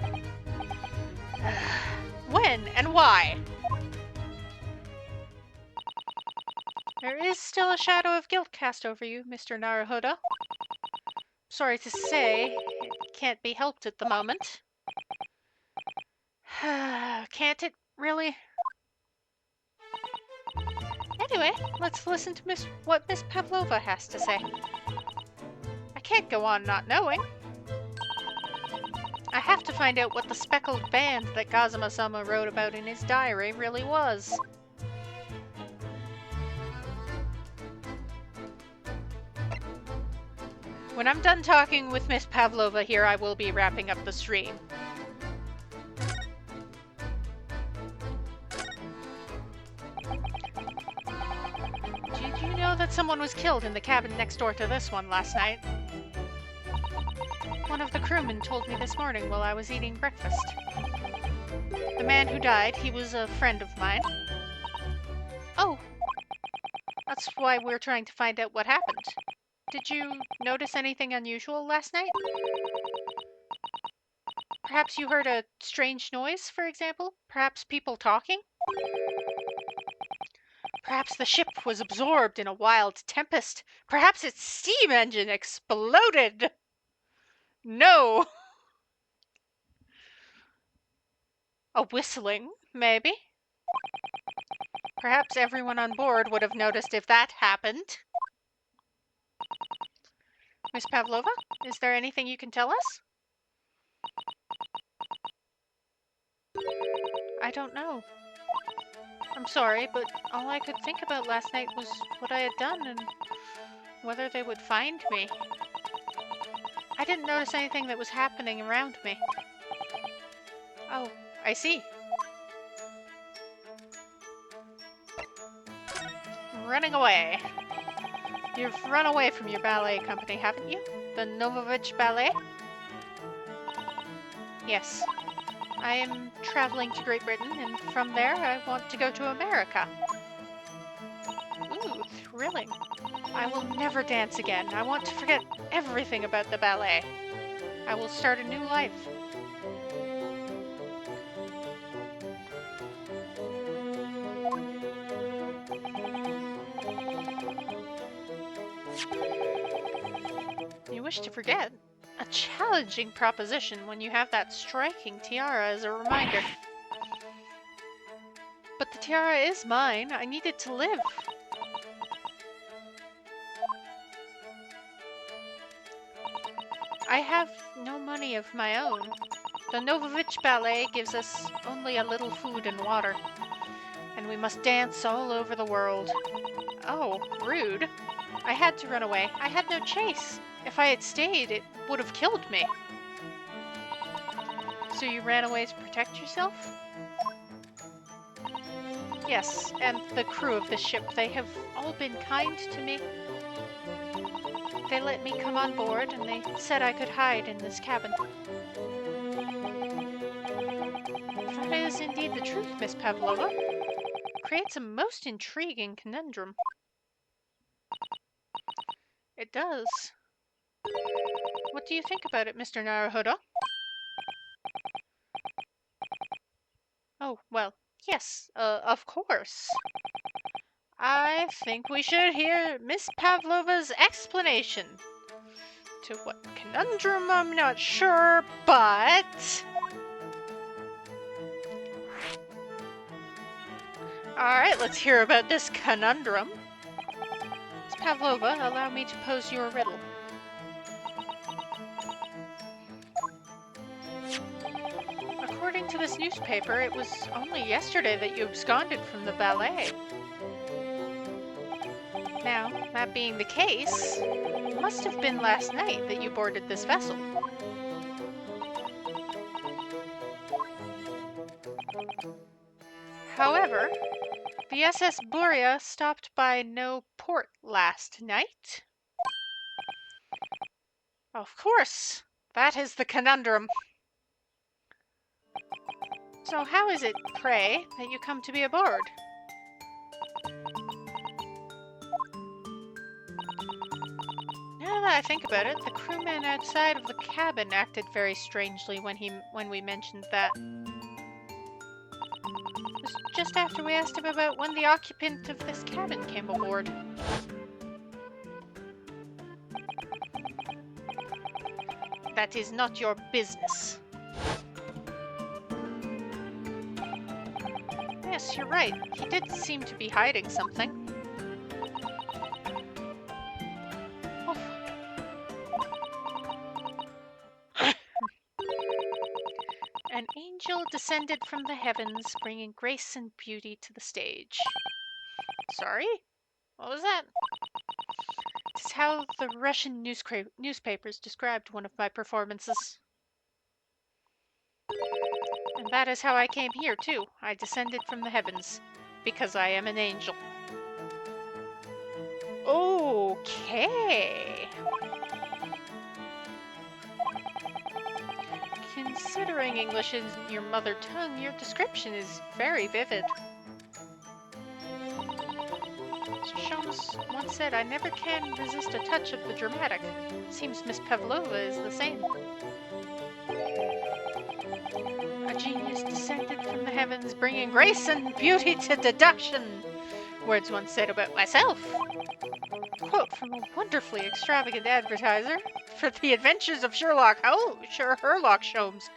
When and why? There is still a shadow of guilt cast over you, Mr. Naruhodo. Sorry to say, it can't be helped at the moment. Can't it, really? Anyway, let's listen to what Miss Pavlova has to say. I can't go on not knowing. I have to find out what the speckled band that Kazuma-sama wrote about in his diary really was. When I'm done talking with Miss Pavlova here, I will be wrapping up the stream. Did you know that someone was killed in the cabin next door to this one last night? One of the crewmen told me this morning while I was eating breakfast. The man who died, he was a friend of mine. Oh, that's why we're trying to find out what happened. Did you notice anything unusual last night? Perhaps you heard a strange noise, for example? Perhaps people talking? Perhaps the ship was absorbed in a wild tempest. Perhaps its steam engine exploded. No! A whistling, maybe? Perhaps everyone on board would have noticed if that happened. Miss Pavlova, is there anything you can tell us? I don't know. I'm sorry, but all I could think about last night was what I had done and whether they would find me. I didn't notice anything that was happening around me. Oh, I see. Running away. You've run away from your ballet company, haven't you? The Novovich Ballet? Yes. I am traveling to Great Britain, and from there I want to go to America. Ooh, thrilling. I will never dance again. I want to forget everything about the ballet. I will start a new life. You wish to forget? A challenging proposition when you have that striking tiara as a reminder. But the tiara is mine. I need it to live. I have no money of my own. The Novovich Ballet gives us only a little food and water. And we must dance all over the world. Oh, rude. I had to run away. I had no chase. If I had stayed, it would have killed me. So you ran away to protect yourself? Yes, and the crew of this ship, they have all been kind to me. They let me come on board, and they said I could hide in this cabin. That is indeed the truth, Miss Pavlova. Creates a most intriguing conundrum. It does. What do you think about it, Mr. Naruhodo? Oh, well, yes, of course. I think we should hear Miss Pavlova's explanation. To what conundrum, I'm not sure, but... Alright, let's hear about this conundrum. Miss Pavlova, allow me to pose you a riddle. According to this newspaper, it was only yesterday that you absconded from the ballet. Now, that being the case, it must have been last night that you boarded this vessel. However, the SS Buria stopped by no port last night. Of course, that is the conundrum. So how is it, pray, that you come to be aboard? Now that I think about it, the crewman outside of the cabin acted very strangely when we mentioned that. It was just after we asked him about when the occupant of this cabin came aboard. That is not your business. Yes, you're right. He did seem to be hiding something. Oh. An angel descended from the heavens, bringing grace and beauty to the stage. Sorry? What was that? This is how the Russian newspapers described one of my performances. And that is how I came here, too. I descended from the heavens, because I am an angel. Okay. Considering English is your mother tongue, your description is very vivid. Mr. Sholmes once said, I never can resist a touch of the dramatic. Seems Miss Pavlova is the same. A genius descended from the heavens, bringing grace and beauty to deduction. Words once said about myself. Quote from a wonderfully extravagant advertiser for the adventures of Sherlock Holmes.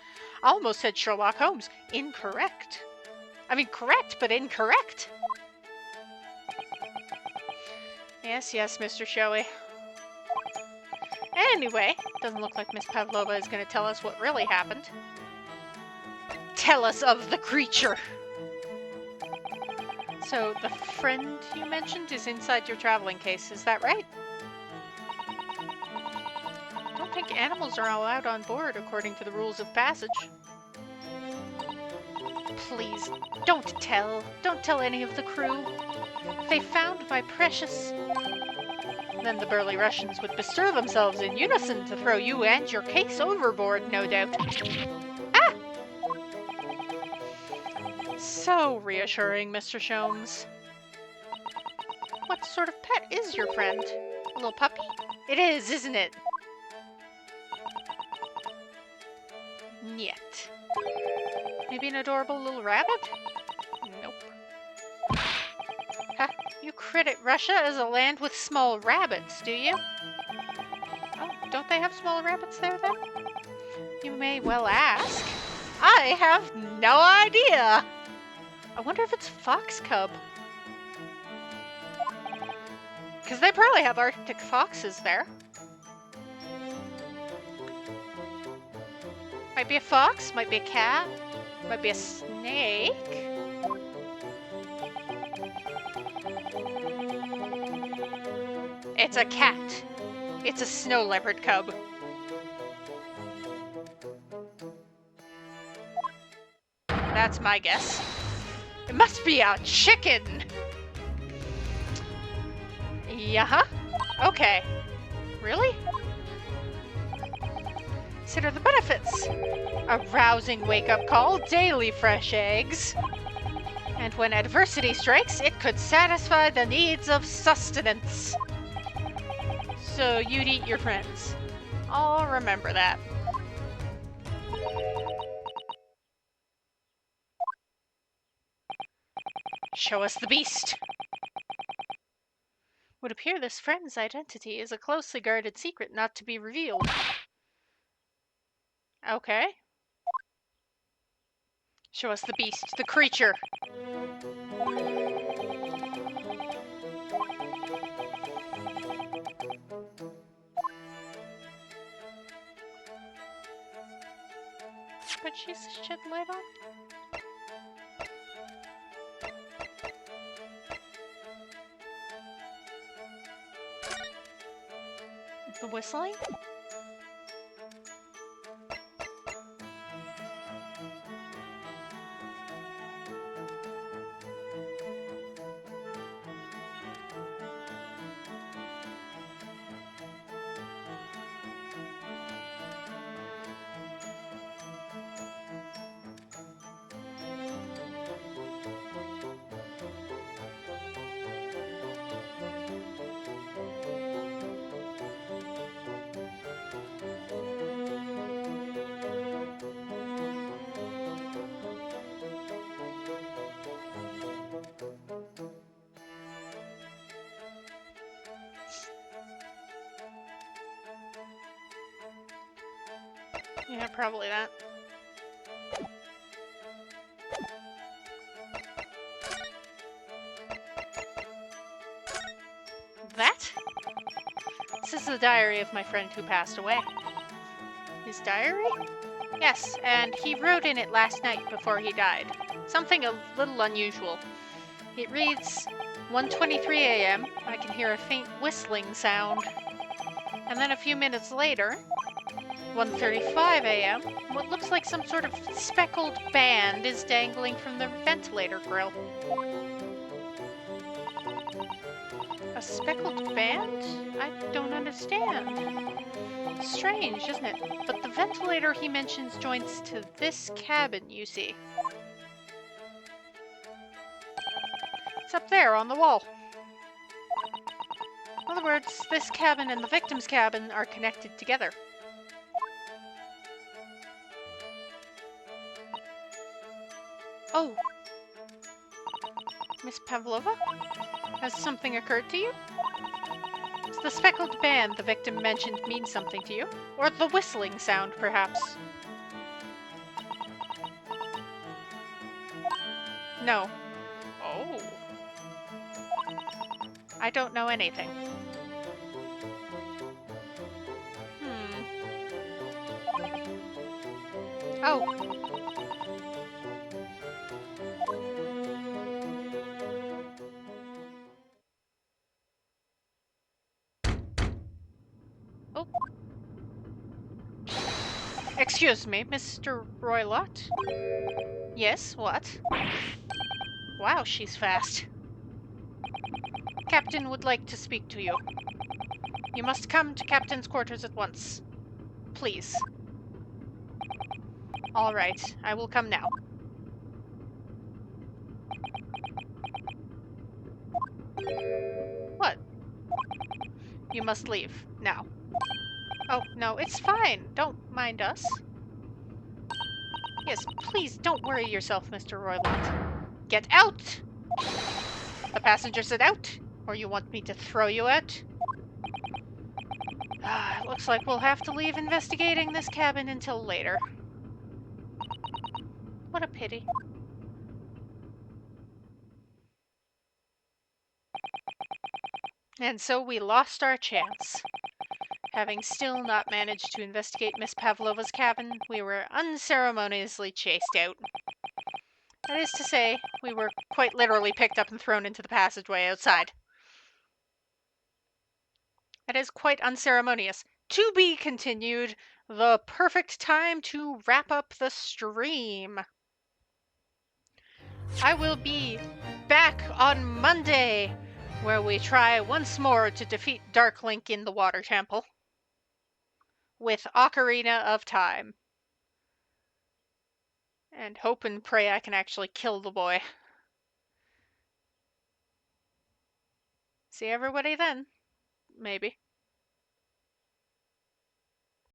I almost said Sherlock Holmes. Incorrect. I mean, correct, but incorrect. Yes, Mr. Shoei. Anyway, doesn't look like Miss Pavlova is going to tell us what really happened. Tell us of the creature! So, the friend you mentioned is inside your traveling case, is that right? I don't think animals are allowed on board according to the rules of passage. Please, don't tell any of the crew. They found my precious... Then the burly Russians would bestir themselves in unison to throw you and your case overboard, no doubt. Ah! So reassuring, Mr. Sholmes. What sort of pet is your friend? A little puppy? It is, isn't it? Niet. Maybe an adorable little rabbit? Nope. Ha! You credit Russia as a land with small rabbits, do you? Oh, don't they have small rabbits there, then? You may well ask. I have no idea! I wonder if it's fox cub. Because they probably have Arctic foxes there. Might be a fox, might be a cat, might be a snake. It's a cat. It's a snow leopard cub. That's my guess. It must be a chicken! Yeah-huh. Okay. Really? Consider the benefits. A rousing wake-up call, daily fresh eggs. And when adversity strikes, it could satisfy the needs of sustenance. So you'd eat your friends. I'll remember that. Show us the beast. Would appear this friend's identity is a closely guarded secret not to be revealed. Okay. Show us the beast, the creature. Could she shed light on? The whistling? Yeah, probably that. That? This is the diary of my friend who passed away. His diary? Yes, and he wrote in it last night before he died. Something a little unusual. It reads, 1:23 a.m. I can hear a faint whistling sound. And then a few minutes later, 1:35 a.m., what looks like some sort of speckled band is dangling from the ventilator grill. A speckled band? I don't understand. Strange, isn't it? But the ventilator he mentions joins to this cabin, you see. It's up there on the wall. In other words, this cabin and the victim's cabin are connected together. Oh. Miss Pavlova? Has something occurred to you? Does the speckled band the victim mentioned mean something to you? Or the whistling sound, perhaps? No. Oh. I don't know anything. Oh. Oh. Excuse me, Mr. Roylott? Yes, what? Wow, she's fast. Captain would like to speak to you. You must come to Captain's quarters at once. Please. All right, I will come now. What? You must leave, now. Oh, no, it's fine. Don't mind us. Yes, please don't worry yourself, Mr. Roylott. Get out! The passenger said out, or you want me to throw you out? It looks like we'll have to leave investigating this cabin until later. What a pity. And so we lost our chance. Having still not managed to investigate Miss Pavlova's cabin, we were unceremoniously chased out. That is to say, we were quite literally picked up and thrown into the passageway outside. That is quite unceremonious. To be continued, the perfect time to wrap up the stream. I will be back on Monday where we try once more to defeat Dark Link in the Water Temple with Ocarina of Time. And hope and pray I can actually kill the boy. See everybody then. Maybe.